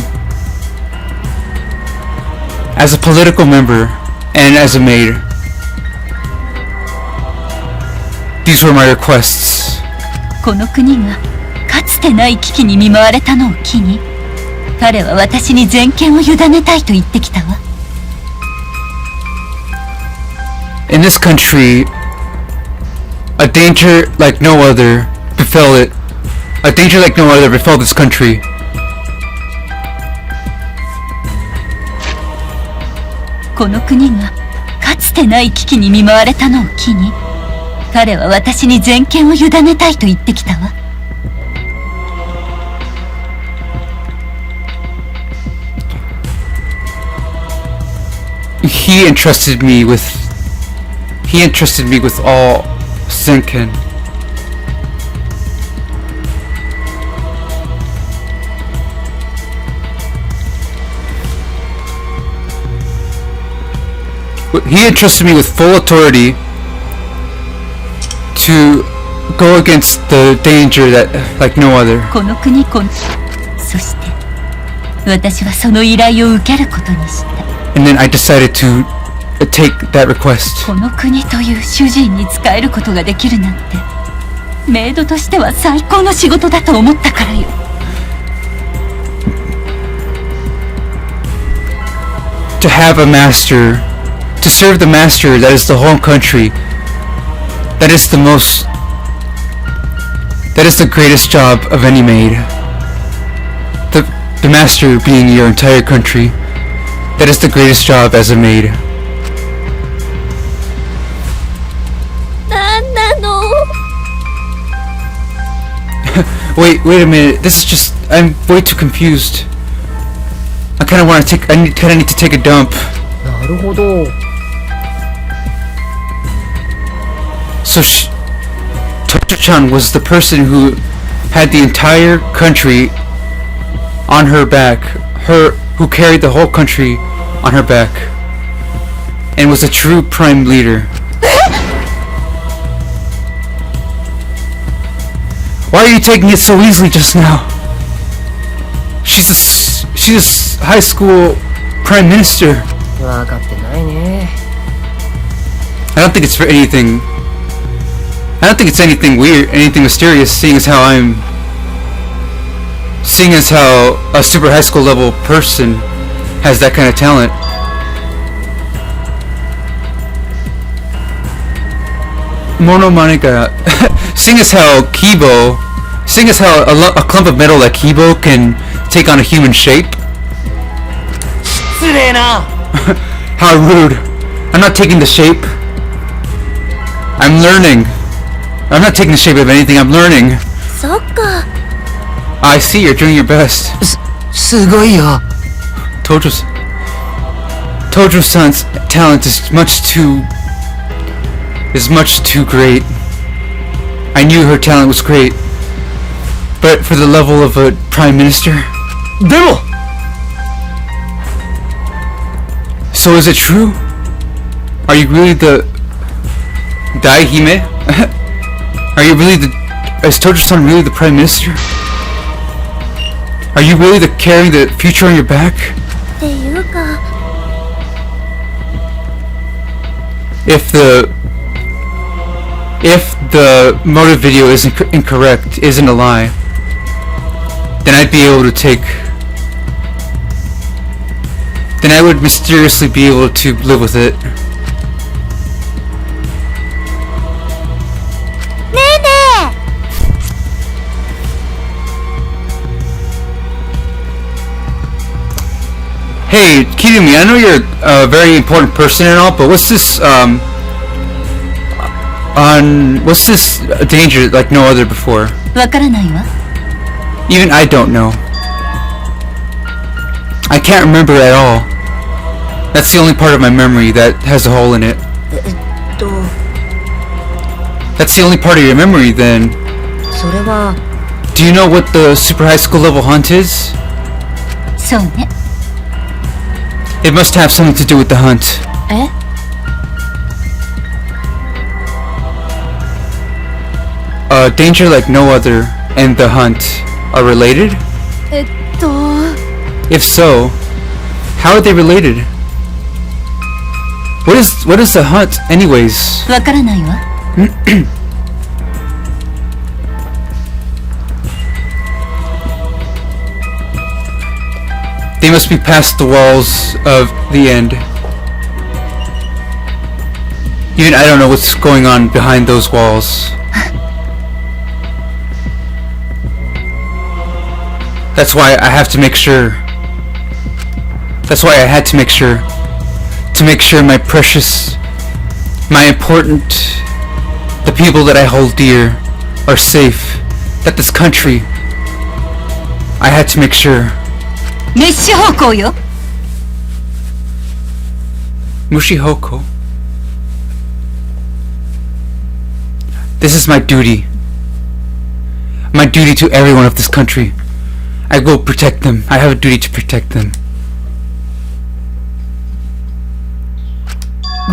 as a political member, and as a maid, these were my requests. この国がかつてない危機に見舞われたのを機に、彼は私に全権を委ねたいと言ってきたわ。In this country, a danger like no other befell it. A danger like no other befell this country. この国がかつてない危機に見舞われたのを機に、彼は私に全権を委ねたいと言ってきたわ。He entrusted me with all Senken. He entrusted me with full authority to go against the danger that like no other. この国そして私はその依頼を受けることにした。And then I decided to take that request. この国という主人に仕えることができるなんて、メイドとしては最高の仕事だと思ったからよ。To have a master, to serve the master that is the whole country, that is the greatest job of any maid. The master being your entire country, that is the greatest job as a maid. なんなの？ Wait a minute. This is just, I'm way too confused. I kinda need to take a dump. なるほど。So Tocho-chan was the person who had the entire country on her back, who carried the whole country on her back, and was a true prime leader. Why are you taking it so easily just now? She's a high school prime minister. わかってないね。I don't think it's anything weird, anything mysterious, seeing as how a super high school level person has that kind of talent. Monomanica, seeing as how a clump of metal like Kibo can take on a human shape. 失礼な。 How rude. I'm not taking the shape. I'm learning. I'm not taking the shape of anything, I'm learning. そっか。I see you're doing your best. すごいよ。Tojo-san's talent is much too great. I knew her talent was great. But for the level of a prime minister? でも So is it true? Are you really the Daihime? Is Tojo-san really the prime minister? Are you really carrying the future on your back? っていうか、 If the motive video isn't incorrect, isn't a lie, then I would mysteriously be able to live with it. ねえねえ。 Hey, Kirumi, I know you're a very important person and all, but what's this danger like no other before? わからないわ。Even I don't know. I can't remember at all. That's the only part of my memory that has a hole in it. That's the only part of your memory then. それは Do you know what the super high school level hunt is? そうね。 It must have something to do with the hunt. え Danger like no other and the hunt are related? If so, how are they related? What is the hunt anyways? わからないわ。They must be past the walls of the end. Even I don't know what's going on behind those walls. That's why I have to make sure. That's why I had to make sure. To make sure my precious, my important, the people that I hold dear are safe. That this country, I had to make sure. メッシュ方向よ。 Mushihoko. This is my duty. My duty to everyone of this country. I will protect them. I have a duty to protect them.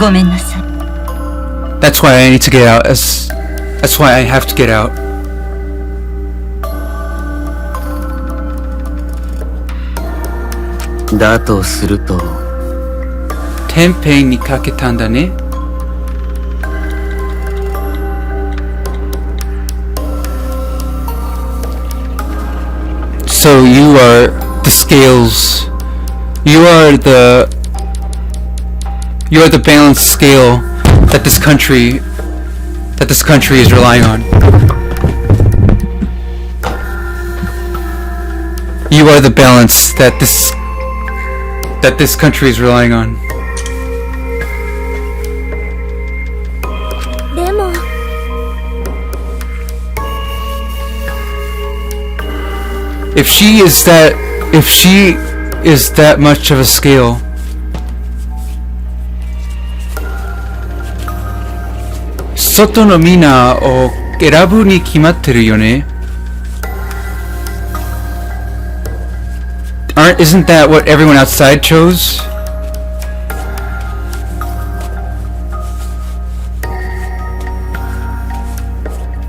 ごめんなさい。 That's why I need to get out. That's why I have to get out. だとすると、天平にかけたんだね。So you are the scales. You are the balanced scale that this country is relying on. You are the balance that this country is relying on. でも If she is that much of a scale, Soto no mina o erabu ni kimatteru yo ne? Isn't that what everyone outside chose?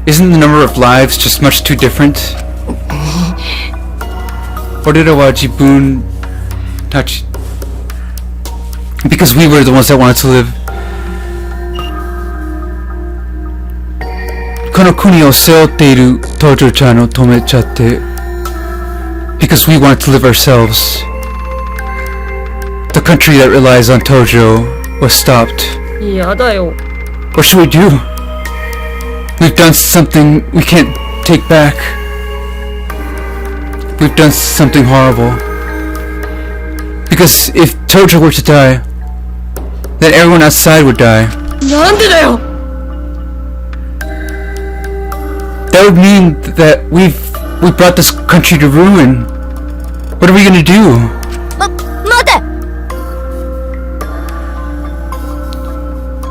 Isn't the number of lives just much too different? Orera wa jibun tachi. Because we were the ones that wanted to live. Kono kuni o seotteiru Tojo-chan o tomechatte. Because we wanted to live ourselves. The country that relies on Tojo was stopped. やだよ。 What should we do? We've done something we can't take back. We've done something horrible. Because if Tojo were to die, then everyone outside would die. なんでだよ。 That would mean that we brought this country to ruin. What are we gonna do? 待て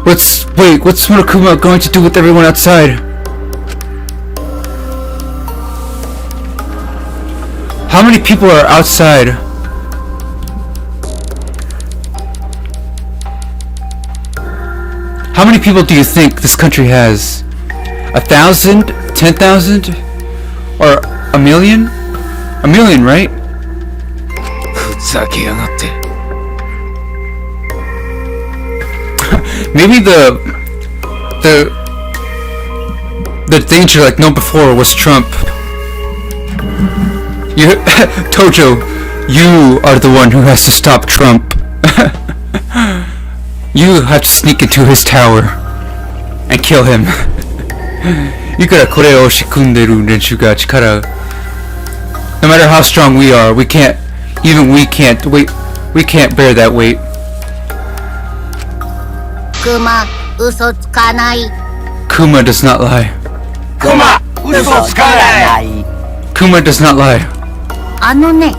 What's Monokuma going to do with everyone outside? How many people are outside? How many people do you think this country has? 1,000? 10,000? Or a million? A million, right? ふざけやがって。 Maybe the danger like no before was Trump. You, Tojo, you are the one who has to stop Trump. You have to sneak into his tower and kill him. いくらこれを仕組んでる連中が力 No matter how strong we are, we can't bear that weight. クマ、嘘つかない。 Kuma does not lie. クマ嘘つかない。Kuma does not lie. あのね、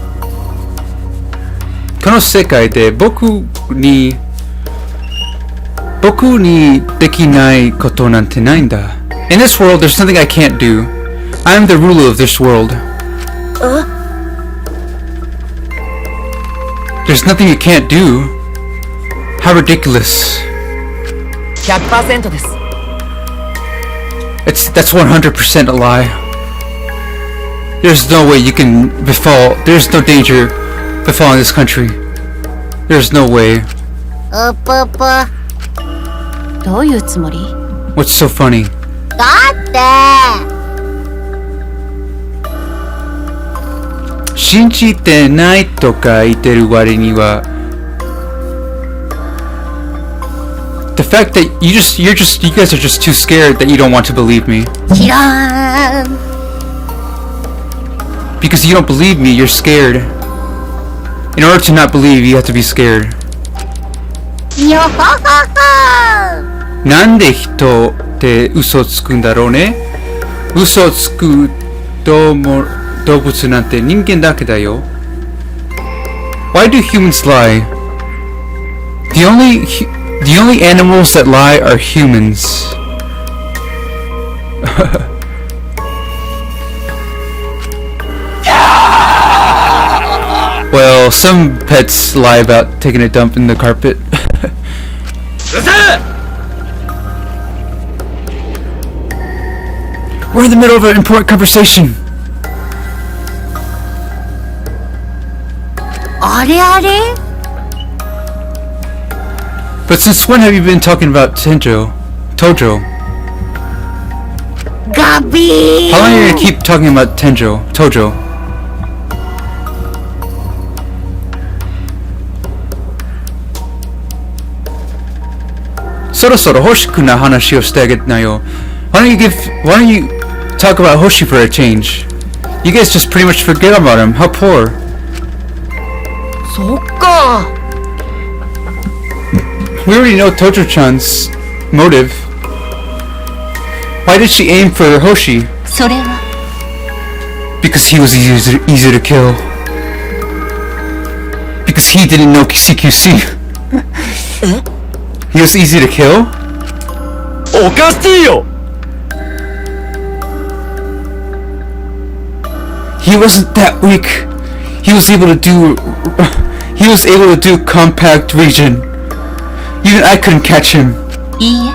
この世界で僕にできないことなんてないんだ。In this world, there's nothing I can't do. I'm the ruler of this world. There's nothing you can't do. How ridiculous. 100% です。That's 100% a lie. There's no way you can befall. There's no danger befalling this country. There's no way. うぷぷ。どういうつもり？ What's so funny? だって信じてないとか言ってる割には The fact that you guys are just too scared that you don't want to believe me. 知らん。 Because you don't believe me, you're scared. In order to not believe, you have to be scared. にょほほほ。なんで人って嘘つくんだろうね。嘘つく動物なんて人間だけだよ。Why do humans lie? The only animals that lie are humans. Well, some pets lie about taking a dump in the carpet. We're in the middle of an important conversation. あれあれ But since when have you been talking about Tojo? ガビー How long are you gonna keep talking about Tojo? そろそろ欲しくな話をしてあげなよ。Why don't you talk about Hoshi for a change? You guys just pretty much forget about him. How poor. そっか。 We already know Tojo-chan's motive. Why did she aim for Hoshi? それは Because he was easy to kill. Because he didn't know CQC. He was easy to kill? おかしいよ He wasn't that weak. He was able to do compact region. Even I couldn't catch him. いいえ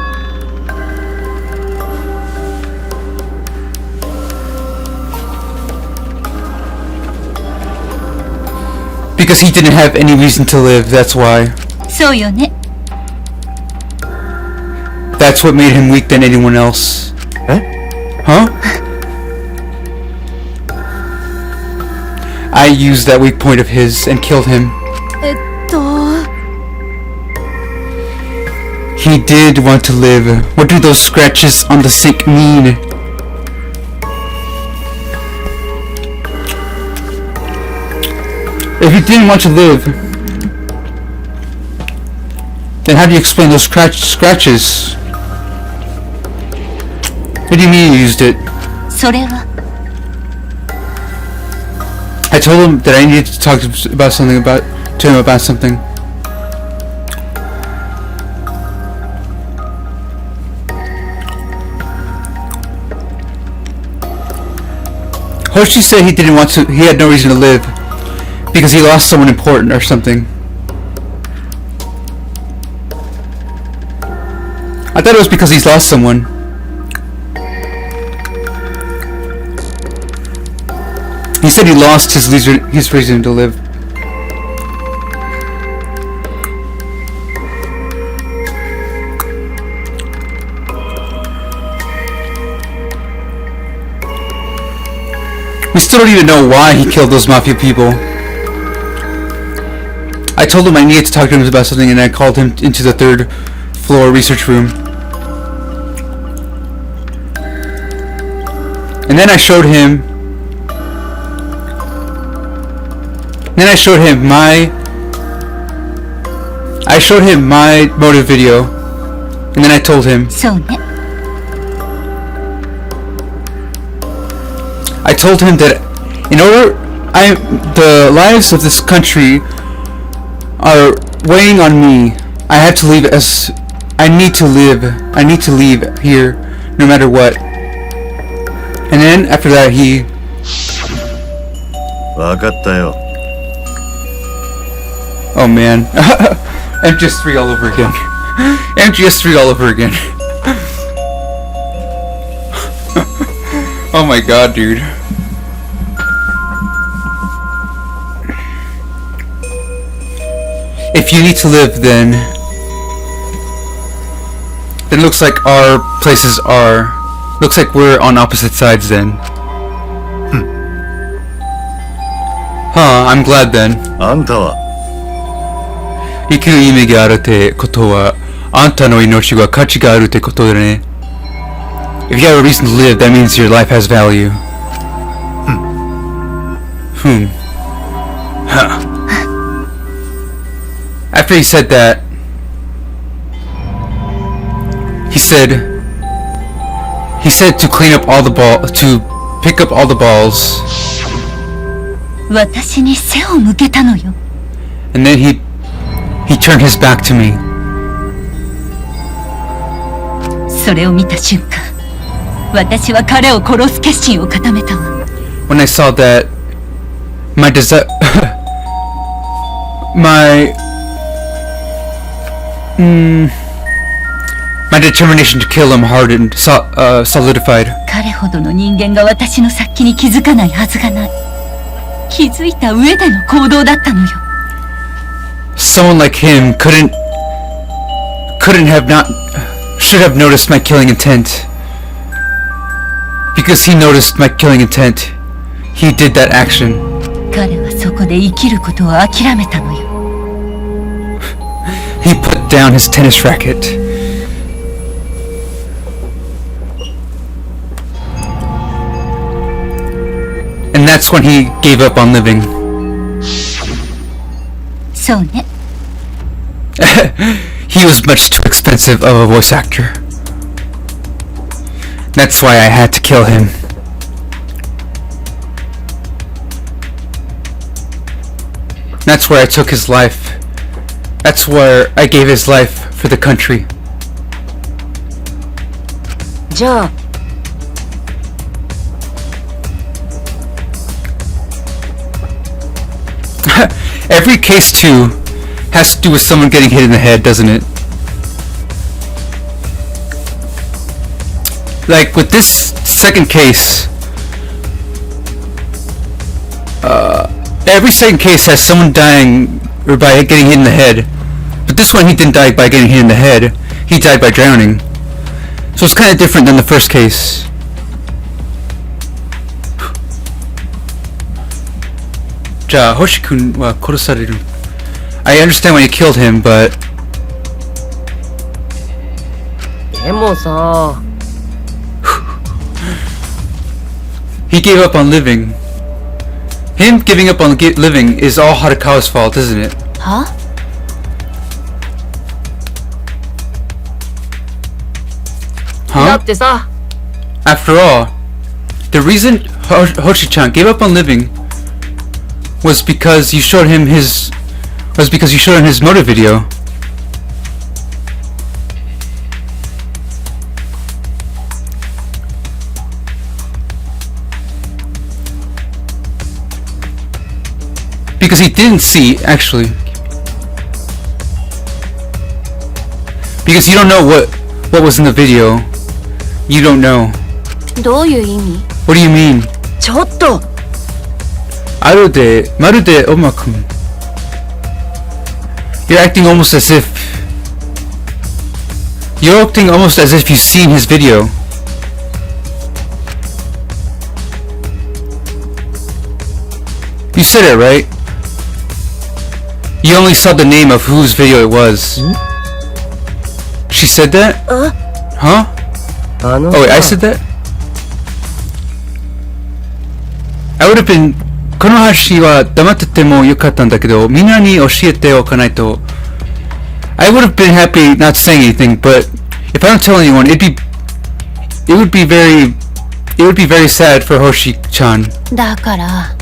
Because he didn't have any reason to live, that's why. そうよね That's what made him weak than anyone else. Huh? I used that weak point of his and killed him. He did want to live. What do those scratches on the sink mean? If he didn't want to live, then how do you explain those scratches? What do you mean you used it? それは I told him that I needed to talk to him about something. Hoshi said he had no reason to live because he lost someone important or something. I thought it was because he's lost someone. He said he lost his reason to live. We still don't even know why he killed those mafia people. I told him I needed to talk to him about something and I called him into the 3rd floor research room. And then I showed him my motive video, and then I told him. そうね I told him that the lives of this country are weighing on me. I have to leave I need to leave here no matter what. And then after that he... わかったよ。 Oh man. MGS3 all over again. MGS3 all over again. Oh my god, dude. If you need to live, then looks like our places are... Looks like we're on opposite sides then. Huh, I'm glad then. あんたは生きる意味があるってことは、あんたの命が価値があるってことだね。If you have a reason to live, that means your life has value. Huh. After he said that, he said to clean up all the to pick up all the balls. 私に背を向けたのよ。 And then he turned his back to me. それを見た瞬間、私は彼を殺す決心を固めたわ。 When I saw that, my determination to kill him hardened, solidified. 彼ほどの人間が私の殺気に気づかないはずがない。気づいた上での行動だったのよ。 Someone like him should have noticed my killing intent. Because he noticed my killing intent, he did that action. 彼はそこで生きることを諦めたのよ。 He put down his tennis racket. And that's when he gave up on living. そうね。He was much too expensive of a voice actor. That's why I had to kill him. That's where I took his life. That's where I gave his life for the country. じゃあ Every case too has to do with someone getting hit in the head, doesn't it? Like with this second case, every second case has someone dying or by getting hit in the head. But this one he didn't die by getting hit in the head. He died by drowning. So it's kind of different than the first case. Ja, Hoshi-kun wa korosareru. I understand why you killed him, but でもさ he gave up on living. Him giving up on living is all Harukawa's fault, isn't it? は？ だ Huh? ってさ After all, the reason Hoshi-chan gave up on living was because you showed him his motive video. Because he didn't see, actually. Because you don't know what was in the video. You don't know. どういう意味？ What do you mean? ちょっと Arude, marude omakun. You're acting almost as if you've seen his video. You said it, right? You only saw the name of whose video it was. She said that? Huh? あの Oh wait, I さ said that? I would have been... この話は黙っててもよかったんだけど、みんなに教えておかないと。I would have been happy not saying anything, but if I don't tell anyone, it would be very it would be very sad for Hoshi-chan. だから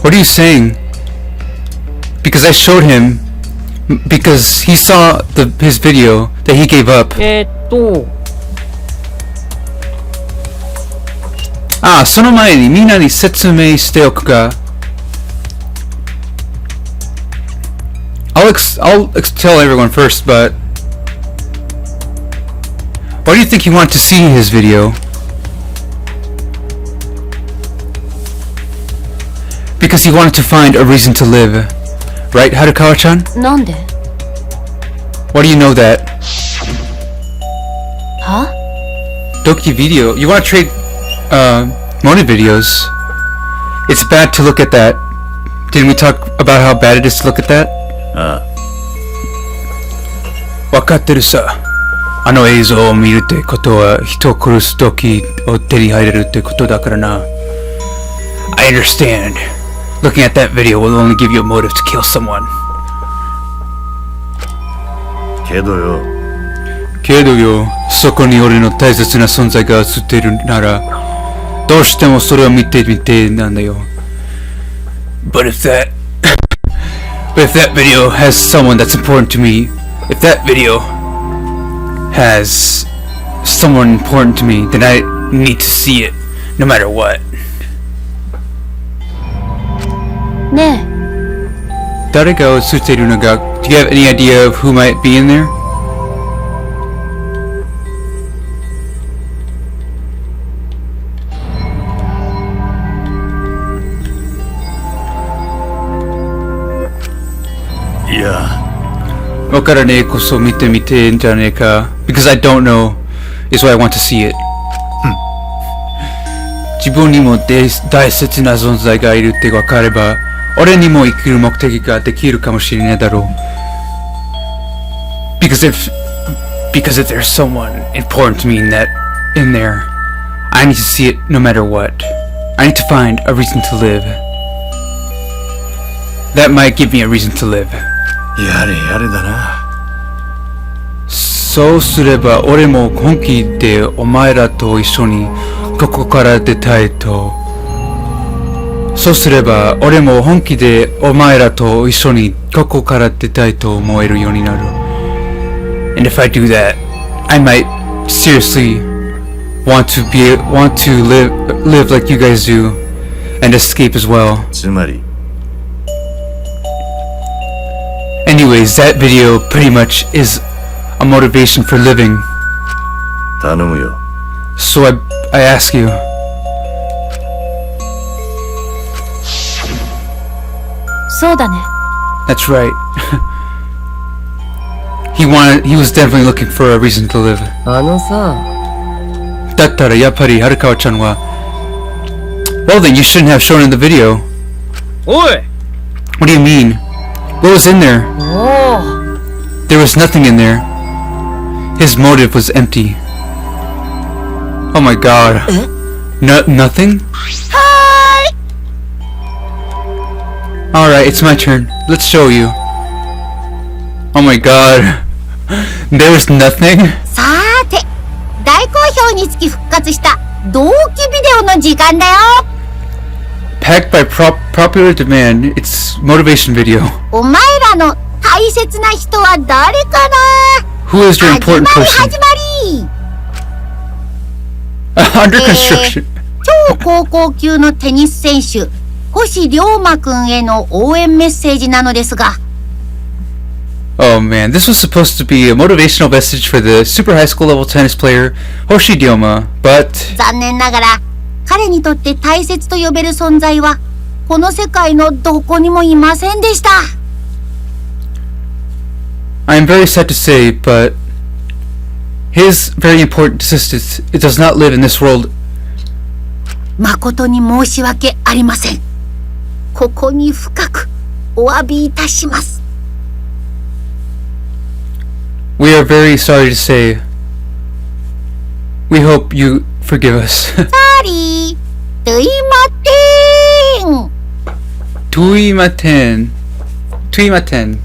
What are you saying? Because I showed him, because he saw his video that he gave up. その前にみんなに説明しておくが、I'll tell everyone first, but why do you think he wanted to see his video? Because he wanted to find a reason to live. Right, Harukawa-chan? なんで Why do you know that? は Doki video. You want to trade motive videos. It's bad to look at that. Didn't we talk about how bad it is to look at that? わかってるさ。あの映像を見るってことは人を殺す時を手に入れるってことだからな。I understand. Looking at that video will only give you a motive to kill someone. けどよ、そこに俺の大切な存在が映っているなら、どうしてもそれを見てみてなんだよ。But if that video has someone that's important to me, if that video has someone important to me, then I need to see it, no matter what. ね誰が映っているのか、do you have any idea of who might be in there? いや、わからねえこそ見てみてんじゃねえか。Because I don't know is why I want to see it. 自分にも大切な存在がいるってわかれば、俺にも生きる目的ができるかもしれないだろう。Because if there's someone important to me in there, I need to see it no matter what. I need to find a reason to live. That might give me a reason to live. やれやれだな。そうすれば俺も本気でお前らと一緒にここから出たいと。そうすれば俺も本気でお前らと一緒にここから出たいと思えるようになる。And if I do that, I might seriously want to live like you guys do and escape as well. つまり Anyways, that video pretty much is a motivation for living. 頼むよ。So I ask you. そうだね。 That's right. He was definitely looking for a reason to live. あのさ、だったらやっぱりHarukawa-chanは Well then, you shouldn't have shown in the video. おい What do you mean? What was in there? おお There was nothing in there. His motive was empty. Oh my god. Nothing? Alright, it's my turn. Let's show you. Oh my god. There was nothing? さーて、大好評につき復活した同期ビデオの時間だよ。 Packed by popular demand, it's motivation video. お前らの大切な人は誰かな。 Who is your important 始 person? まり Under construction. 超高校級のテニス選手星龍馬くんへの応援メッセージなのですが、 Oh man, this was supposed to be a motivational message for the super high school level tennis player Hoshi Ryoma, but 残念ながら彼にとって大切と呼べる存在はこの世界のどこにもいませんでした。 I'm very sad to say, but his very important assistant does not live in this world. 誠に申し訳ありません。ここに深くお詫びいたします。 We are very sorry to say. We hope you forgive us. サーリー、すいません。 Tuimaten. Tuimaten.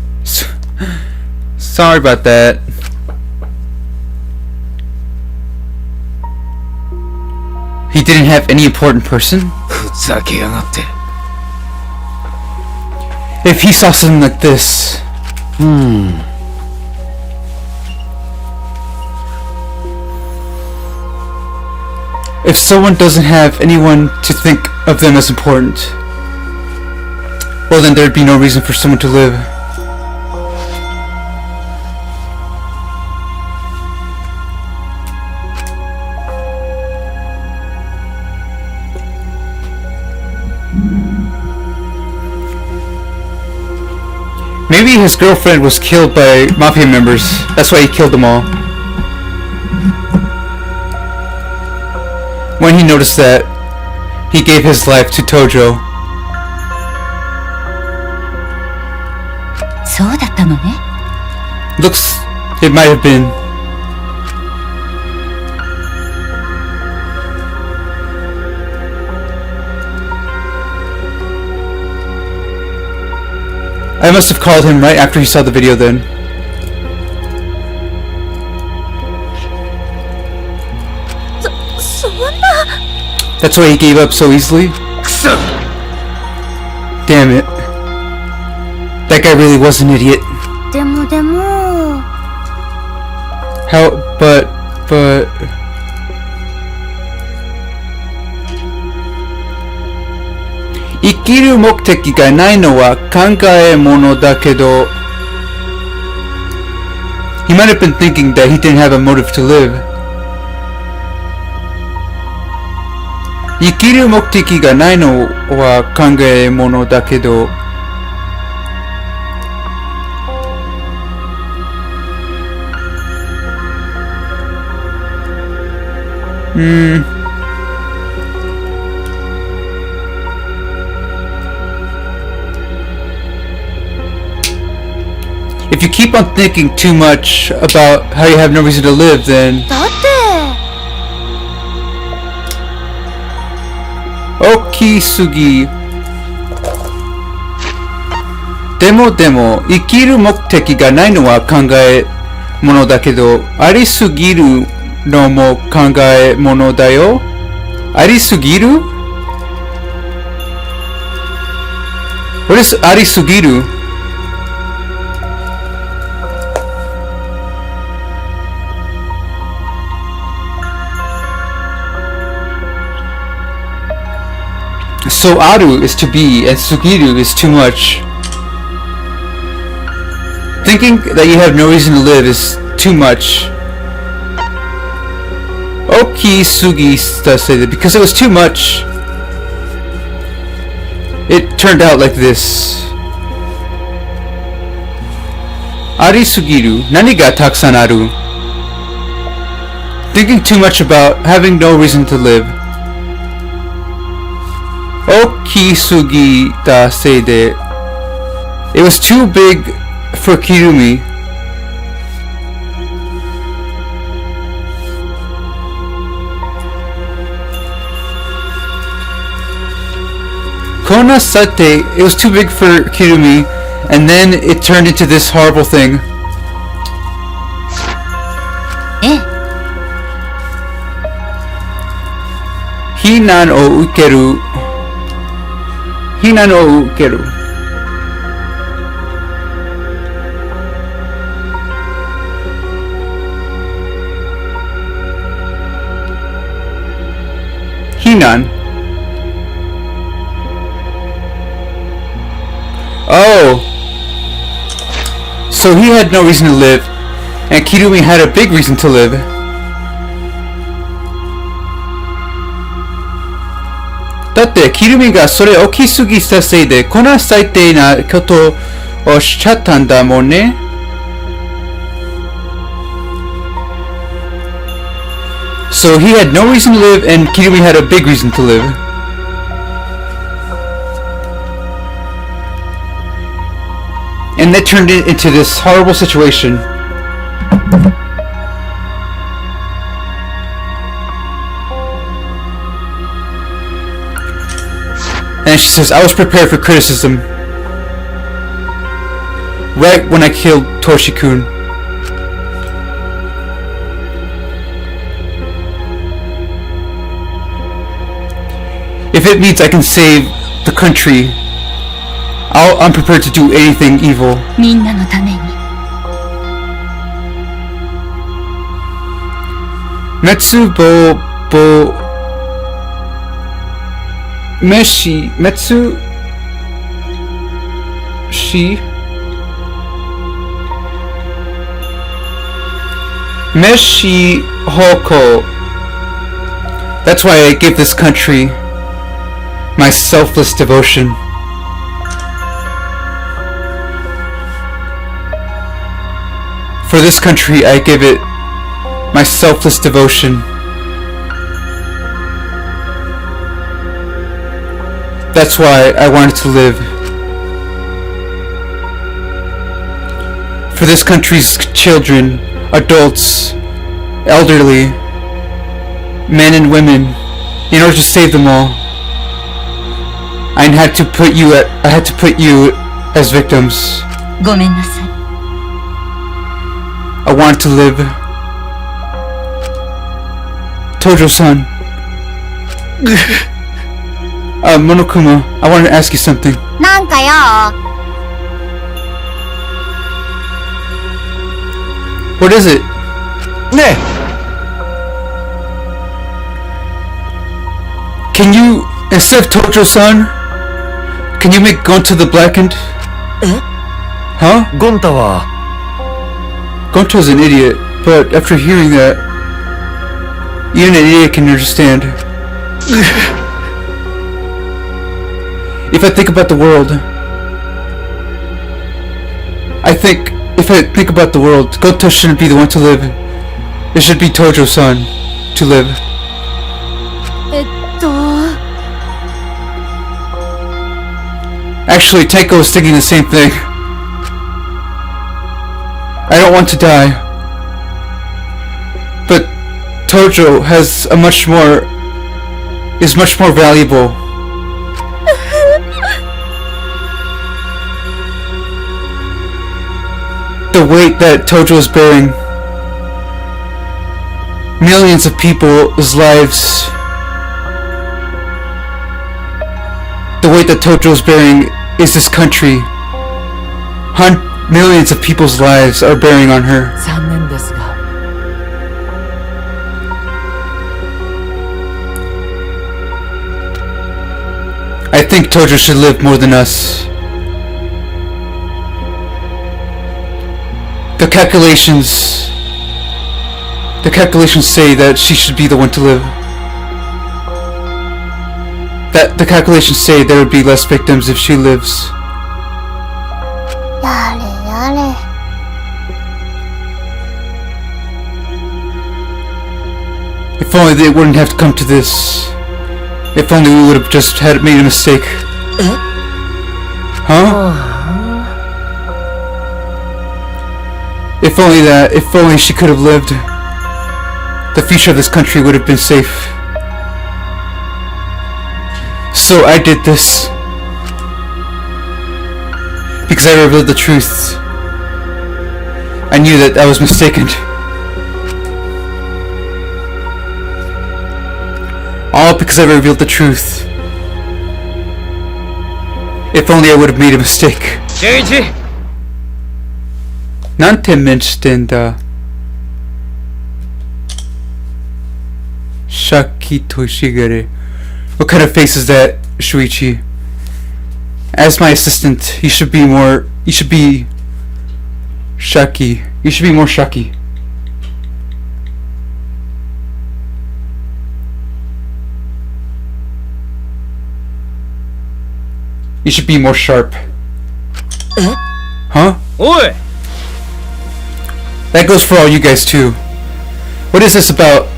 Sorry about that. He didn't have any important person? ふざけやがって。 If he saw something like this... If someone doesn't have anyone to think of them as important, well then there'd be no reason for someone to live. Maybe his girlfriend was killed by mafia members. That's why he killed them all. When he noticed that, he gave his life to Tojo. そうだったのね。 Looks, it might have been. I must have called him right after he saw the video then. That's why he gave up so easily? Damn it. That guy really was an idiot. でも How, but...生きる目的がないのは考え物だけど He might have been thinking that he didn't have a motive to live. 生きる目的がないのは考え物だけど If you keep on thinking too much about how you have no reason to live, then... だって大きすぎ。でも、生きる目的がないのは考え物だけど、ありすぎるのも考え物だよ。ありすぎる？ What is ありすぎる？ So aru is to be and sugiru is too much. Thinking that you have no reason to live is too much. Oki sugi does say that because it was too much. It turned out like this. Ari sugiru, nani ga takusan aru? Thinking too much about having no reason to live. Okisugi da seide. It was too big for Kirumi. Kona sate. It was too big for Kirumi, and then it turned into this horrible thing. Hinan o ukeru. Hinan o ukeru. Hinan. Oh. So he had no reason to live, and Kirumi had a big reason to live. Datte Kirumi ga sore okisugi shita sei de kona saitei na koto o shichattaんだもんね. So he had no reason to live, and Kirumi had a big reason to live. And that turned it into this horrible situation. And she says, I was prepared for criticism. Right when I killed Toshi-kun. If it means I can save the country, I'm prepared to do anything evil. みんなのために。Metsu bo meshi metsu shi meshi hoko. That's why I give this country my selfless devotion. For this country, I give it my selfless devotion. That's why I wanted to live. For this country's children, adults, elderly, men and women, in order to save them all, I had to put you as victims. ごめんなさい。 I want to live. Tojo-san. Monokuma, I want to ask you something. なんかよ。 What is it? ね Can you, instead of Tojo-san, can you make Gonta the Blackened? Huh? え、ゴンタは Gonta's an idiot, but after hearing that, even an idiot can understand. If I think about the world, if I think about the world, Gonta shouldn't be the one to live. It should be Tojo-san to live. Actually, Taiko is thinking the same thing. I don't want to die. But Tojo is much more valuable. The weight that Tojo is bearing, millions of people's lives, the weight that Tojo is bearing is this country. Millions of people's lives are bearing on her. 残念ですが。 I think Tojo should live more than us. The calculations say that she should be the one to live. That the calculations say there would be less victims if she lives. やれやれ。 If only they wouldn't have to come to this. If only we would have just made a mistake. Huh? If only she could have lived, the future of this country would have been safe. So I did this. Because I revealed the truth. I knew that I was mistaken. All because I revealed the truth. If only I would have made a mistake. 俊一 なんて面してんだ。Shaki Toshigare. What kind of face is that, Shuichi? As my assistant, you should be Shaki. You should be more Shaki. You should be more sharp. Huh? おい That goes for all you guys too. What is this about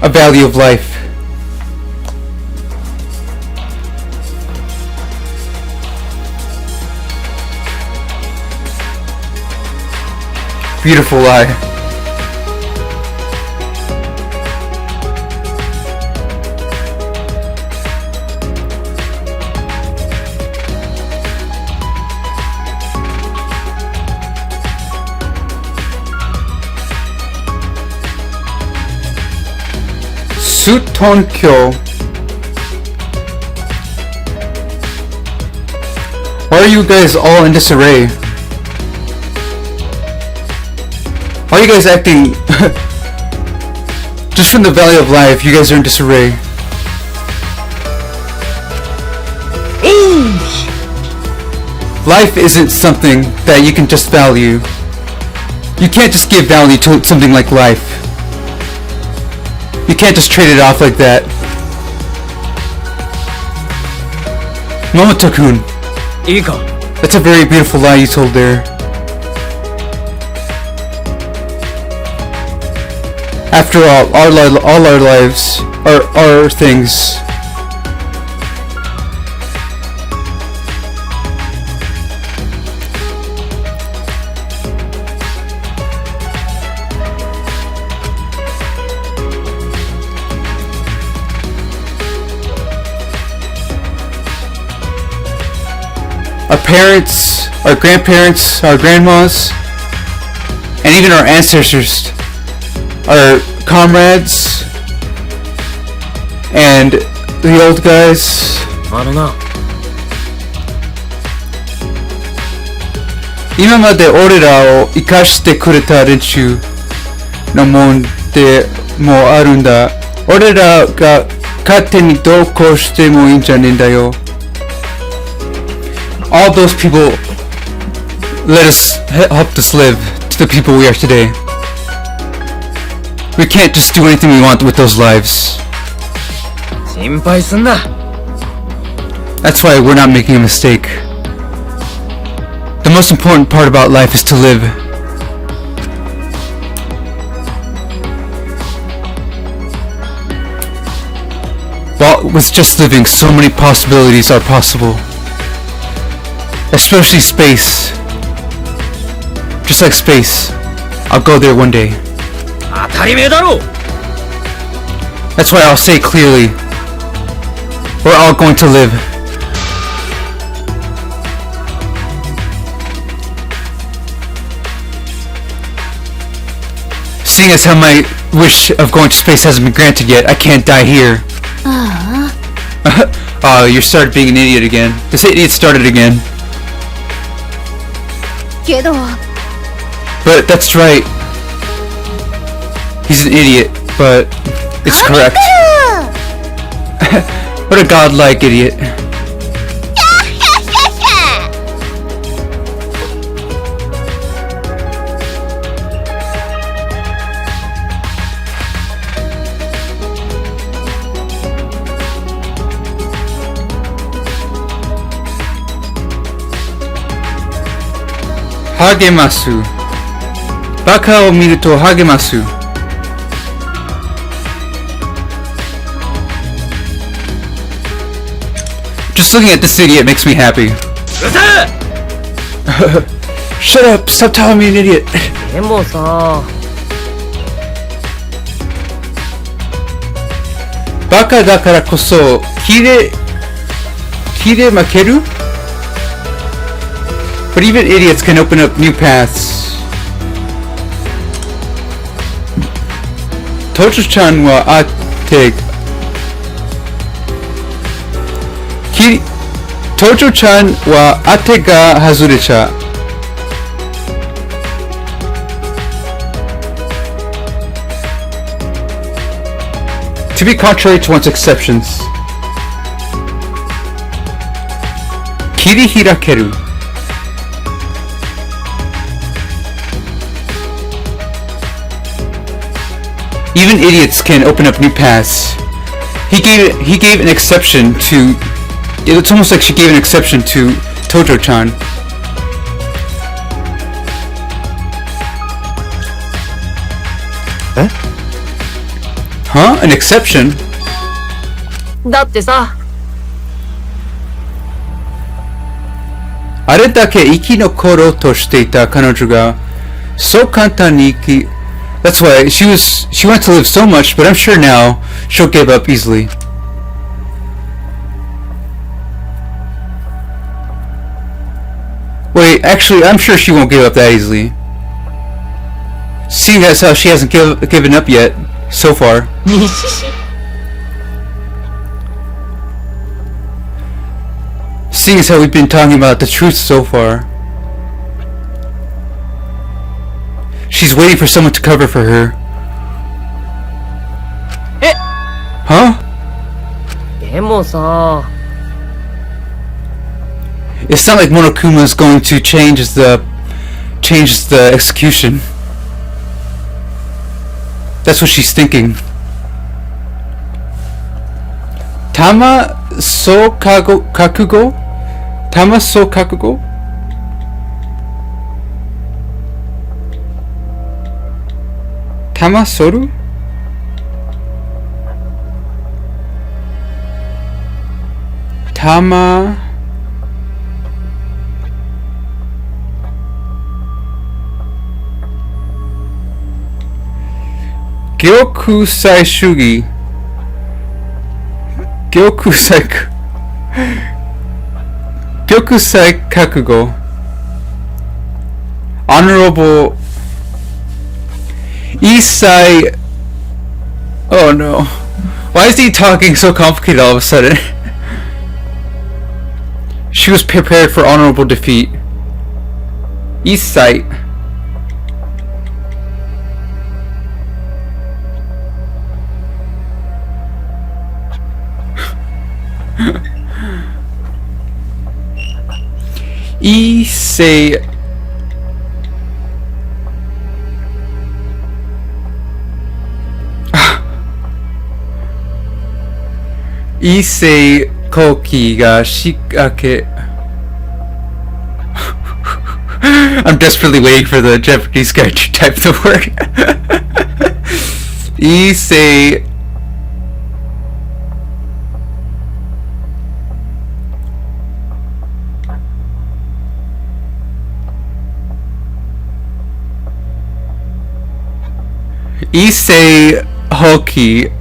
a value of life? Beautiful lie. Sutonkyo. Why are you guys all in disarray? Why are you guys acting... Just from the value of life, you guys are in disarray. Life isn't something that you can just value. You can't just give value to something like life. You can't just trade it off like that. Momoto-kun. That's a very beautiful lie you told there. After all our lives are things. Our parents, our grandparents, our grandmas, and even our ancestors, our comrades, and the old guys. I don't know. 今まで俺らを生かしてくれた連中のもんでもあるんだ。俺らが勝手にどうこうしてもいいんじゃねえんだよ。All those people let us helped us live to the people we are today. We can't just do anything we want with those lives. 心配すんな。 That's why we're not making a mistake. The most important part about life is to live. While with just living, so many possibilities are possible. Especially space. Just like space. I'll go there one day. 当たり前だろう。 That's why I'll say clearly. We're all going to live. Seeing as how my wish of going to space hasn't been granted yet, I can't die here. Oh, you started being an idiot again. This idiot started again. けど But that's right. He's an idiot, but it's correct. What a godlike idiot. Hagemasu. Baka o miru to hagemasu. Just looking at this idiot makes me happy. Shut up! Stop telling me an idiot. でもさ、バカだからこそ切れ負ける? But even idiots can open up new paths. Tojo-chan wa ate... Tojo-chan wa ate ga hazurecha. To be contrary to one's exceptions. Kiri hirakeru. Even idiots can open up new paths. He gave an exception to... It's almost like she gave an exception to Tojo-chan. Eh? Huh? An exception? だってさ、あれだけ生き残ろうとしていた彼女が、そう簡単にThat's why she wanted to live so much, but I'm sure now she'll give up easily. Wait, actually, I'm sure she won't give up that easily. Seeing as how she hasn't given up yet, so far. seeing as how we've been talking about the truth so far. She's waiting for someone to cover for her. Huh? でもさ、 It's not like Monokuma is going to change the execution. That's what she's thinking. Tama so kakugo? Tama so kakugo? Tama soru? Tama... Gyokusai Shugi. Gyokusai Kakugo. Honorable Isai. Oh no. Why is he talking so complicated all of a sudden? She was prepared for honorable defeat. Isai. Issei Issei Koki ga shikake. I'm desperately waiting for the Japanese guy to type the word. Issei Issei Hoki.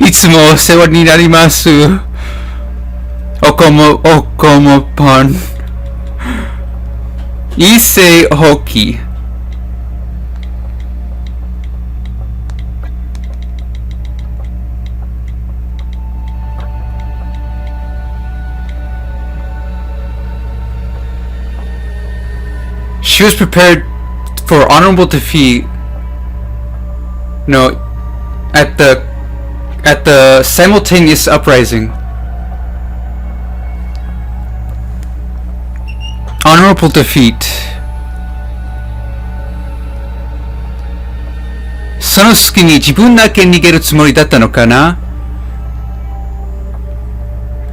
いつもお世話になります。おこもパン。Issei Hoki. She was prepared for honorable defeat. No, at the simultaneous uprising. Honorable defeat. その隙に自分だけ逃げるつもりだったのかな?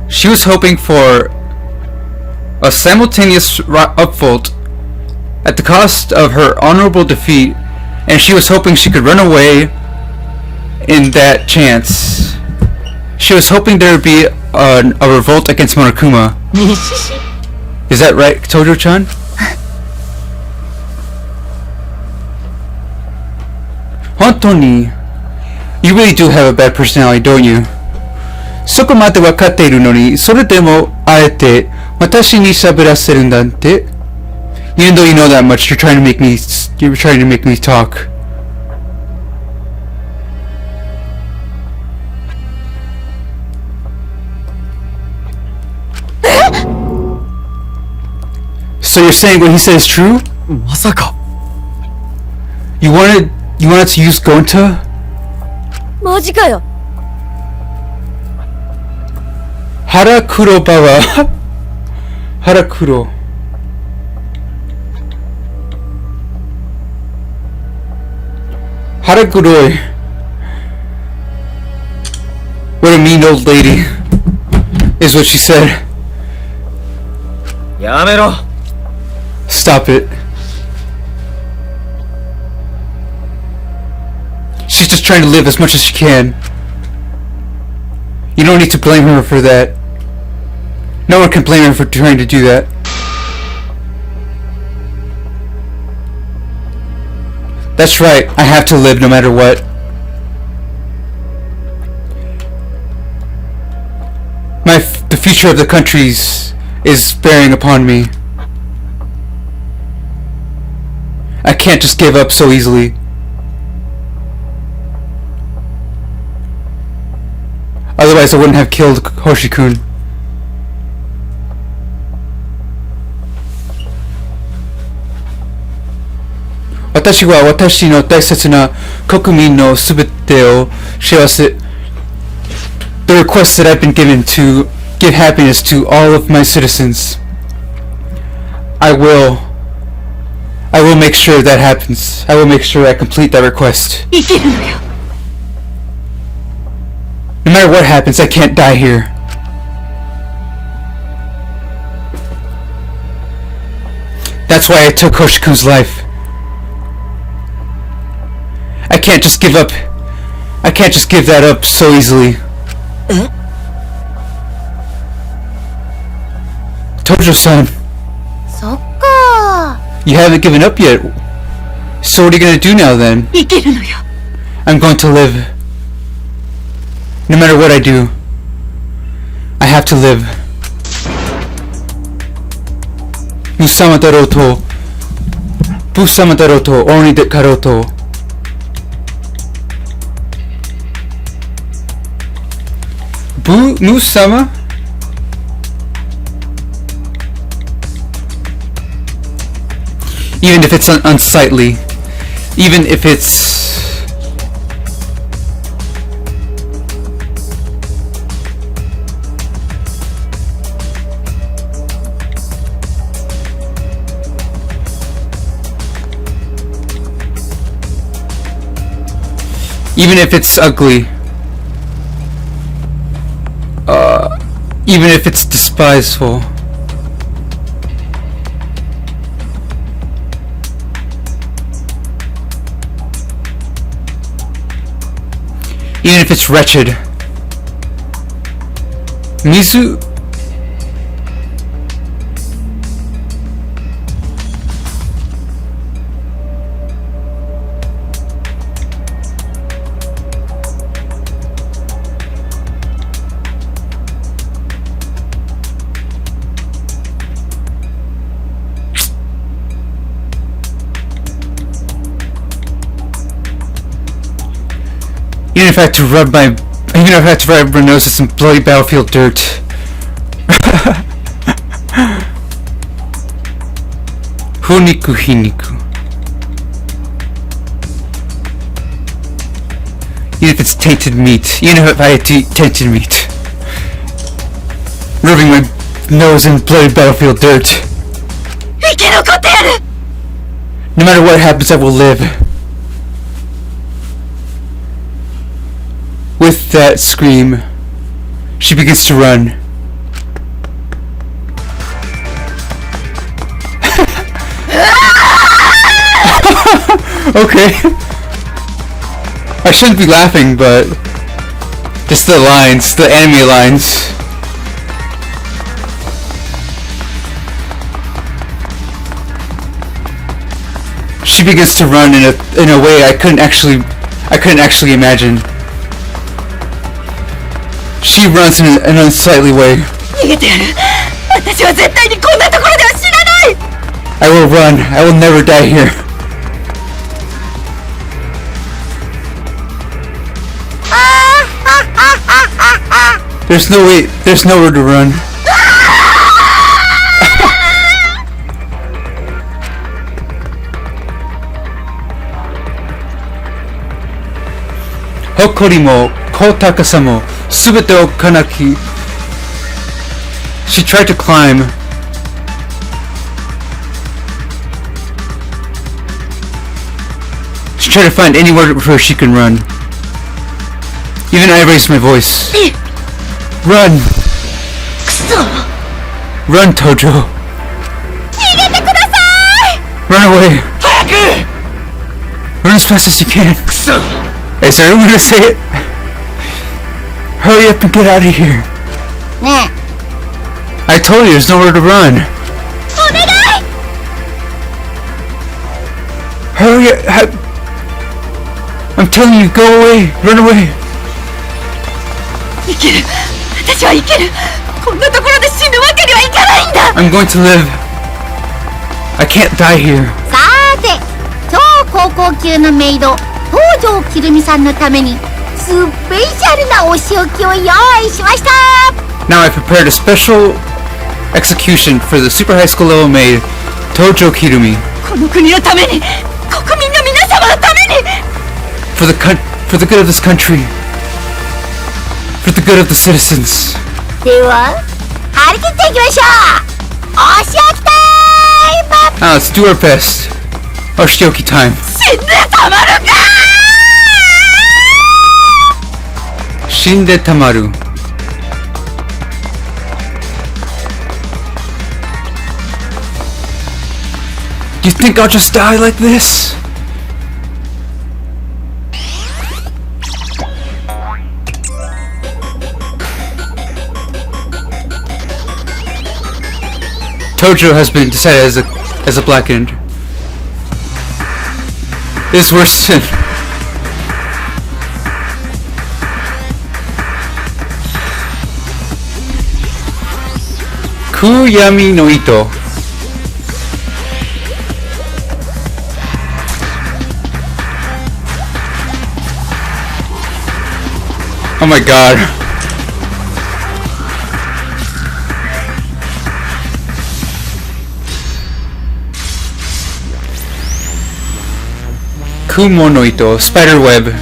She was hoping for a simultaneous upvolt at the cost of her honorable defeat, and she was hoping she could run away in that chance. She was hoping there would be a revolt against Monokuma. Is that right, Tojo-chan? Hontoni, you really do have a bad personality, don't you? そこまでわかっているのに、それでもあえて私に喋らせるんだって。Even though you know that much, you're trying to make me talk. So you're saying what he said is true? まさか。You wanted to use Gonta? マジかよ。Harakuro bawa. Harakuro. Harakuroi. What a mean old lady, is what she said. やめろ。 Stop it. She's just trying to live as much as she can. You don't need to blame her for that. No one can blame her for trying to do that. That's right, I have to live no matter what. The future of the countries is bearing upon me. I can't just give up so Otherwise I wouldn't have killed Hoshi-kun. Watashi wa watashi no daisetsu na kokumin no subete o shiawase. The request that I've been given to give happiness to all of my citizens. I will make sure that happens. I will make sure I complete that request. No matter what happens, I can't die here. That's why I took Hoshi-kun's life. I can't just give up. I can't just give that up so easily. Tojo-san. You haven't given up yet. So what are you gonna do now then? I'm going to live. No matter what I do, I have to live. Musama daro to, Busama daro to, Oni de karo to. Musama? Even if it's unsightly, even if it's ugly, even if it's despiseful. Even if it's wretched. Mizu... Even if I had to rub my nose in some bloody battlefield dirt. Huniku hiniku. Even if it's tainted meat. Even if I had to eat tainted meat. Rubbing my nose in bloody battlefield dirt. No matter what happens, I will live. With that scream, she begins to run. Okay. I shouldn't be laughing, but just the lines, the anime lines. She begins to run in a way I couldn't actually imagine. She runs in an unsightly way. I will run. I will never die here. There's no way. There's nowhere to run. Hokori mo kotakasa mo subete o kanaki. She tried to climb. She tried to find anywhere where she can run. Even I raised my voice. Run! Run, Tojo! Run away! Run as fast as you can! Is there anyone to say it? Hurry up and get out of here! I told you there's nowhere to run! Hurry up! I'm telling you, go away! Run away! I'm going to live. I can't die here. さーて、超高校級のメイド東條きるみさんのためにスペシャルなお仕置きを用意しました。 Now I prepared a special execution for the super high school level maid, Tojo Kirumi. この国のために、国民の皆様のために。 For the good of this country. For the good of the citizens. では張り切っていきましょう。お仕置きタイム。 Now let's do our best. Oshioki time. 死んでたまるか。 Shinde Tamaru. You think I'll just die like this? Tojo has been decided as a blackened. This is worse than Kuyami no Ito. Oh my god. Kumo no Ito, spider web.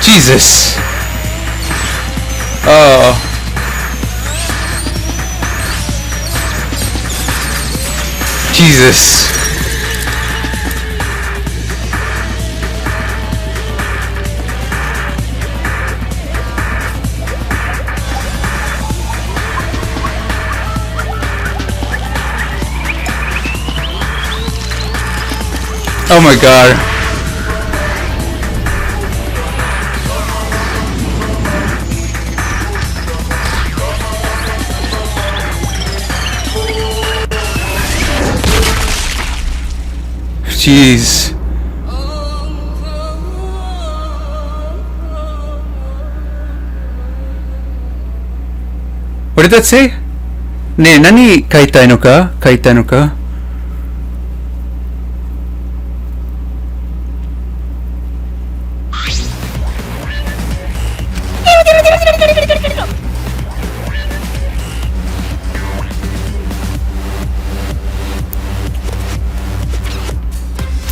Jesus. Oh. Jesus. Oh my god. Jeez. What did that say? Ne, nani kaitai no ka? Kaitai no ka?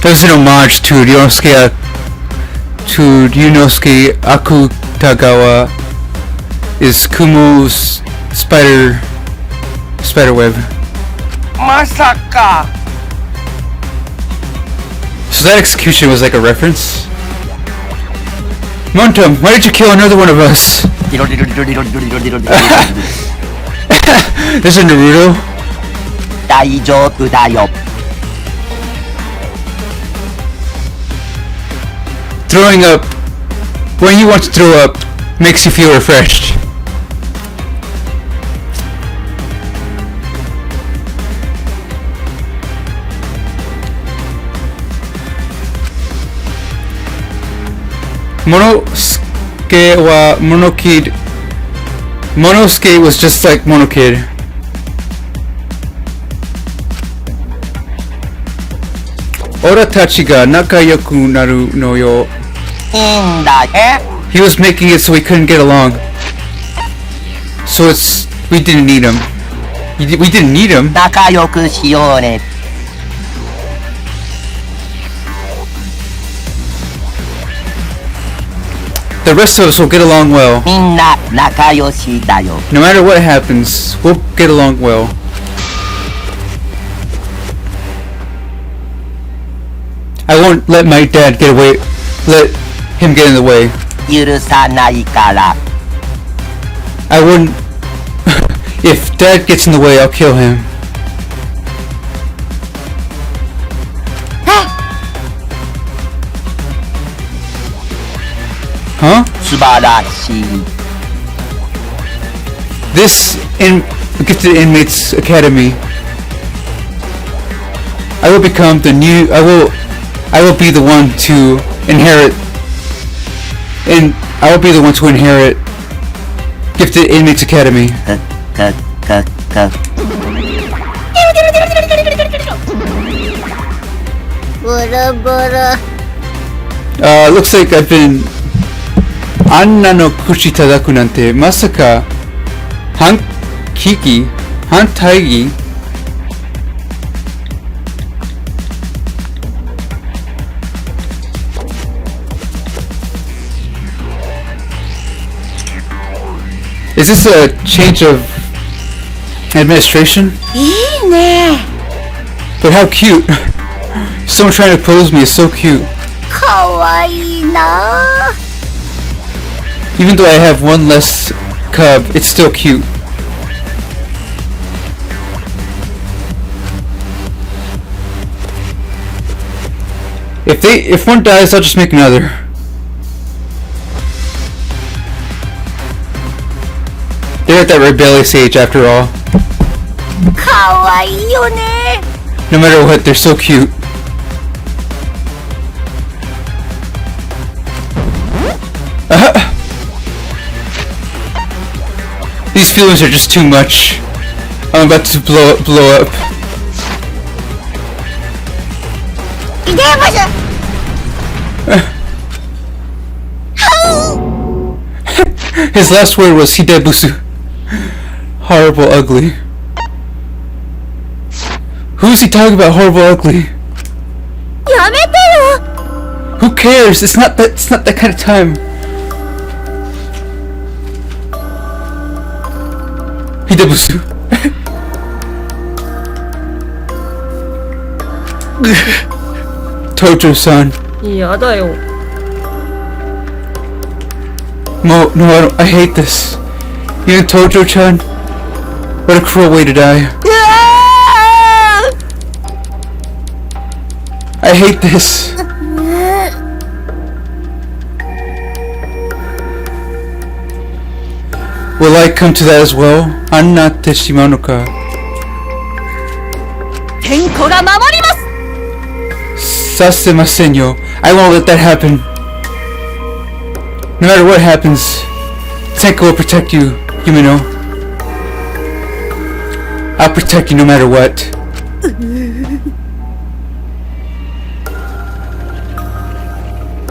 That was an homage to Ryunosuke Akutagawa is Kumo's spider web. Masaka. So that execution was like a reference? Montum, why did you kill another one of us? There's a Naruto? 大丈夫だよ。 Throwing up, when you want to throw up, makes you feel refreshed. Monosuke wa Monokid. Monosuke was just like Monokid. Ora tachi ga nakayoku naru no yo. He was making it so we couldn't get along. So we didn't need him. We didn't need him. 仲良くしようね。 The rest of us will get along well. みんな仲良しだよ。 No matter what happens, we'll get along well. I won't let my dad get away. Let him get in the way. 許さないから。 I wouldn't. If dad gets in the way, I'll kill him. Huh? 素晴らしい。 This Gifted Inmates Academy. I will become the new. I will be the one to inherit. And I will be the one to inherit Gifted Inmates Academy. 我るブル。Looks like I've been あんなの口叩くなんてまさか反対義 Is this a change of administration? いいね。 But how cute. Someone trying to pose me is so cute. かわいいな。 Even though I have one less cub, it's still cute. If one dies, I'll just make another. They're at that rebellious age after all. かわいいよね。 No matter what, they're so cute. These feelings are just too much. I'm about to blow up. いでましょ。 His last word was hidebusu. Horrible, ugly. Who's he talking about? Horrible, ugly. やめてよ。 Who cares? It's not that kind of time. Hidebusu. Tojo-san. やだよ。 No, I hate this. Even Tojo-chan? What a cruel way to die. I hate this. Will I come to that as well? Annatte shimau ka. 天子が守ります。 Sasemasen yo. I won't let that happen. No matter what happens, Tenko will protect you, Yumino. I'll protect you no matter what.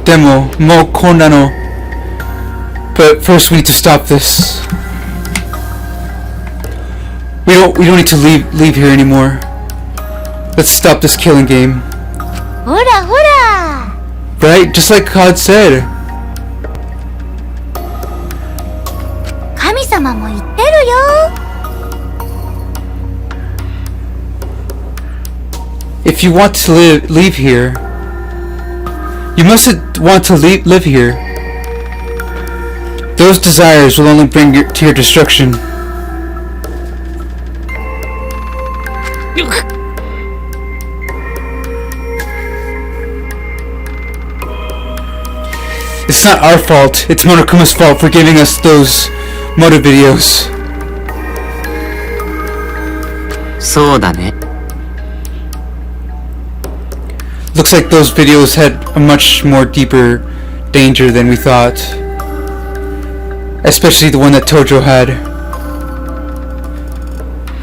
Demo, mo konnano. But first we need to stop this. We don't need to leave here anymore. Let's stop this killing game. ほらほら。 Right? Just like God said. 神様も言ってるよ。 If you want to leave here, you mustn't want to live here. Those desires will only bring you to your destruction. It's not our fault. It's Monokuma's fault for giving us those motive videos. そうだね。 Looks like those videos had a much more deeper danger than we thought. Especially the one that Tojo had.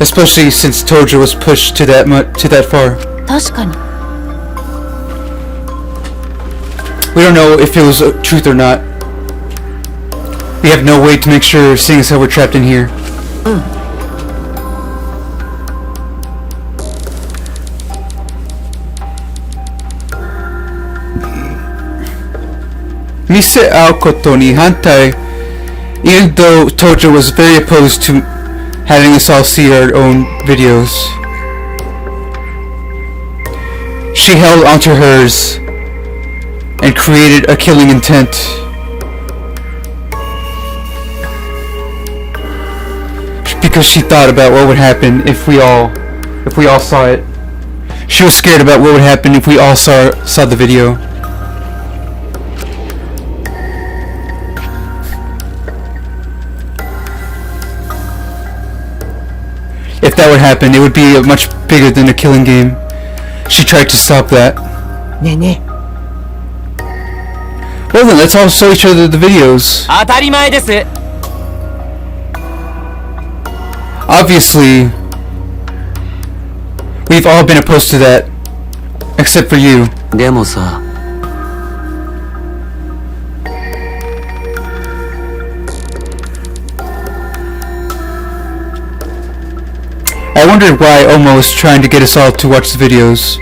Especially since Tojo was pushed to that far. 確かに。 We don't know if it was truth or not. We have no way to make sure, seeing as how we're trapped in here. Mise Aokoto ni hantai. Even though Tojo was very opposed to having us all see our own videos, she held onto hers and created a killing intent. Because she thought about what would happen if we all saw it. She was scared about what would happen if we all saw the video. If that would happen, it would be much bigger than a killing game. She tried to stop that. ねえねえ。 Well then, let's all show each other the videos. 当たり前です。 Obviously, we've all been opposed to that, except for you. でもさ、I wondered why Omo was trying to get us all to watch the videos.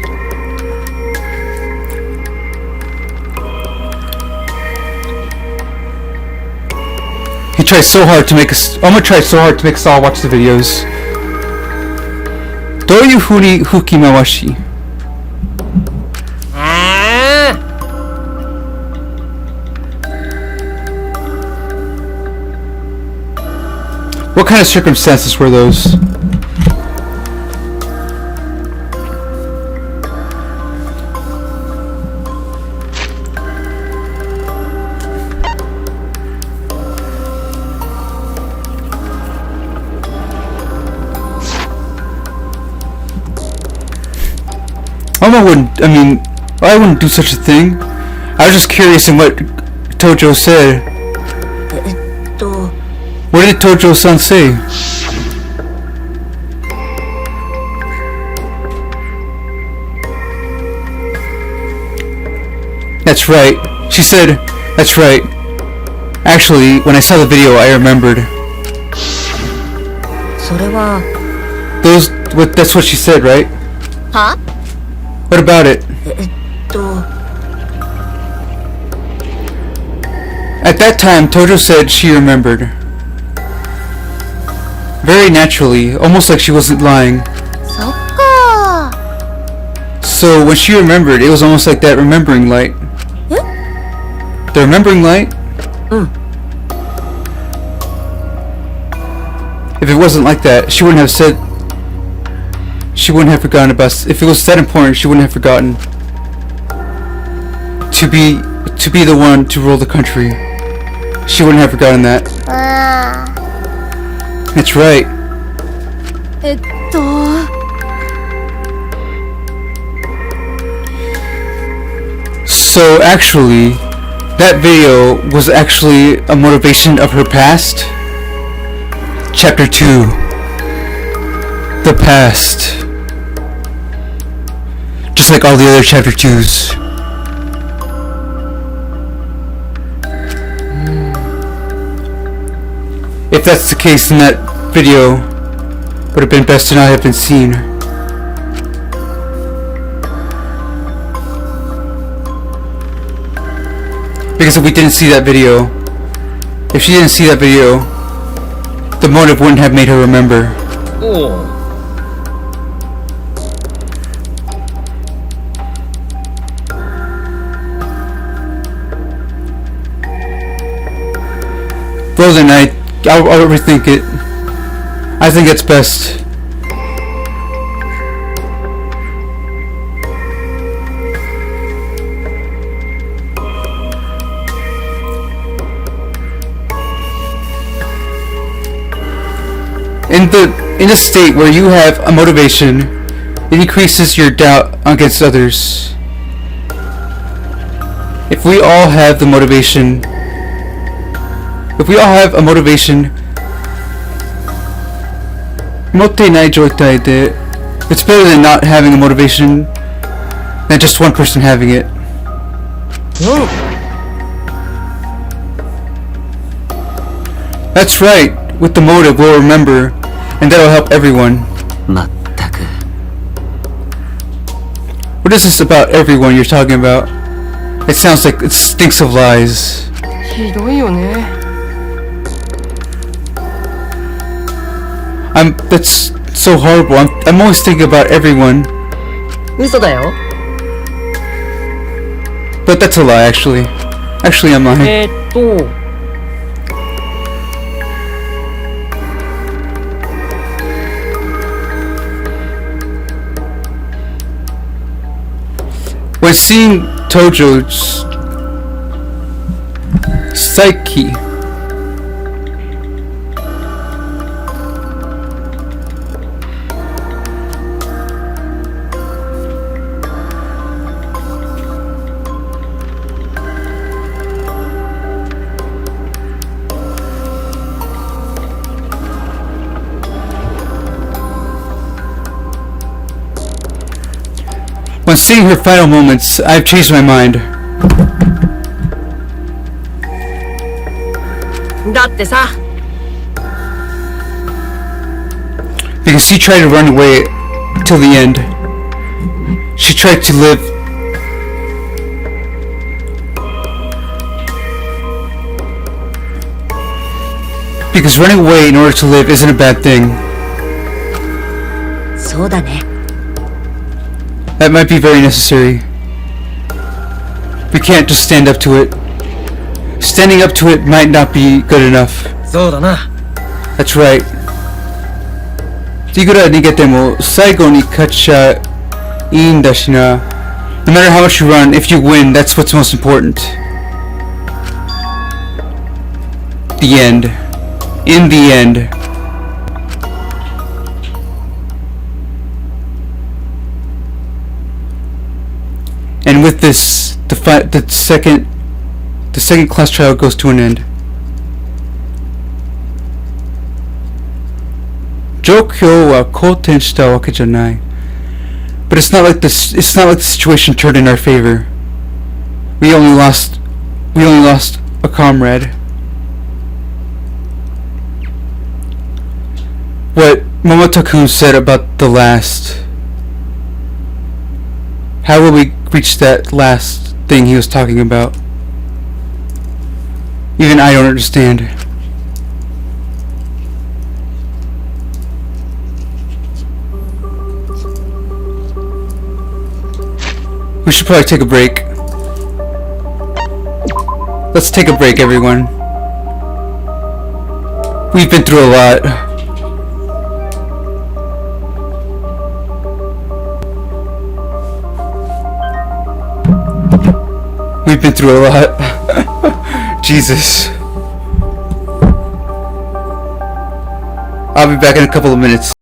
He tried so hard to make us. Omo tried so hard to make us all watch the videos. どういう風に吹き回し? What kind of circumstances were those? Oma wouldn't, I wouldn't do such a thing. I was just curious in what Tojo said. What did Tojo-san say? That's right. She said, that's right. Actually, when I saw the video, I remembered. That's what she said, right? Huh? What about it? At that time, Tojo said she remembered. Very naturally, almost like she wasn't lying. So when she remembered, it was almost like that remembering light. The remembering light? If it wasn't like that, she wouldn't have said... She wouldn't have forgotten about... If it was that important, she wouldn't have forgotten. To be the one to rule the country. She wouldn't have forgotten that. That's right. So actually, that video was actually a motivation of her past. Chapter 2. The past. Just like all the other chapter 2s. If that's the case, then that video would have been best to not have been seen. Because if we didn't see that video, if she didn't see that video, the motive wouldn't have made her remember. Well then, I'll rethink it. I think it's best. In a state where you have a motivation, it increases your doubt against others. If we all have the motivation, if we all have a motivation, 持っていない状態で it's better than not having a motivation than just one person having it. That's right. With the motive, we'll remember, and that'll help everyone. What is this about everyone you're talking about? It sounds like it stinks of lies. That's so horrible. I'm always thinking about everyone. But that's a lie, actually. Actually, I'm lying. When seeing Tojo's psyche, when On seeing her final moments, I've changed my mind. だってさ Because she tried to run away till the end. She tried to live. Because running away in order to live isn't a bad thing. そうだね。 That might be very necessary. We can't just stand up to it. Standing up to it might not be good enough. そうだな。 That's right. いくら逃げても最後に勝っちゃいいんだしな。No matter how much you run, if you win, that's what's most important. The end. In the end. And with this, the second class trial goes to an end. 状況は好転したわけじゃない。But it's not like the situation turned in our favor. We only lost a comrade. What Momoto-kun said about the last. How will we reach that last thing he was talking about? Even I don't understand. We should probably take a break. Let's take a break, everyone. We've been through a lot. We've been through a lot. Jesus. I'll be back in a couple of minutes.